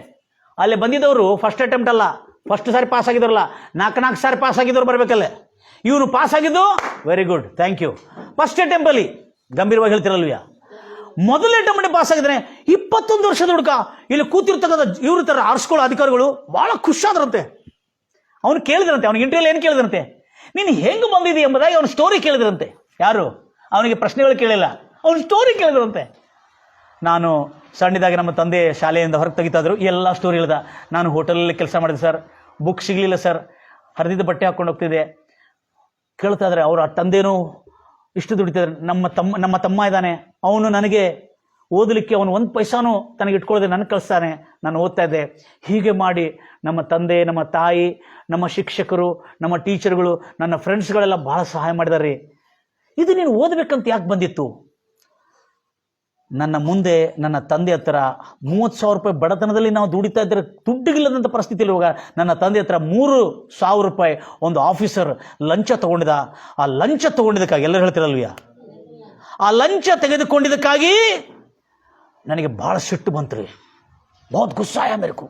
ಅಲ್ಲಿ ಬಂದಿದ್ದವರು ಫಸ್ಟ್ ಅಟೆಂಪ್ಟ್ ಅಲ್ಲ, ಫಸ್ಟ್ ಸಾರಿ ಪಾಸ್ ಆಗಿದ್ರಲ್ಲ, 4 ಸಾರಿ ಪಾಸ್ ಆಗಿದ್ದವ್ರು ಬರಬೇಕಲ್ಲೇ. ಇವನು ಪಾಸ್ ಆಗಿದ್ದು very good, thank you. First attempt ಅಲ್ಲಿ ಗಂಭೀರವಾಗಿ ಹೇಳ್ತಿರಲ್ವ, ಮೊದಲ ಅಟೆಂಪ್ಟ್ ಪಾಸ್ ಆಗಿದ್ದಾನೆ. 21 ವರ್ಷದ ಹುಡುಗ. ಇಲ್ಲಿ ಕೂತಿರ್ತಕ್ಕಂಥ ಇವ್ರ ತರ ಆರಿಸ್ಕೊಳ್ಳೋ ಅಧಿಕಾರಿಗಳು ಬಹಳ ಖುಷಿಯಾದ್ರಂತೆ. ಅವನು ಕೇಳಿದ್ರಂತೆ, ಅವನಿಗೆ ಇಂಟರ್ವ್ಯೂ ಏನು ಕೇಳಿದ್ರಂತೆ, ನೀನು ಹೆಂಗೆ ಬಂದಿದ್ದೀ ಎಂಬುದಾಗಿ ಅವನ ಸ್ಟೋರಿ ಕೇಳಿದ್ರಂತೆ. ಯಾರು? ಅವನಿಗೆ ಪ್ರಶ್ನೆಗಳು ಕೇಳಿಲ್ಲ, ಅವನ ಸ್ಟೋರಿ ಕೇಳಿದ್ರಂತೆ. ನಾನು ಸಣ್ಣದಾಗಿ ನಮ್ಮ ತಂದೆ ಶಾಲೆಯಿಂದ ಹೊರಗೆ ತೆಗಿತಾ ಇದ್ರು, ಎಲ್ಲ ಸ್ಟೋರಿ ಹೇಳ್ದ. ನಾನು ಹೋಟೆಲಲ್ಲಿ ಕೆಲಸ ಮಾಡಿದೆ ಸರ್, ಬುಕ್ ಸಿಗಲಿಲ್ಲ ಸರ್, ಹರಿದಿದ್ದ ಬಟ್ಟೆ ಹಾಕ್ಕೊಂಡು ಹೋಗ್ತಿದ್ದೆ. ಕೇಳ್ತಾ ಇದ್ದಾರೆ, ಅವ್ರ ತಂದೆನೂ ಇಷ್ಟು ದುಡಿತಿದ್ದಾರೆ. ನಮ್ಮ ತಮ್ಮ ಇದ್ದಾನೆ, ಅವನು ನನಗೆ ಓದಲಿಕ್ಕೆ ಅವನು 1 ಪೈಸಾನು ತನಗೆ ಇಟ್ಕೊಳ್ಳದೆ ನನಗೆ ಕಳಿಸ್ತಾನೆ, ನಾನು ಓದ್ತಾ ಇದ್ದೆ. ಹೀಗೆ ಮಾಡಿ ನಮ್ಮ ತಂದೆ, ನಮ್ಮ ತಾಯಿ, ನಮ್ಮ ಶಿಕ್ಷಕರು, ನಮ್ಮ ಟೀಚರ್ಗಳು, ನನ್ನ ಫ್ರೆಂಡ್ಸ್ಗಳೆಲ್ಲ ಭಾಳ ಸಹಾಯ ಮಾಡಿದಾರೆ. ಇದು ನೀನು ಓದಬೇಕಂತ ಯಾಕೆ ಬಂದಿತ್ತು? ನನ್ನ ಮುಂದೆ ನನ್ನ ತಂದೆ ಹತ್ರ 30,000 ರೂಪಾಯಿ ಬಡತನದಲ್ಲಿ ನಾವು ದುಡಿತಾ ಇದ್ದರೆ, ದುಡ್ಡಿಗಿಲ್ಲದಂಥ ಪರಿಸ್ಥಿತಿಯಲ್ಲಿ ಹೋಗ ನನ್ನ ತಂದೆ ಹತ್ರ 3,000 ರೂಪಾಯಿ ಒಂದು ಆಫೀಸರ್ ಲಂಚ ತಗೊಂಡಿದ್ದ. ಆ ಲಂಚ ತಗೊಂಡಿದ್ದಕ್ಕಾಗಿ, ಎಲ್ಲರೂ ಹೇಳ್ತಿರಲ್ವಿಯ, ಆ ಲಂಚ ತೆಗೆದುಕೊಂಡಿದ್ದಕ್ಕಾಗಿ ನನಗೆ ಭಾಳ ಸಿಟ್ಟು ಬಂತು ರೀ, ಬಹುತ್ ಗುಸ್ಸಾಯ ಮೇರೆಕು.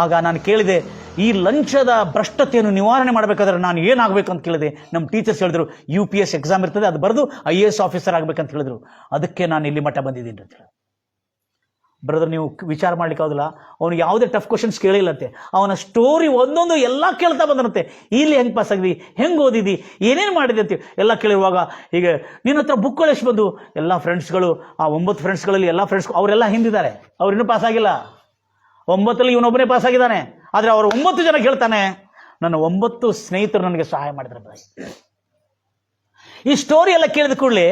ಆಗ ನಾನು ಕೇಳಿದೆ, ಈ ಲಂಚದ ಭ್ರಷ್ಟತೆಯನ್ನು ನಿವಾರಣೆ ಮಾಡಬೇಕಾದ್ರೆ ನಾನು ಏನಾಗಬೇಕಂತ ಕೇಳಿದೆ. ನಮ್ಮ ಟೀಚರ್ಸ್ ಹೇಳಿದ್ರು, UPS ಎಕ್ಸಾಮ್ ಇರ್ತದೆ, ಅದು ಬರೆದು IAS ಆಫೀಸರ್ ಆಗಬೇಕಂತ ಹೇಳಿದ್ರು. ಅದಕ್ಕೆ ನಾನು ಇಲ್ಲಿ ಮಟ್ಟ ಬಂದಿದ್ದೀನಿ ಅಂತ ಹೇಳಿ. ಬ್ರದರ್, ನೀವು ವಿಚಾರ ಮಾಡ್ಲಿಕ್ಕೆ ಆಗೋದಿಲ್ಲ. ಅವನು ಯಾವುದೇ ಟಫ್ ಕ್ವಶನ್ಸ್ ಕೇಳಿಲ್ಲಂತೆ. ಅವನ ಸ್ಟೋರಿ ಒಂದೊಂದು ಎಲ್ಲ ಕೇಳ್ತಾ ಬಂದನಂತೆ. ಇಲ್ಲಿ ಹೆಂಗೆ ಪಾಸ್ ಆಗಿದಿ, ಹೆಂಗೆ ಓದಿದಿ, ಏನೇನು ಮಾಡಿದೆ ಅಂತ ಎಲ್ಲ ಕೇಳಿರುವಾಗ, ಈಗ ನಿನ್ನ ಹತ್ರ ಬುಕ್ಗಳು ಎಷ್ಟು ಬಂದು? ಎಲ್ಲ ಫ್ರೆಂಡ್ಸ್ಗಳು, ಆ 9 ಫ್ರೆಂಡ್ಸ್ಗಳಲ್ಲಿ ಎಲ್ಲ ಫ್ರೆಂಡ್ಸ್ ಅವರೆಲ್ಲ ಹಿಂದಿದ್ದಾರೆ, ಅವ್ರು ಇನ್ನೂ ಪಾಸ್ ಆಗಿಲ್ಲ. 9ರಲ್ಲಿ ಇವನೊಬ್ಬನೇ ಪಾಸ್ ಆಗಿದ್ದಾನೆ. ಆದರೆ ಅವರು 9 ಜನ ಹೇಳ್ತಾನೆ, ನನ್ನ 9 ಸ್ನೇಹಿತರು ನನಗೆ ಸಹಾಯ ಮಾಡಿದ್ದಾರೆ. ಈ ಸ್ಟೋರಿ ಎಲ್ಲ ಕೇಳಿದ ಕೂಡಲೇ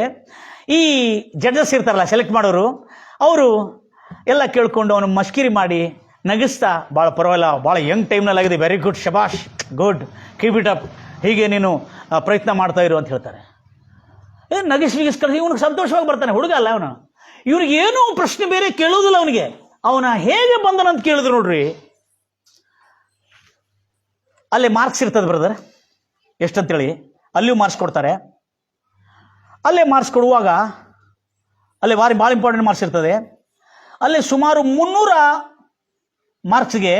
ಈ ಜಡ್ಜಸ್ ಇರ್ತಾರಲ್ಲ, ಸೆಲೆಕ್ಟ್ ಮಾಡೋರು, ಅವರು ಎಲ್ಲ ಕೇಳ್ಕೊಂಡು ಅವನು ಮಷ್ಕಿರಿ ಮಾಡಿ ನಗಿಸ್ತಾ, ಭಾಳ ಪರವಾಗಿಲ್ಲ, ಭಾಳ ಯಂಗ್ ಟೈಮ್ನಲ್ಲಿ ಆಗಿದೆ, ವೆರಿ ಗುಡ್, ಶಬಾಷ್, ಗುಡ್, ಕೀಪ್ ಇಟ್ ಅಪ್, ಹೀಗೆ ನೀನು ಪ್ರಯತ್ನ ಮಾಡ್ತಾ ಇರು ಅಂತ ಹೇಳ್ತಾರೆ. ನಗಿಸ್ಕಳಿಸಿ ಇವನಿಗೆ ಸಂತೋಷವಾಗಿ ಬರ್ತಾನೆ. ಹುಡುಗ ಅಲ್ಲ ಅವನು, ಇವ್ರಿಗೆ ಏನೋ ಪ್ರಶ್ನೆ ಬೇರೆ ಕೇಳೋದಿಲ್ಲ ಅವನಿಗೆ. ಅವನ ಹೇಗೆ ಬಂದನಂತ ಕೇಳಿದ್ರು ನೋಡ್ರಿ. ಅಲ್ಲೇ ಮಾರ್ಕ್ಸ್ ಇರ್ತದೆ ಬ್ರದರ್, ಎಷ್ಟಂತೇಳಿ ಅಲ್ಲಿಯೂ ಮಾರ್ಕ್ಸ್ ಕೊಡ್ತಾರೆ. ಅಲ್ಲೇ ಮಾರ್ಕ್ಸ್ ಕೊಡುವಾಗ ಅಲ್ಲೇ ಭಾಳ ಇಂಪಾರ್ಟೆಂಟ್ ಮಾರ್ಕ್ಸ್ ಇರ್ತದೆ. ಅಲ್ಲೇ ಸುಮಾರು 300 ಮಾರ್ಕ್ಸ್ಗೆ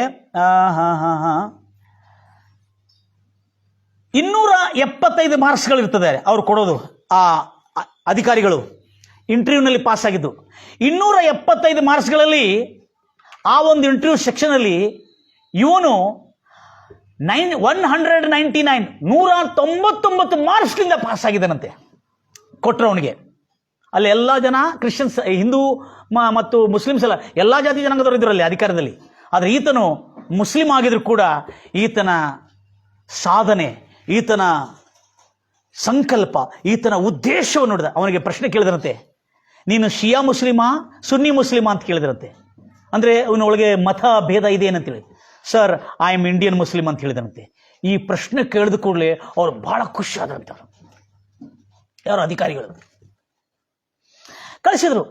275 ಮಾರ್ಕ್ಸ್ಗಳು ಇರ್ತದೆ ಅವ್ರು ಕೊಡೋದು. ಆ ಅಧಿಕಾರಿಗಳು ಇಂಟರ್ವ್ಯೂನಲ್ಲಿ ಪಾಸ್ ಆಗಿದ್ದು 275 ಮಾರ್ಕ್ಸ್ಗಳಲ್ಲಿ, ಆ ಒಂದು ಇಂಟರ್ವ್ಯೂ ಸೆಕ್ಷನಲ್ಲಿ ಇವನು 199 ಮಾರ್ಕ್ಸ್ಗಳಿಂದ ಪಾಸ್ ಆಗಿದ್ದಾನಂತೆ. ಕೊಟ್ಟರು ಅವನಿಗೆ. ಅಲ್ಲಿ ಎಲ್ಲ ಜನ ಕ್ರಿಶ್ಚಿಯನ್ಸ್, ಹಿಂದೂ ಮತ್ತು ಮುಸ್ಲಿಮ್ಸ್ ಎಲ್ಲ ಜಾತಿ ಜನಾಂಗದವರು ಇದ್ರು ಅಲ್ಲಿ ಅಧಿಕಾರದಲ್ಲಿ. ಆದರೆ ಈತನು ಮುಸ್ಲಿಂ ಆಗಿದ್ರು ಕೂಡ ಈತನ ಸಾಧನೆ, ಈತನ ಸಂಕಲ್ಪ, ಈತನ ಉದ್ದೇಶವನ್ನು ನೋಡಿದ. ಅವನಿಗೆ ಪ್ರಶ್ನೆ ಕೇಳಿದ್ರಂತೆ, ನೀನು ಶಿಯಾ ಮುಸ್ಲಿಮಾ ಸುನ್ನಿ ಮುಸ್ಲಿಮಾ ಅಂತ ಕೇಳಿದ್ರಂತೆ. ಅಂದರೆ ಅವನೊಳಗೆ ಮತ ಭೇದ ಇದೆ ಏನಂತೇಳಿ. Sir, I am Indian Muslim ಅಂತ ಹೇಳಿದಂತೆ. ಈ ಪ್ರಶ್ನೆ ಕೇಳಿದ ಕೂಡಲೇ ಅವ್ರು ಬಹಳ ಖುಷಿ ಆದ್ರಂತೆ. ಯಾರು ಅಧಿಕಾರಿಗಳು ಕಳಿಸಿದ್ರು.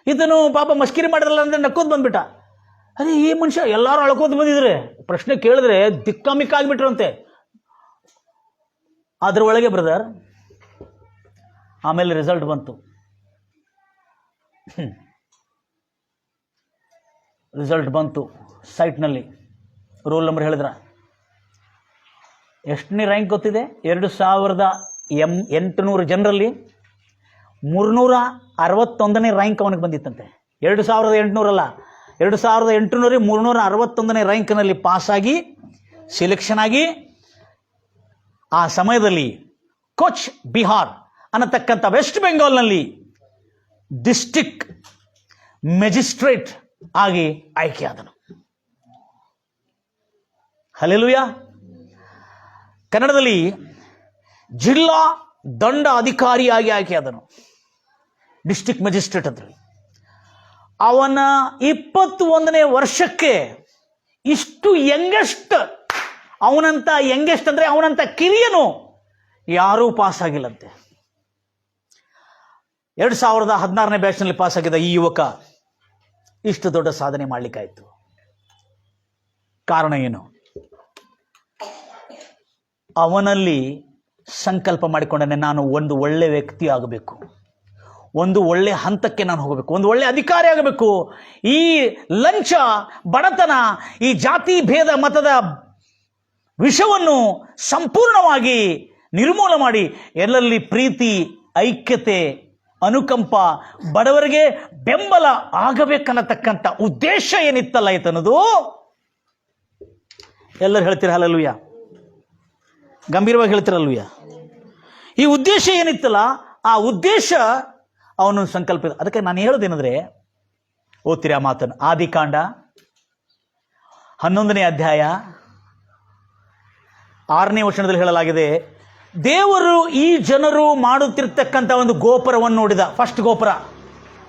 ಇದನ್ನು ಪಾಪ ಮಸ್ಕಿರಿ ಮಾಡಿದ್ರಲ್ಲ ಅಂದ್ರೆ ನಕ್ಕೋದು ಬಂದ್ಬಿಟ್ಟ. ಅದೇ ಈ ಮನುಷ್ಯ ಎಲ್ಲರೂ ಅಳ್ಕೋದು ಬಂದಿದ್ರೆ, ಪ್ರಶ್ನೆ ಕೇಳಿದ್ರೆ ದಿಕ್ಕಾಮಿಕ್ಕ ಆಗಿಬಿಟ್ರಂತೆ. ಅದ್ರ ಒಳಗೆ ಬ್ರದರ್ ಆಮೇಲೆ ರಿಸಲ್ಟ್ ಬಂತು. ರಿಸಲ್ಟ್ ಬಂತು ಸೈಟ್ನಲ್ಲಿ. ರೋಲ್ ನಂಬರ್ ಹೇಳಿದ್ರ. ಎಷ್ಟನೇ ರ್ಯಾಂಕ್ ಗೊತ್ತಿದೆ? 2800 ಜನರಲ್ಲಿ 361ನೇ ರ್ಯಾಂಕ್ ಅವನಿಗೆ ಬಂದಿತ್ತಂತೆ. 2800 ಅಲ್ಲ, 2861ನೇ ರ್ಯಾಂಕ್ನಲ್ಲಿ ಪಾಸಾಗಿ ಸೆಲೆಕ್ಷನ್ ಆಗಿ ಆ ಸಮಯದಲ್ಲಿ ಕೋಚ್ ಬಿಹಾರ್ ಅನ್ನತಕ್ಕಂಥ ವೆಸ್ಟ್ ಬೆಂಗಾಲ್ನಲ್ಲಿ ಡಿಸ್ಟ್ರಿಕ್ಟ್ ಮ್ಯಾಜಿಸ್ಟ್ರೇಟ್ ಆಗಿ ಆಯ್ಕೆಯಾದನು. ಹಲ್ಲೆಲೂಯಾ. ಕನ್ನಡದಲ್ಲಿ ಜಿಲ್ಲಾ ದಂಡ ಅಧಿಕಾರಿಯಾಗಿ ಆಯ್ಕೆಯಾದನು. ಡಿಸ್ಟ್ರಿಕ್ಟ್ ಮ್ಯಾಜಿಸ್ಟ್ರೇಟ್ ಅಂದ್ರೆ ಅವನ 21ನೇ ವರ್ಷಕ್ಕೆ ಇಷ್ಟು ಯಂಗೆಸ್ಟ್, ಅವನಂತ ಯಂಗೆಸ್ಟ್ ಅಂದ್ರೆ ಅವನಂತ ಕಿರಿಯನು ಯಾರೂ ಪಾಸ್ ಆಗಿಲ್ಲಂತೆ. 2016ನೇ ಬ್ಯಾಚ್ನಲ್ಲಿ ಪಾಸ್ ಆಗಿದ್ದ ಈ ಯುವಕ ಇಷ್ಟು ದೊಡ್ಡ ಸಾಧನೆ ಮಾಡಲಿಕ್ಕಾಯ್ತು. ಕಾರಣ ಏನು? ಅವನಲ್ಲಿ ಸಂಕಲ್ಪ ಮಾಡಿಕೊಂಡನೆ, ನಾನು ಒಂದು ಒಳ್ಳೆ ವ್ಯಕ್ತಿ ಆಗಬೇಕು, ಒಂದು ಒಳ್ಳೆ ಹಂತಕ್ಕೆ ನಾನು ಹೋಗಬೇಕು, ಒಂದು ಒಳ್ಳೆ ಅಧಿಕಾರಿ ಆಗಬೇಕು. ಈ ಲಂಚ, ಬಡತನ, ಈ ಜಾತಿ ಭೇದ ಮತದ ವಿಷವನ್ನು ಸಂಪೂರ್ಣವಾಗಿ ನಿರ್ಮೂಲ ಮಾಡಿ ಎಲ್ಲರಲ್ಲಿ ಪ್ರೀತಿ, ಐಕ್ಯತೆ, ಅನುಕಂಪ, ಬಡವರಿಗೆ ಬೆಂಬಲ ಆಗಬೇಕನ್ನತಕ್ಕಂಥ ಉದ್ದೇಶ ಏನಿತ್ತಲ್ಲ ಆಯ್ತನ್ನೋದು ಎಲ್ಲರೂ ಹೇಳ್ತೀರ ಹಲ್ಲೆಲೂಯಾ. ಗಂಭೀರವಾಗಿ ಹೇಳ್ತಿರಲ್ವಯ್ಯ. ಈ ಉದ್ದೇಶ ಏನಿತ್ತಲ್ಲ ಆ ಉದ್ದೇಶ ಅವನು ಸಂಕಲ್ಪ. ಅದಕ್ಕೆ ನಾನು ಹೇಳೋದೇನೆಂದ್ರೆ, ಓದ್ತೀರಿ ಆ ಮಾತನ್ನು. ಆದಿಕಾಂಡ 11ನೇ ಅಧ್ಯಾಯ 6ನೇ ವಚನದಲ್ಲಿ ಹೇಳಲಾಗಿದೆ, ದೇವರು ಈ ಜನರು ಮಾಡುತ್ತಿರ್ತಕ್ಕಂಥ ಒಂದು ಗೋಪುರವನ್ನು ನೋಡಿದ. ಫಸ್ಟ್ ಗೋಪುರ,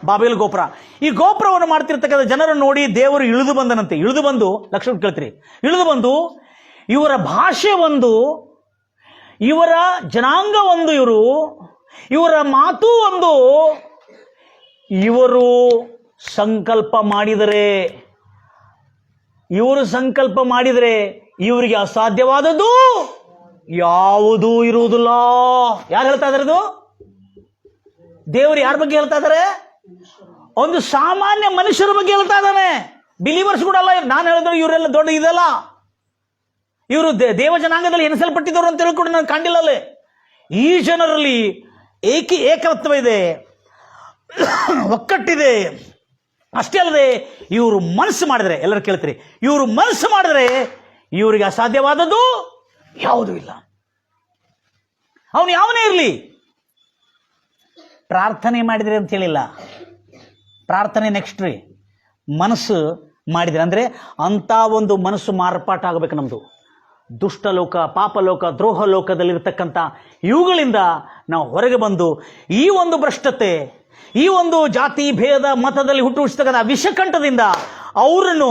ಬಾಬೇಲ್ ಗೋಪುರ. ಈ ಗೋಪುರವನ್ನು ಮಾಡ್ತಿರ್ತಕ್ಕಂಥ ಜನರನ್ನು ನೋಡಿ ದೇವರು ಇಳಿದು ಬಂದನಂತೆ. ಇಳಿದು ಬಂದು, ಲಕ್ಷ ಕೇಳ್ತೀರಿ, ಇಳಿದು ಬಂದು ಇವರ ಭಾಷೆ ಒಂದು, ಇವರ ಜನಾಂಗ ಒಂದು, ಇವರ ಮಾತು ಒಂದು, ಇವರು ಸಂಕಲ್ಪ ಮಾಡಿದರೆ ಇವರಿಗೆ ಅಸಾಧ್ಯವಾದದ್ದು ಯಾವುದೂ ಇರುವುದಿಲ್ಲ. ಯಾರು ಹೇಳ್ತಾ ಇದ್ದಾರೆ ಇದು? ದೇವರು ಯಾರ ಬಗ್ಗೆ ಹೇಳ್ತಾ ಇದ್ದಾರೆ? ಒಂದು ಸಾಮಾನ್ಯ ಮನುಷ್ಯರ ಬಗ್ಗೆ ಹೇಳ್ತಾ ಇದ್ದಾನೆ. ಬಿಲೀವರ್ಸ್ ಕೂಡ ಅಲ್ಲ. ನಾನು ಹೇಳಿದ್ರೆ ಇವರೆಲ್ಲ ದೊಡ್ಡ ಇದಲ್ಲ, ಇವರು ದೇವ ಜನಾಂಗದಲ್ಲಿ ಎನಿಸಲ್ಪಟ್ಟಿದ್ದವರು ಅಂತ ಹೇಳ್ಕೊಂಡು ನಾನು ಕಂಡಿಲ್ಲಲ್ಲೇ. ಈ ಜನರಲ್ಲಿ ಏಕತ್ವ ಇದೆ, ಒಕ್ಕಟ್ಟಿದೆ. ಅಷ್ಟೇ ಅಲ್ಲದೆ ಇವರು ಮನಸ್ಸು ಮಾಡಿದರೆ, ಎಲ್ಲರೂ ಕೇಳ್ತೀರಿ, ಇವರು ಮನಸ್ಸು ಮಾಡಿದರೆ ಇವರಿಗೆ ಅಸಾಧ್ಯವಾದದ್ದು ಯಾವುದೂ ಇಲ್ಲ. ಅವನು ಯಾವನೇ ಇರಲಿ. ಪ್ರಾರ್ಥನೆ ಮಾಡಿದರೆ ಅಂತ ಹೇಳಿಲ್ಲ, ಪ್ರಾರ್ಥನೆ ನೆಕ್ಸ್ಟ್ ರೀ. ಮನಸ್ಸು ಮಾಡಿದರೆ ಅಂದರೆ ಅಂಥ ಒಂದು ಮನಸ್ಸು ಮಾರ್ಪಾಟ ಆಗಬೇಕು ನಮ್ಮದು. ದುಷ್ಟಲೋಕ, ಪಾಪಲೋಕ, ದ್ರೋಹ ಲೋಕದಲ್ಲಿರ್ತಕ್ಕಂಥ ಇವುಗಳಿಂದ ನಾವು ಹೊರಗೆ ಬಂದು ಈ ಒಂದು ಭ್ರಷ್ಟತೆ, ಈ ಒಂದು ಜಾತಿ ಭೇದ ಮತದಲ್ಲಿ ಹುಟ್ಟಿಸ್ತಕ್ಕಂಥ ವಿಷಕಂಠದಿಂದ ಅವರನ್ನು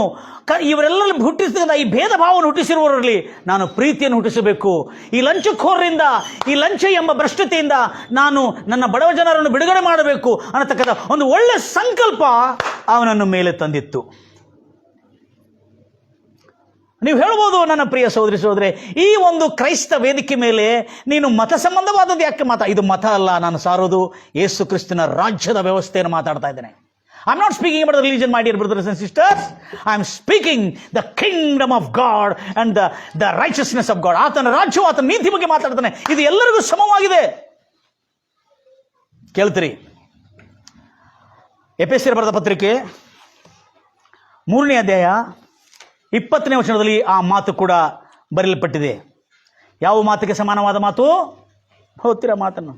ಇವರೆಲ್ಲ ಹುಟ್ಟಿಸ್ತಕ್ಕಂಥ ಈ ಭೇದ ಭಾವವನ್ನು ಹುಟ್ಟಿಸಿರುವವರಲ್ಲಿ ನಾನು ಪ್ರೀತಿಯನ್ನು ಹುಟ್ಟಿಸಬೇಕು. ಈ ಲಂಚಖೋರರಿಂದ, ಈ ಲಂಚ ಎಂಬ ಭ್ರಷ್ಟತೆಯಿಂದ ನಾನು ನನ್ನ ಬಡವ ಜನರನ್ನು ಬಿಡುಗಡೆ ಮಾಡಬೇಕು ಅನ್ನತಕ್ಕಂಥ ಒಂದು ಒಳ್ಳೆ ಸಂಕಲ್ಪ ಅವನನ್ನು ಮೇಲೆ ತಂದಿತ್ತು. ನೀವು ಹೇಳ್ಬೋದು, ನನ್ನ ಪ್ರಿಯ ಸಹೋದರಿ ಸಹೋದರೇ, ಈ ಒಂದು ಕ್ರೈಸ್ತ ವೇದಿಕೆ ಮೇಲೆ ನೀನು ಮತ ಸಂಬಂಧವಾದದ್ದು ಯಾಕೆ ಇದು ಮತ ಅಲ್ಲ. ನಾನು ಸಾರೋದು ಯೇಸು ಕ್ರಿಸ್ತನ ರಾಜ್ಯದ ವ್ಯವಸ್ಥೆಯನ್ನು ಮಾತಾಡ್ತಾ ಇದ್ದೇನೆ. I am not speaking about the religion, my dear brothers and sisters. I am speaking the Kingdom of god and the righteousness of god. ಆತನ ರಾಜ್ಯವು, ಆತನ ನೀತಿ ಬಗ್ಗೆ ಮಾತಾಡ್ತಾನೆ. ಇದು ಎಲ್ಲರಿಗೂ ಸಮವಾಗಿದೆ. ಕೇಳ್ತೀರಿ, ಎಫೆಸರ್ ಬರೆದ ಪತ್ರಿಕೆ 3ನೇ ಅಧ್ಯಾಯ 20ನೇ ವಚನದಲ್ಲಿ ಆ ಮಾತು ಕೂಡ ಬರೆಯಲ್ಪಟ್ಟಿದೆ. ಯಾವ ಮಾತಿಗೆ ಸಮಾನವಾದ ಮಾತು? ಓದ್ತೀರಾ ಮಾತನ್ನು?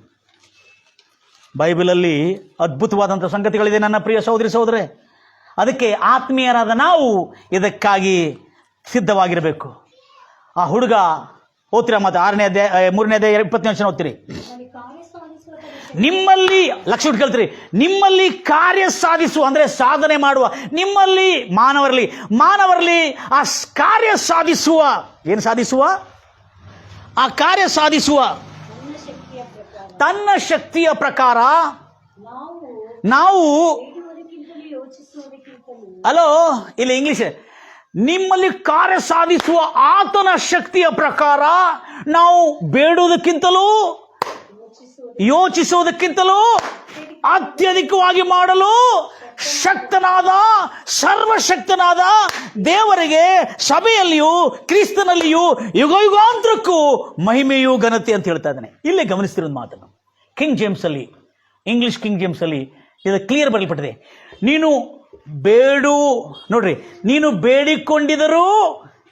ಬೈಬಲಲ್ಲಿ ಅದ್ಭುತವಾದಂಥ ಸಂಗತಿಗಳಿದೆ ನನ್ನ ಪ್ರಿಯ ಸಹೋದರಿ ಸಹೋದರೇ. ಅದಕ್ಕೆ ಆತ್ಮೀಯರಾದ ನಾವು ಇದಕ್ಕಾಗಿ ಸಿದ್ಧವಾಗಿರಬೇಕು. ಆ ಹುಡುಗ, ಓದ್ತೀರಾ ಮಾತು? 3ನೇ ಅಧ್ಯಾಯ 20ನೇ ವಚನ ಓದ್ತೀರಿ. ನಿಮ್ಮಲ್ಲಿ, ಲಕ್ಷ ಇಟ್ಟು ಕೇಳ್ತೀರಿ, ನಿಮ್ಮಲ್ಲಿ ಕಾರ್ಯ ಸಾಧಿಸುವ ಅಂದರೆ ಸಾಧನೆ ಮಾಡುವ, ನಿಮ್ಮಲ್ಲಿ ಮಾನವರಲ್ಲಿ ಆ ಕಾರ್ಯ ಸಾಧಿಸುವ, ಏನು ಸಾಧಿಸುವ? ಆ ಕಾರ್ಯ ಸಾಧಿಸುವ ತನ್ನ ಶಕ್ತಿಯ ಪ್ರಕಾರ ನಾವು, ಹಲೋ ಇಲ್ಲಿ ಇಂಗ್ಲಿಷ್, ನಿಮ್ಮಲ್ಲಿ ಕಾರ್ಯ ಸಾಧಿಸುವ ಆತನ ಶಕ್ತಿಯ ಪ್ರಕಾರ ನಾವು ಬೇಡುವುದಕ್ಕಿಂತಲೂ ಯೋಚಿಸುವುದಕ್ಕಿಂತಲೂ ಅತ್ಯಧಿಕವಾಗಿ ಮಾಡಲು ಶಕ್ತನಾದ, ಸರ್ವಶಕ್ತನಾದ ದೇವರಿಗೆ ಸಭೆಯಲ್ಲಿಯೂ ಕ್ರಿಸ್ತನಲ್ಲಿಯೂ ಯುಗಾಂತರಕ್ಕೂ ಮಹಿಮೆಯೂ ಘನತೆ ಅಂತ ಹೇಳ್ತಾ ಇದ್ದಾನೆ. ಇಲ್ಲೇ ಗಮನಿಸ್ತಿರೋದು ಮಾತನ್ನು ಇಂಗ್ಲಿಷ್ ಕಿಂಗ್ ಜೇಮ್ಸ್ ಅಲ್ಲಿ ಇದು ಕ್ಲಿಯರ್ ಬರಲ್ಪಟ್ಟಿದೆ. ನೀನು ನೋಡ್ರಿ, ನೀನು ಬೇಡಿಕೊಂಡಿದರೂ,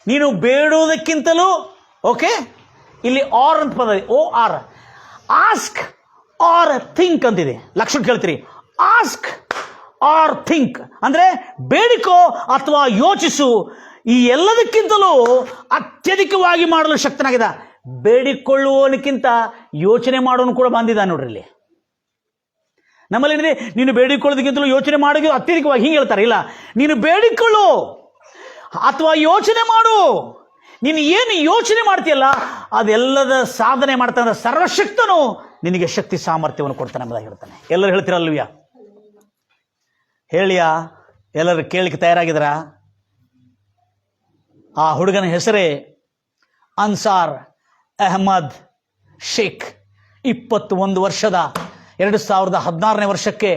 ನೀನು ಬೇಡುವುದಕ್ಕಿಂತಲೂ, ಓಕೆ, ಇಲ್ಲಿ ಆರ್ ಅಂತ ಪದ, OR, ಆಸ್ಕ್ ಆರ್ ಥಿಂಕ್ ಅಂತಿದೆ. ಲಕ್ಷಣ ಕೇಳ್ತೀರಿ, ಆಸ್ಕ್ ಆರ್ ಥಿಂಕ್ ಅಂದ್ರೆ ಬೇಡಿಕೋ ಅಥವಾ ಯೋಚಿಸು, ಈ ಎಲ್ಲದಕ್ಕಿಂತಲೂ ಅತ್ಯಧಿಕವಾಗಿ ಮಾಡಲು ಶಕ್ತನಾಗಿದ್ದ. ಬೇಡಿಕೊಳ್ಳುವವನಿಗಿಂತ ಯೋಚನೆ ಮಾಡೋನು ಕೂಡ ಬಂದಿದ್ದ ನೋಡ್ರಿ. ಇಲ್ಲಿ ನಮ್ಮಲ್ಲಿ ಏನಿದೆ, ನೀನು ಬೇಡಿಕೊಳ್ಳೋದಕ್ಕಿಂತಲೂ ಯೋಚನೆ ಮಾಡೋದು ಅತ್ಯಧಿಕವಾಗಿ, ಹಿಂಗೆ ಹೇಳ್ತಾರೆ. ಇಲ್ಲ, ನೀನು ಬೇಡಿಕೊಳ್ಳು ಅಥವಾ ಯೋಚನೆ ಮಾಡು. ನೀನು ಏನು ಯೋಚನೆ ಮಾಡ್ತೀಯಲ್ಲ ಅದೆಲ್ಲದ ಸಾಧನೆ ಮಾಡ್ತಾನೆ ಸರ್ವಶಕ್ತನು ನಿನಗೆ ಶಕ್ತಿ ಸಾಮರ್ಥ್ಯವನ್ನು ಕೊಡ್ತಾನೆ ಎಂಬುದಾಗಿ ಹೇಳ್ತಾನೆ. ಎಲ್ಲರೂ ಹೇಳ್ತೀರಲ್ವಿಯಾ? ಹೇಳಿಯಾ? ಎಲ್ಲರೂ ಕೇಳಲಿಕ್ಕೆ ತಯಾರಾಗಿದ್ದೀರಾ? ಆ ಹುಡುಗನ ಹೆಸರೇ ಅನ್ಸಾರ್ ಅಹಮದ್ ಶೇಖ್. 21 ವರ್ಷದ 2016ನೇ ವರ್ಷಕ್ಕೆ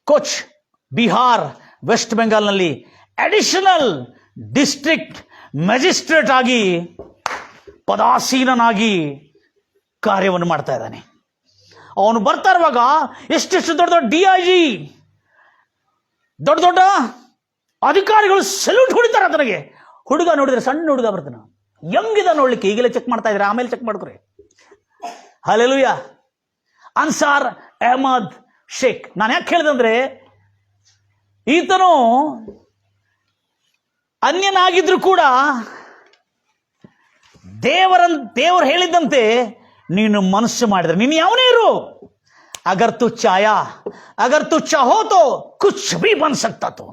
ಕೊಚ್, ಬಿಹಾರ್, ವೆಸ್ಟ್ ಬೆಂಗಾಲ್ನಲ್ಲಿ ಅಡಿಷನಲ್ ಡಿಸ್ಟ್ರಿಕ್ಟ್ ಮ್ಯಾಜಿಸ್ಟ್ರೇಟ್ ಆಗಿ ಪದಾಸೀನನಾಗಿ ಕಾರ್ಯವನ್ನು ಮಾಡ್ತಾ ಇದ್ದಾನೆ. ಅವನು ಬರ್ತಾ ಇರುವಾಗ ಎಷ್ಟೆಷ್ಟು ದೊಡ್ಡ ದೊಡ್ಡ DIG, ದೊಡ್ಡ ದೊಡ್ಡ ಅಧಿಕಾರಿಗಳು ಸೆಲ್ಯೂಟ್ ಹೊಡಿತಾರೆ ಆತನಿಗೆ. ಹುಡುಗ ನೋಡಿದ್ರೆ ಸಣ್ಣ ಹುಡುಗ ಬರ್ತಾನೆ, ಹೆಂಗಿದ ನೋಡ್ಲಿಕ್ಕೆ. ಈಗಲೇ ಚೆಕ್ ಮಾಡ್ತಾ ಇದ್ರೆ, ಆಮೇಲೆ ಚೆಕ್ ಮಾಡ್ಕೊರಿ. ಹಲ್ಲೆಲೂಯಾ. ಅನ್ಸಾರ್ ಅಹಮದ್ ಶೇಖ್. ನಾನು ಯಾಕೆ ಹೇಳಿದಂದ್ರೆ, ಈತನು ಅನ್ಯನಾಗಿದ್ರು ಕೂಡ ದೇವರು ಹೇಳಿದ್ದಂತೆ ನೀನು ಮನಸ್ಸು ಮಾಡಿದ್ರೆ, ನೀನು ಯಾವನೇ ಇರು, ಅಗರ್ ತು ಚಾಯಾ ಅಗರ್ ತು ಚಾಹೋ ತೋ ಕುಚ್ ಭೀ ಬನ್ ಸಕ್ತಾ ತೋ,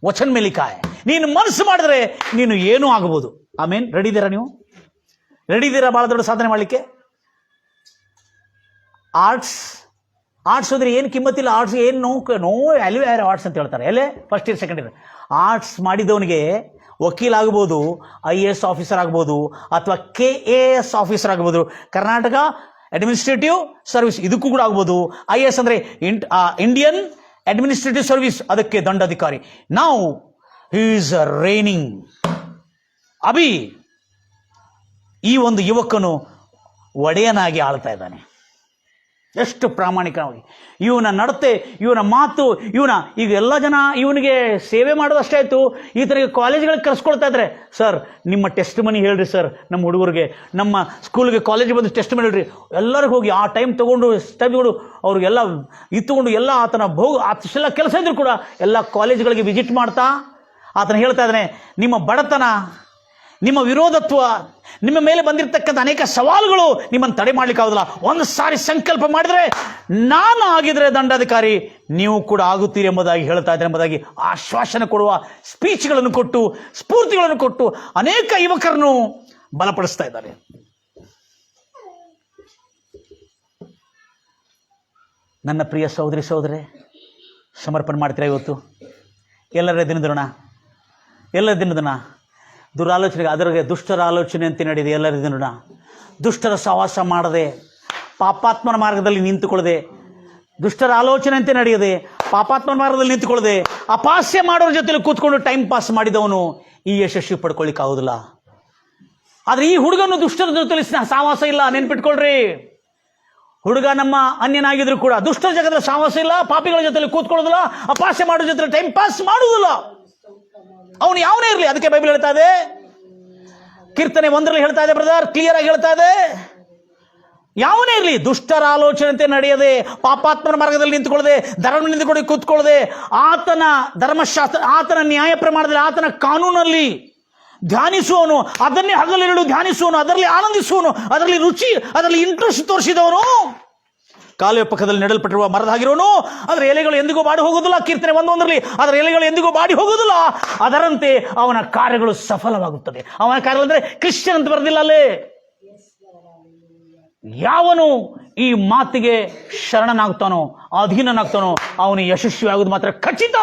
ವಚನ್ ಮೇಲೆ ಲಿಖಾ ಹೈ. ನೀನು ಮನಸ್ಸು ಮಾಡಿದ್ರೆ ನೀನು ಏನೂ ಆಗಬಹುದು. ಆಮೇನ್. ರೆಡಿ ಇದ್ದೀರಾ? ನೀವು ರೆಡಿ ಇದ್ದೀರಾ ಬಹಳ ದೊಡ್ಡ ಸಾಧನೆ ಮಾಡಲಿಕ್ಕೆ? ಆರ್ಟ್ಸ್ ಹೋದ್ರೆ ಏನು ಕಿಮ್ಮತ್ತಿಲ್ಲ. ಆರ್ಟ್ಸ್ ಏನು ನೋ ವ್ಯಾಲ್ಯೂ ಯಾರು ಆರ್ಟ್ಸ್ ಅಂತ ಹೇಳ್ತಾರೆ. ಎಲ್ಲೇ first year second year arts ಮಾಡಿದವನಿಗೆ ವಕೀಲ ಆಗ್ಬೋದು, IAS ಆಫೀಸರ್ ಆಗ್ಬೋದು, ಅಥವಾ KAS ಆಫೀಸರ್ ಆಗ್ಬೋದು, ಕರ್ನಾಟಕ ಅಡ್ಮಿನಿಸ್ಟ್ರೇಟಿವ್ ಸರ್ವಿಸ್ ಇದಕ್ಕೂ ಕೂಡ ಆಗ್ಬೋದು. IAS ಅಂದರೆ ಇಂಡಿಯನ್ ಅಡ್ಮಿನಿಸ್ಟ್ರೇಟಿವ್ ಸರ್ವಿಸ್, ಅದಕ್ಕೆ ದಂಡಾಧಿಕಾರಿ. ನಾವು ಹಿ ಈಸ್ ರೇನಿಂಗ್ ಅಭಿ. ಈ ಒಂದು ಯುವಕನು ಒಡೆಯನಾಗಿ ಆಳ್ತಾ ಇದ್ದಾನೆ. ಎಷ್ಟು ಪ್ರಾಮಾಣಿಕವಾಗಿ ಇವನ ನಡತೆ, ಇವನ ಮಾತು, ಈಗ ಎಲ್ಲ ಜನ ಇವನಿಗೆ ಸೇವೆ ಮಾಡೋದಷ್ಟೇ ಆಯಿತು. ಈ ಥರ ಕಾಲೇಜ್ಗಳಿಗೆ ಕರೆಸ್ಕೊಳ್ತಾ ಇದ್ದಾರೆ. ಸರ್, ನಿಮ್ಮ ಟೆಸ್ಟ್ ಮನಿ ಹೇಳ್ರಿ ಸರ್, ನಮ್ಮ ಹುಡುಗರಿಗೆ, ನಮ್ಮ ಸ್ಕೂಲ್ಗೆ ಕಾಲೇಜಿಗೆ ಬಂದು ಟೆಸ್ಟ್ ಮನಿ ಹೇಳ್ರಿ. ಎಲ್ಲರಿಗೂ ಹೋಗಿ ಆ ಟೈಮ್ ತಗೊಂಡು ಅವ್ರಿಗೆಲ್ಲ ತಗೊಂಡು ಎಲ್ಲ ಆತನ ಅಷ್ಟೆಲ್ಲ ಕೆಲಸ ಇದ್ರು ಕೂಡ ಎಲ್ಲ ಕಾಲೇಜ್ಗಳಿಗೆ ವಿಸಿಟ್ ಮಾಡ್ತಾ ಆತನ ಹೇಳ್ತಾ ಇದ್ದಾನೆ, ನಿಮ್ಮ ಬಡತನ, ನಿಮ್ಮ ವಿರೋಧತ್ವ, ನಿಮ್ಮ ಮೇಲೆ ಬಂದಿರತಕ್ಕಂಥ ಅನೇಕ ಸವಾಲುಗಳು ನಿಮ್ಮನ್ನು ತಡೆ ಮಾಡ್ಲಿಕ್ಕಾಗೋದಿಲ್ಲ. ಒಂದು ಸಾರಿ ಸಂಕಲ್ಪ ಮಾಡಿದ್ರೆ, ನಾನು ಆಗಿದ್ರೆ ದಂಡಾಧಿಕಾರಿ, ನೀವು ಕೂಡ ಆಗುತ್ತೀರಿ ಎಂಬುದಾಗಿ ಹೇಳ್ತಾ ಇದ್ದಾರೆ ಎಂಬುದಾಗಿ ಆಶ್ವಾಸನೆ ಕೊಡುವ ಸ್ಪೀಚ್ಗಳನ್ನು ಕೊಟ್ಟು, ಸ್ಫೂರ್ತಿಗಳನ್ನು ಕೊಟ್ಟು ಅನೇಕ ಯುವಕರನ್ನು ಬಲಪಡಿಸ್ತಾ ಇದ್ದಾರೆ. ನನ್ನ ಪ್ರಿಯ ಸಹೋದರಿ ಸಹೋದರೇ, ಸಮರ್ಪಣೆ ಮಾಡ್ತೀರಾ ಇವತ್ತು? ಎಲ್ಲರ ದಿನದನ ದುರಾಲೋಚನೆಗೆ, ಅದರಿಗೆ ದುಷ್ಟರ ಆಲೋಚನೆ ಅಂತ ನಡೆದಿದೆ. ಎಲ್ಲರ ದಿನ ದುಷ್ಟರ ಸಹವಾಸ ಮಾಡದೆ, ಪಾಪಾತ್ಮನ ಮಾರ್ಗದಲ್ಲಿ ನಿಂತುಕೊಳ್ಳದೆ, ದುಷ್ಟರ ಆಲೋಚನೆ ಅಂತ ನಡೆಯದೆ ಪಾಪಾತ್ಮನ ಮಾರ್ಗದಲ್ಲಿ ನಿಂತುಕೊಳ್ಳದೆ, ಅಪಾಸ್ಯ ಮಾಡೋರ ಜೊತೆಲಿ ಕೂತ್ಕೊಂಡು ಟೈಮ್ ಪಾಸ್ ಮಾಡಿದವನು ಈ ಯಶಸ್ವಿ ಪಡ್ಕೊಳ್ಳಿಕ್ಕೆ ಆಗೋದಿಲ್ಲ. ಆದರೆ ಈ ಹುಡುಗನು ದುಷ್ಟರ ಜೊತೆಲಿ ಸಹವಾಸ ಇಲ್ಲ. ನೆನ್ಪಿಟ್ಕೊಳ್ರಿ, ಹುಡುಗ ನಮ್ಮ ಅನ್ಯನಾಗಿದ್ರು ಕೂಡ ದುಷ್ಟರ ಜಗದಲ್ಲಿ ಸಹವಾಸ ಇಲ್ಲ, ಪಾಪಿಗಳ ಜೊತೆಲಿ ಕೂತ್ಕೊಳ್ಳೋದಿಲ್ಲ, ಅಪಾಸ್ಯ ಮಾಡೋ ಜೊತೆ ಟೈಮ್ ಪಾಸ್ ಮಾಡುವುದಿಲ್ಲ. ಅವನು ಯಾವನೇ ಇರಲಿ, ಅದಕ್ಕೆ ಬೈಬಲ್ ಹೇಳ್ತಾ ಇದೆ, ಕೀರ್ತನೆ 1ರಲ್ಲಿ ಹೇಳ್ತಾ ಇದೆ ಬ್ರದರ್, ಕ್ಲಿಯರ್ ಆಗಿ ಹೇಳ್ತಾ ಇದೆ, ಯಾವನೇ ಇರಲಿ ದುಷ್ಟರ ಆಲೋಚನೆ ನಡೆಯದೆ, ಪಾಪಾತ್ಮನ ಮಾರ್ಗದಲ್ಲಿ ನಿಂತುಕೊಳ್ಳದೆ, ಧರ್ಮ ನಿಂತುಕೊಂಡು ಕೂತ್ಕೊಳ್ಳದೆ, ಆತನ ಧರ್ಮಶಾಸ್ತ್ರ, ಆತನ ನ್ಯಾಯ ಪ್ರಮಾಣದಲ್ಲಿ, ಆತನ ಕಾನೂನಲ್ಲಿ ಧ್ಯಾನಿಸುವವನು, ಅದನ್ನೇ ಹಗಲಿರುಳು ಧ್ಯಾನಿಸುವವನು, ಅದರಲ್ಲಿ ಆನಂದಿಸುವವನು, ಅದರಲ್ಲಿ ರುಚಿ, ಅದರಲ್ಲಿ ಇಂಟ್ರೆಸ್ಟ್ ತೋರಿಸಿದವನು, ಕಾಲುವೆ ಪಕ್ಕದಲ್ಲಿ ನೆಡಲ್ಪಟ್ಟಿರುವ ಮರದ ಹಾಗಿರೋನು, ಅದರ ಎಲೆಗಳು ಎಂದಿಗೂ ಬಾಡಿ ಹೋಗುವುದಿಲ್ಲ. ಕೀರ್ತನೆ 1:1ರಲ್ಲಿ ಅದರ ಎಲೆಗಳು ಎಂದಿಗೂ ಬಾಡಿ ಹೋಗುವುದಿಲ್ಲ. ಅದರಂತೆ ಅವನ ಕಾರ್ಯಗಳು ಸಫಲವಾಗುತ್ತದೆ. ಅವನ ಕಾರ್ಯ ಅಂದರೆ ಕ್ರಿಶ್ಚಿಯನ್ ಅಂತ ಬರೆದಿಲ್ಲ ಅಲ್ಲೇ. ಯಾವನು ಈ ಮಾತಿಗೆ ಶರಣನಾಗ್ತಾನೋ, ಅಧೀನನಾಗ್ತಾನೋ, ಅವನು ಯಶಸ್ವಿ ಆಗುವುದು ಮಾತ್ರ ಖಚಿತ.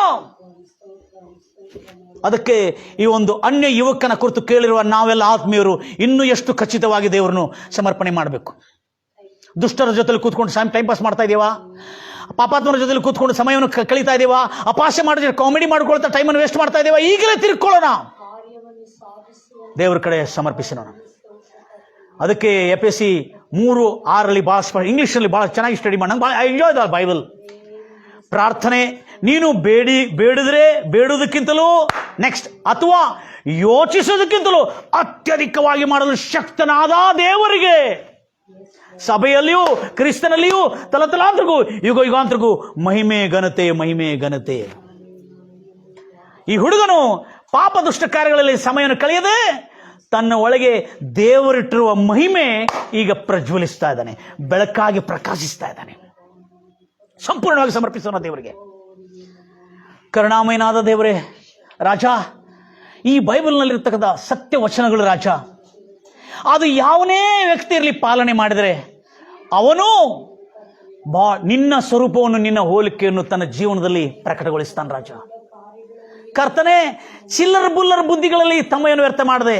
ಅದಕ್ಕೆ ಈ ಒಂದು ಅನ್ಯ ಯುವಕನ ಕುರಿತು ಕೇಳಿರುವ ನಾವೆಲ್ಲ ಆತ್ಮೀಯರು ಇನ್ನೂ ಎಷ್ಟು ಖಚಿತವಾಗಿ ದೇವರನ್ನು ಸಮರ್ಪಣೆ ಮಾಡಬೇಕು. ದುಷ್ಟರ ಜೊತೆಲಿ ಕೂತ್ಕೊಂಡು ಟೈಮ್ ಪಾಸ್ ಮಾಡ್ತಾ ಇದೀವಾ? ಪಾಪಾತ್ಮರ ಜೊತೆಲಿ ಕೂತ್ಕೊಂಡು ಸಮಯವನ್ನು ಕಳೀತಾ ಇದೀವಾ? ಅಪಾಸ್ಯ ಮಾಡಿದ್ರೆ ಕಾಮಿಡಿ ಮಾಡ್ಕೊಳ್ತಾ ಟೈಮನ್ನು ವೇಸ್ಟ್ ಮಾಡ್ತಾ ಇದೀವಾ? ಈಗಲೇ ತಿರ್ಕೊಳ್ಳೋಣ, ದೇವರ ಕಡೆ ಸಮರ್ಪಿಸೋಣ. ಅದಕ್ಕೆ FSC 3:6 ಭಾಳ ಇಂಗ್ಲೀಷಲ್ಲಿ ಭಾಳ ಚೆನ್ನಾಗಿ ಸ್ಟಡಿ ಮಾಡಿ, ನಂಗೆ ಭಾಳ ಎಂಜಾಯ್ ದ ಬೈಬಲ್. ಪ್ರಾರ್ಥನೆ ನೀನು ಬೇಡಿದ್ರೆ ಬೇಡುವುದಕ್ಕಿಂತಲೂ ನೆಕ್ಸ್ಟ್ ಅಥವಾ ಯೋಚಿಸೋದಕ್ಕಿಂತಲೂ ಅತ್ಯಧಿಕವಾಗಿ ಮಾಡಲು ಶಕ್ತನಾದ ದೇವರಿಗೆ ಸಭೆಯಲ್ಲಿಯೂ ಕ್ರಿಸ್ತನಲ್ಲಿಯೂ ತಲತಲಾಂತರಿಗೂ ಯುಗ ಯುಗಾಂತರಿಗೂ ಮಹಿಮೆ ಘನತೆ. ಈ ಹುಡುಗನು ಪಾಪ ದುಷ್ಟ ಕಾರ್ಯಗಳಲ್ಲಿ ಸಮಯವನ್ನು ಕಳೆಯದೆ ತನ್ನ ಒಳಗೆ ದೇವರಿಟ್ಟಿರುವ ಮಹಿಮೆ ಈಗ ಪ್ರಜ್ವಲಿಸ್ತಾ ಇದ್ದಾನೆ, ಬೆಳಕಾಗಿ ಪ್ರಕಾಶಿಸ್ತಾ ಇದ್ದಾನೆ. ಸಂಪೂರ್ಣವಾಗಿ ಸಮರ್ಪಿಸೋಣ ದೇವರಿಗೆ. ಕರುಣಾಮಯನಾದ ದೇವರೇ, ರಾಜ, ಈ ಬೈಬಲ್ನಲ್ಲಿರ್ತಕ್ಕಂಥ ಸತ್ಯ ವಚನಗಳು ರಾಜ, ಅದು ಯಾವನೇ ವ್ಯಕ್ತಿ ಇರಲಿ ಪಾಲನೆ ಮಾಡಿದರೆ ಅವನು ನಿನ್ನ ಸ್ವರೂಪವನ್ನು, ನಿನ್ನ ಹೋಲಿಕೆಯನ್ನು ತನ್ನ ಜೀವನದಲ್ಲಿ ಪ್ರಕಟಗೊಳಿಸ್ತಾನೆ ರಾಜ. ಕರ್ತನೆ, ಚಿಲ್ಲರ್ ಬುಲ್ಲರ್ ಬುದ್ಧಿಗಳಲ್ಲಿ ತಮ್ಮಯನ್ನು ವ್ಯರ್ಥ ಮಾಡದೆ,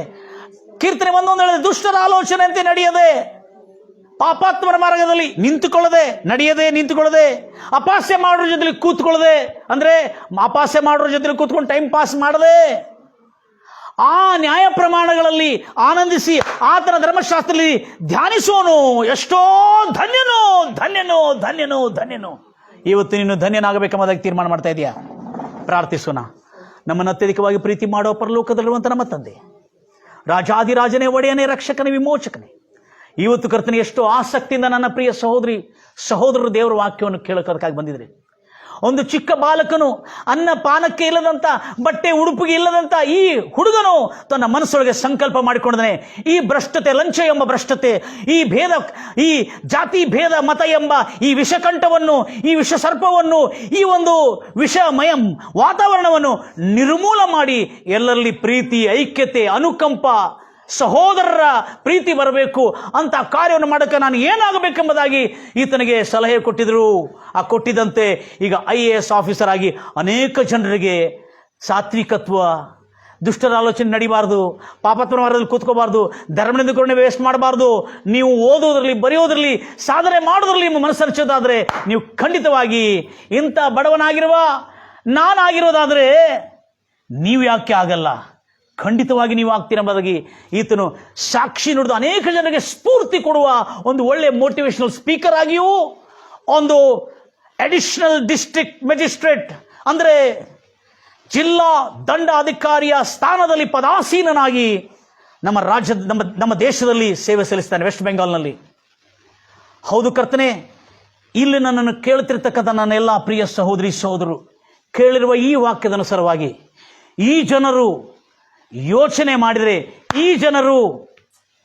ಕೀರ್ತನೆ 1 ಹೇಳಿದೆ, ದುಷ್ಟರ ಆಲೋಚನೆ ಅಂತೆ ನಡೆಯದೆ, ಪಾಪಾತ್ಮರ ಮಾರ್ಗದಲ್ಲಿ ನಿಂತುಕೊಳ್ಳದೆ, ಅಪಾಸ್ಯ ಮಾಡೋರ ಜೊತೆಲಿ ಕೂತ್ಕೊಳ್ಳದೆ, ಅಂದ್ರೆ ಅಪಾಸ್ಯ ಮಾಡೋರ ಜೊತೆಲಿ ಕೂತ್ಕೊಂಡು ಟೈಮ್ ಪಾಸ್ ಮಾಡದೆ, ಆ ನ್ಯಾಯ ಪ್ರಮಾಣಗಳಲ್ಲಿ ಆನಂದಿಸಿ ಆತನ ಧರ್ಮಶಾಸ್ತ್ರದಲ್ಲಿ ಧ್ಯಾನಿಸೋನು ಎಷ್ಟೋ ಧನ್ಯನು. ಇವತ್ತು ನೀನು ಧನ್ಯನಾಗಬೇಕೆಂಬುದಾಗಿ ತೀರ್ಮಾನ ಮಾಡ್ತಾ ಇದೆಯಾ? ಪ್ರಾರ್ಥಿಸೋಣ. ನಮ್ಮನ್ನು ಅತ್ಯಧಿಕವಾಗಿ ಪ್ರೀತಿ ಮಾಡೋ ಪರಲೋಕದಲ್ಲಿರುವಂಥ ನಮ್ಮ ತಂದೆ, ರಾಜಾದಿರಾಜನೇ, ಒಡೆಯನೇ, ರಕ್ಷಕನೇ, ವಿಮೋಚಕನೇ, ಇವತ್ತು ಕರ್ತನೆ ಎಷ್ಟೋ ಆಸಕ್ತಿಯಿಂದ ನನ್ನ ಪ್ರಿಯ ಸಹೋದರರು ದೇವರ ವಾಕ್ಯವನ್ನು ಕೇಳೋದಕ್ಕಾಗಿ ಬಂದಿದ್ರಿ. ಒಂದು ಚಿಕ್ಕ ಬಾಲಕನು ಅನ್ನ ಪಾನಕ್ಕೆ ಇಲ್ಲದಂತ, ಬಟ್ಟೆ ಉಡುಪಿಗೆ ಇಲ್ಲದಂತ ಈ ಹುಡುಗನು ತನ್ನ ಮನಸ್ಸೊಳಗೆ ಸಂಕಲ್ಪ ಮಾಡಿಕೊಂಡಿದ್ದಾನೆ, ಈ ಭ್ರಷ್ಟತೆ, ಲಂಚ ಎಂಬ ಭ್ರಷ್ಟತೆ, ಈ ಜಾತಿ ಭೇದ ಮತ ಎಂಬ ಈ ವಿಷಕಂಠವನ್ನು, ಈ ವಿಷ ಸರ್ಪವನ್ನು, ಈ ಒಂದು ವಿಷಮಯ ವಾತಾವರಣವನ್ನು ನಿರ್ಮೂಲ ಮಾಡಿ ಎಲ್ಲರಲ್ಲಿ ಪ್ರೀತಿ, ಐಕ್ಯತೆ, ಅನುಕಂಪ, ಸಹೋದರರ ಪ್ರೀತಿ ಬರಬೇಕು ಅಂತ ಕಾರ್ಯವನ್ನು ಮಾಡೋಕ್ಕೆ ನಾನು ಏನಾಗಬೇಕೆಂಬುದಾಗಿ ಈತನಿಗೆ ಸಲಹೆ ಕೊಟ್ಟಿದ್ರು. ಆ ಕೊಟ್ಟಿದ್ದಂತೆ ಈಗ IAS ಆಫೀಸರ್ ಆಗಿ ಅನೇಕ ಜನರಿಗೆ ಸಾತ್ವಿಕತ್ವ, ದುಷ್ಟರ ಆಲೋಚನೆ ನಡಿಬಾರ್ದು, ಪಾಪಾತ್ಮರ ಮಾರ್ಗದಲ್ಲಿ ಕೂತ್ಕೋಬಾರ್ದು, ಧರ್ಮನಿಂದಕರನ್ನೇ ವೇಸ್ಟ್ ಮಾಡಬಾರ್ದು, ನೀವು ಓದೋದ್ರಲ್ಲಿ, ಬರೆಯೋದ್ರಲ್ಲಿ, ಸಾಧನೆ ಮಾಡೋದ್ರಲ್ಲಿ ನಿಮ್ಮ ಮನಸ್ಸರಿಸೋದಾದರೆ ನೀವು ಖಂಡಿತವಾಗಿ ಇಂಥ ಬಡವನಾಗಿರುವ ನಾನಾಗಿರೋದಾದರೆ ನೀವು ಯಾಕೆ ಆಗಲ್ಲ? ಖಂಡಿತವಾಗಿ ನೀವು ಆಗ್ತೀರೆಂಬುದಾಗಿ ಈತನು ಸಾಕ್ಷಿ ನುಡಿದು ಅನೇಕ ಜನರಿಗೆ ಸ್ಫೂರ್ತಿ ಕೊಡುವ ಒಂದು ಒಳ್ಳೆಯ ಮೋಟಿವೇಶನಲ್ ಸ್ಪೀಕರ್ ಆಗಿಯೂ, ಒಂದು ಅಡಿಷನಲ್ ಡಿಸ್ಟ್ರಿಕ್ಟ್ ಮ್ಯಾಜಿಸ್ಟ್ರೇಟ್ ಅಂದರೆ ಜಿಲ್ಲಾ ದಂಡಾಧಿಕಾರಿಯ ಸ್ಥಾನದಲ್ಲಿ ಪದಾಸೀನನಾಗಿ ನಮ್ಮ ರಾಜ್ಯದ ನಮ್ಮ ದೇಶದಲ್ಲಿ ಸೇವೆ ಸಲ್ಲಿಸ್ತಾನೆ, ವೆಸ್ಟ್ ಬೆಂಗಾಲ್ನಲ್ಲಿ. ಹೌದು ಕರ್ತನೆ, ಇಲ್ಲಿ ನನ್ನನ್ನು ಕೇಳ್ತಿರ್ತಕ್ಕಂಥ ನನ್ನ ಎಲ್ಲ ಪ್ರಿಯ ಸಹೋದರರು ಕೇಳಿರುವ ಈ ವಾಕ್ಯದ ಅನುಸಾರವಾಗಿ ಈ ಜನರು ಯೋಚನೆ ಮಾಡಿದರೆ, ಈ ಜನರು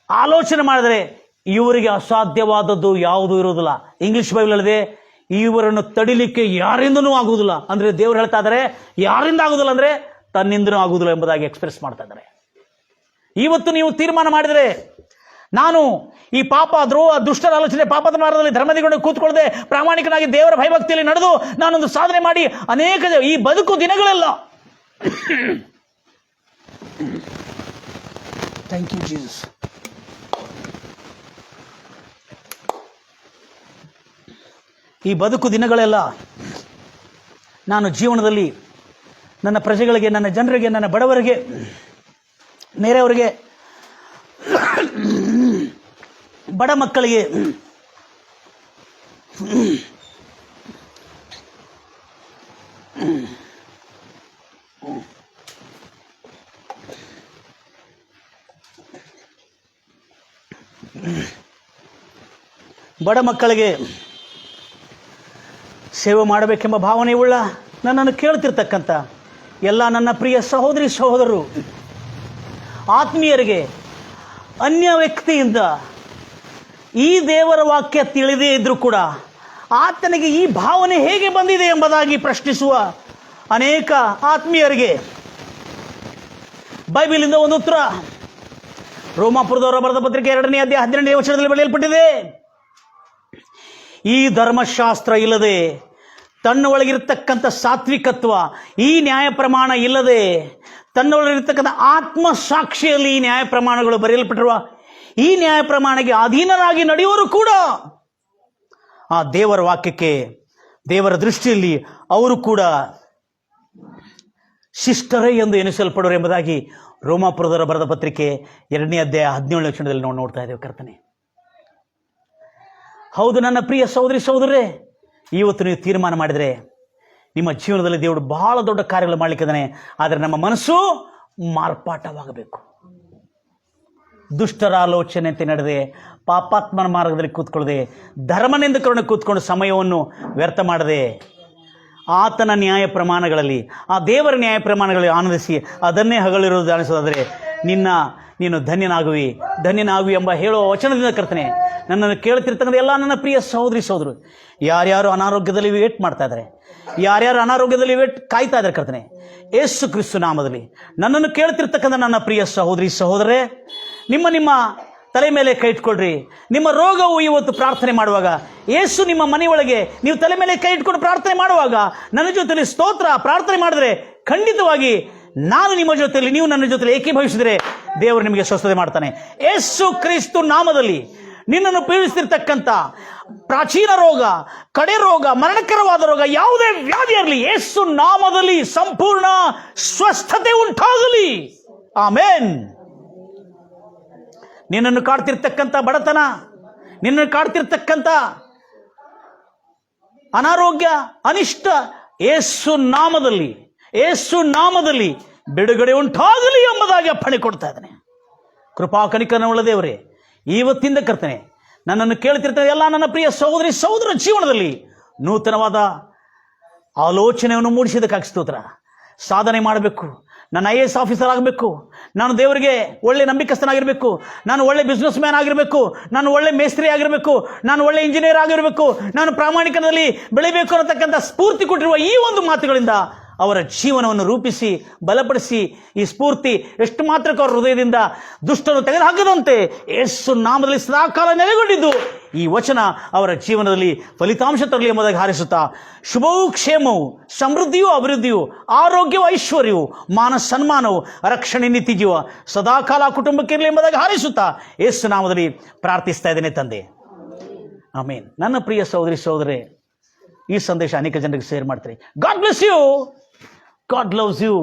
ಆಲೋಚನೆ ಮಾಡಿದರೆ ಇವರಿಗೆ ಅಸಾಧ್ಯವಾದದ್ದು ಯಾವುದೂ ಇರುವುದಿಲ್ಲ. ಇಂಗ್ಲಿಷ್ ಬೈಬಲ್ ಹೇಳಿದೆ, ಇವರನ್ನು ತಡಿಲಿಕ್ಕೆ ಯಾರಿಂದನೂ ಆಗುವುದಿಲ್ಲ. ಅಂದರೆ ದೇವರು ಹೇಳ್ತಾ ಇದ್ದಾರೆ, ಯಾರಿಂದ ಆಗುವುದಿಲ್ಲ ಅಂದರೆ ತನ್ನಿಂದನೂ ಆಗುವುದಿಲ್ಲ ಎಂಬುದಾಗಿ ಎಕ್ಸ್ಪ್ರೆಸ್ ಮಾಡ್ತಾ ಇದ್ದಾರೆ. ಇವತ್ತು ನೀವು ತೀರ್ಮಾನ ಮಾಡಿದರೆ, ನಾನು ಈ ಪಾಪ, ದ್ರೋಹ, ದುಷ್ಟರ ಆಲೋಚನೆ, ಪಾಪದ ಮಾರ್ಗದಲ್ಲಿ ಧರ್ಮದಿಗೊಂಡು ಕೂತ್ಕೊಳ್ಳದೆ ಪ್ರಾಮಾಣಿಕನಾಗಿ ದೇವರ ಭಯಭಕ್ತಿಯಲ್ಲಿ ನಡೆದು ನಾನೊಂದು ಸಾಧನೆ ಮಾಡಿ ಅನೇಕ ಈ ಬದುಕು ದಿನಗಳೆಲ್ಲ ಥ್ಯಾಂಕ್ ಯು ಜೀಸಸ್, ಈ ಬದುಕು ದಿನಗಳೆಲ್ಲ ನಾನು ಜೀವನದಲ್ಲಿ ನನ್ನ ಪ್ರಜೆಗಳಿಗೆ, ನನ್ನ ಜನರಿಗೆ, ನನ್ನ ಬಡವರಿಗೆ, ನೆರೆಯವರಿಗೆ, ಬಡ ಮಕ್ಕಳಿಗೆ ಸೇವೆ ಮಾಡಬೇಕೆಂಬ ಭಾವನೆಯುಳ್ಳ ನನ್ನನ್ನು ಕೇಳ್ತಿರ್ತಕ್ಕಂಥ ಎಲ್ಲ ನನ್ನ ಪ್ರಿಯ ಸಹೋದರರು, ಆತ್ಮೀಯರಿಗೆ, ಅನ್ಯ ವ್ಯಕ್ತಿಯಿಂದ ಈ ದೇವರ ವಾಕ್ಯ ತಿಳಿದೇ ಇದ್ರೂ ಕೂಡ ಆತನಿಗೆ ಈ ಭಾವನೆ ಹೇಗೆ ಬಂದಿದೆ ಎಂಬುದಾಗಿ ಪ್ರಶ್ನಿಸುವ ಅನೇಕ ಆತ್ಮೀಯರಿಗೆ ಬೈಬಲಿಂದ ಒಂದು ಉತ್ತರ. ರೋಮಾಪುರದವರ ಬರೆದ ಪತ್ರಿಕೆ 2ನೇ ಅಧ್ಯಾಯ 12ನೇ ವಚನದಲ್ಲಿ ಬರೆಯಲ್ಪಟ್ಟಿದೆ, ಈ ಧರ್ಮಶಾಸ್ತ್ರ ಇಲ್ಲದೆ, ತನ್ನ ಒಳಗಿರತಕ್ಕಂಥ ಸಾತ್ವಿಕತ್ವ, ಈ ನ್ಯಾಯ ಪ್ರಮಾಣ ಇಲ್ಲದೆ, ತನ್ನೊಳಗಿರತಕ್ಕಂಥ ಆತ್ಮ ಸಾಕ್ಷಿಯಲ್ಲಿ ಈ ನ್ಯಾಯ ಪ್ರಮಾಣಗಳು ಬರೆಯಲ್ಪಟ್ಟಿರುವ ಈ ನ್ಯಾಯ ಪ್ರಮಾಣಕ್ಕೆ ಅಧೀನರಾಗಿ ನಡೆಯುವರು ಕೂಡ ಆ ದೇವರ ವಾಕ್ಯಕ್ಕೆ, ದೇವರ ದೃಷ್ಟಿಯಲ್ಲಿ ಅವರು ಕೂಡ ಶಿಷ್ಟರೇ ಎಂದು ಎನಿಸಲ್ಪಡೋರು ಎಂಬುದಾಗಿ ರೋಮಾಪುರದವರ ಬರೆದ ಪತ್ರಿಕೆ 2ನೇ ಅಧ್ಯಾಯ 17ನೇ ವಚನದಲ್ಲಿ ನಾವು ನೋಡ್ತಾ ಇದ್ದೇವೆ. ಕರ್ತನೆ, ಹೌದು ನನ್ನ ಪ್ರಿಯ ಸಹೋದರರೇ, ಇವತ್ತು ನೀವು ತೀರ್ಮಾನ ಮಾಡಿದರೆ ನಿಮ್ಮ ಜೀವನದಲ್ಲಿ ದೇವರು ಬಹಳ ದೊಡ್ಡ ಕಾರ್ಯಗಳು ಮಾಡಲಿಕ್ಕಿದ್ದಾನೆ. ಆದರೆ ನಮ್ಮ ಮನಸ್ಸು ಮಾರ್ಪಾಟವಾಗಬೇಕು. ದುಷ್ಟರ ಆಲೋಚನೆಯಂತೆ ನಡೆದೆ, ಪಾಪಾತ್ಮನ ಮಾರ್ಗದಲ್ಲಿ ಕೂತ್ಕೊಳ್ಳದೆ, ಧರ್ಮನಿಂದಕರನ್ನು ಕೂತ್ಕೊಂಡು ಸಮಯವನ್ನು ವ್ಯರ್ಥ ಮಾಡದೆ, ಆತನ ನ್ಯಾಯ ಪ್ರಮಾಣಗಳಲ್ಲಿ, ಆ ದೇವರ ನ್ಯಾಯ ಪ್ರಮಾಣಗಳಲ್ಲಿ ಆನಂದಿಸಿ ಅದನ್ನೇ ಹಗಲಿರುವುದು ಅನಿಸೋದಾದರೆ ನೀನು ಧನ್ಯನಾಗುವಿ ಎಂಬ ಹೇಳುವ ವಚನದಿಂದ ಕರ್ತನೆ ನನ್ನನ್ನು ಕೇಳ್ತಿರ್ತಕ್ಕಂಥ ಎಲ್ಲ ನನ್ನ ಪ್ರಿಯ ಸಹೋದರರು, ಯಾರ್ಯಾರು ಅನಾರೋಗ್ಯದಲ್ಲಿ ವೇಟ್ ಮಾಡ್ತಾ ಇದ್ದಾರೆ, ಯಾರ್ಯಾರು ಅನಾರೋಗ್ಯದಲ್ಲಿ ಕಾಯ್ತಾ ಇದ್ದಾರೆ ಕರ್ತನೆ, ಯೇಸು ಕ್ರಿಸ್ತು ನಾಮದಲ್ಲಿ ನನ್ನನ್ನು ಕೇಳ್ತಿರ್ತಕ್ಕಂಥ ನನ್ನ ಪ್ರಿಯ ಸಹೋದರರೇ, ನಿಮ್ಮ ತಲೆ ಮೇಲೆ ಕೈ ಇಟ್ಕೊಳ್ರಿ. ನಿಮ್ಮ ರೋಗವು ಇವತ್ತು ಪ್ರಾರ್ಥನೆ ಮಾಡುವಾಗ, ಯೇಸು ನಿಮ್ಮ ಮನೆಯೊಳಗೆ ನೀವು ತಲೆ ಮೇಲೆ ಕೈ ಇಟ್ಕೊಂಡು ಪ್ರಾರ್ಥನೆ ಮಾಡುವಾಗ ನನ್ನ ಜೊತೆಯಲ್ಲಿ ಸ್ತೋತ್ರ ಪ್ರಾರ್ಥನೆ ಮಾಡಿದ್ರೆ, ಖಂಡಿತವಾಗಿ ನಾನು ನಿಮ್ಮ ಜೊತೆಯಲ್ಲಿ, ನೀವು ನನ್ನ ಜೊತೆಯಲ್ಲಿ ಏಕೀಭವಿಸಿದರೆ ದೇವರು ನಿಮಗೆ ಸ್ವಸ್ಥತೆ ಮಾಡ್ತಾನೆ. ಯೇಸು ಕ್ರಿಸ್ತು ನಾಮದಲ್ಲಿ ನಿನ್ನನ್ನು ಪೀಡಿಸ್ತಿರ್ತಕ್ಕಂಥ ಪ್ರಾಚೀನ ರೋಗ, ಕಡೆ ರೋಗ, ಮರಣಕರವಾದ ರೋಗ, ಯಾವುದೇ ವ್ಯಾಧಿ ಇರಲಿ, ಯೇಸು ನಾಮದಲ್ಲಿ ಸಂಪೂರ್ಣ ಸ್ವಸ್ಥತೆ ಉಂಟಾಗಲಿ. ಆಮೇನ್. ನಿನ್ನನ್ನು ಕಾಡ್ತಿರ್ತಕ್ಕಂಥ ಬಡತನ, ನಿನ್ನನ್ನು ಕಾಡ್ತಿರ್ತಕ್ಕಂಥ ಅನಾರೋಗ್ಯ, ಅನಿಷ್ಟ, ಯೇಸು ನಾಮದಲ್ಲಿ ಬಿಡುಗಡೆ ಉಂಟಾಗಲಿ ಎಂಬುದಾಗಿ ಅಪ್ಪಣೆ ಕೊಡ್ತಾ ಇದ್ದಾನೆ. ಕೃಪಾ ಕನಿಕರವುಳ್ಳ ದೇವರೇ, ಇವತ್ತಿಂದ ಕರ್ತನೆ ನನ್ನನ್ನು ಕೇಳ್ತಿರ್ತಾರೆ ಎಲ್ಲ ನನ್ನ ಪ್ರಿಯ ಸಹೋದರ ಜೀವನದಲ್ಲಿ ನೂತನವಾದ ಆಲೋಚನೆಯನ್ನು ಮೂಡಿಸಿದಕ್ಕಾಗಿ ಸ್ತೋತ್ರ. ಸಾಧನೆ ಮಾಡಬೇಕು, ನಾನು IAS ಆಫೀಸರ್ ಆಗಬೇಕು, ನಾನು ದೇವರಿಗೆ ಒಳ್ಳೆ ನಂಬಿಕಸ್ಥನಾಗಿರಬೇಕು, ನಾನು ಒಳ್ಳೆ ಬಿಸ್ನೆಸ್ ಮ್ಯಾನ್ ಆಗಿರಬೇಕು, ನಾನು ಒಳ್ಳೆ ಮೇಸ್ತ್ರಿ ಆಗಿರಬೇಕು, ನಾನು ಒಳ್ಳೆ ಇಂಜಿನಿಯರ್ ಆಗಿರಬೇಕು, ನಾನು ಪ್ರಾಮಾಣಿಕದಲ್ಲಿ ಬೆಳಿಬೇಕು ಅನ್ನತಕ್ಕಂಥ ಸ್ಫೂರ್ತಿ ಕೊಟ್ಟಿರುವ ಈ ಒಂದು ಮಾತುಗಳಿಂದ ಅವರ ಜೀವನವನ್ನು ರೂಪಿಸಿ ಬಲಪಡಿಸಿ, ಈ ಸ್ಫೂರ್ತಿ ಎಷ್ಟು ಮಾತ್ರಕ್ಕೆ ಅವರ ಹೃದಯದಿಂದ ದುಷ್ಟನ್ನು ತೆಗೆದುಹಾಕದಂತೆ ಯೇಸು ನಾಮದಲ್ಲಿ ಸದಾಕಾಲ ನೆಲೆಗೊಂಡಿದ್ದು ಈ ವಚನ ಅವರ ಜೀವನದಲ್ಲಿ ಫಲಿತಾಂಶ ತರಲಿ ಎಂಬುದಾಗಿ ಹಾರೈಸುತ್ತಾ, ಶುಭವೂ ಕ್ಷೇಮವು, ಸಮೃದ್ಧಿಯೂ ಅಭಿವೃದ್ಧಿಯು, ಆರೋಗ್ಯವೂ ಐಶ್ವರ್ಯವು, ಮಾನ ಸನ್ಮಾನವು, ರಕ್ಷಣೆ ನಿತ್ಯ ಜೀವ ಸದಾಕಾಲ ಕುಟುಂಬಕ್ಕಿರಲಿ ಎಂಬುದಾಗಿ ಹಾರೈಸುತ್ತಾ ಯೇಸು ನಾಮದಲ್ಲಿ ಪ್ರಾರ್ಥಿಸ್ತಾ ಇದ್ದೇನೆ ತಂದೆ. ಆಮೇನ್. ನನ್ನ ಪ್ರಿಯ ಸಹೋದರರೇ, ಈ ಸಂದೇಶ ಅನೇಕ ಜನರಿಗೆ ಶೇರ್ ಮಾಡ್ತೀರಿ. God bless you. God loves you.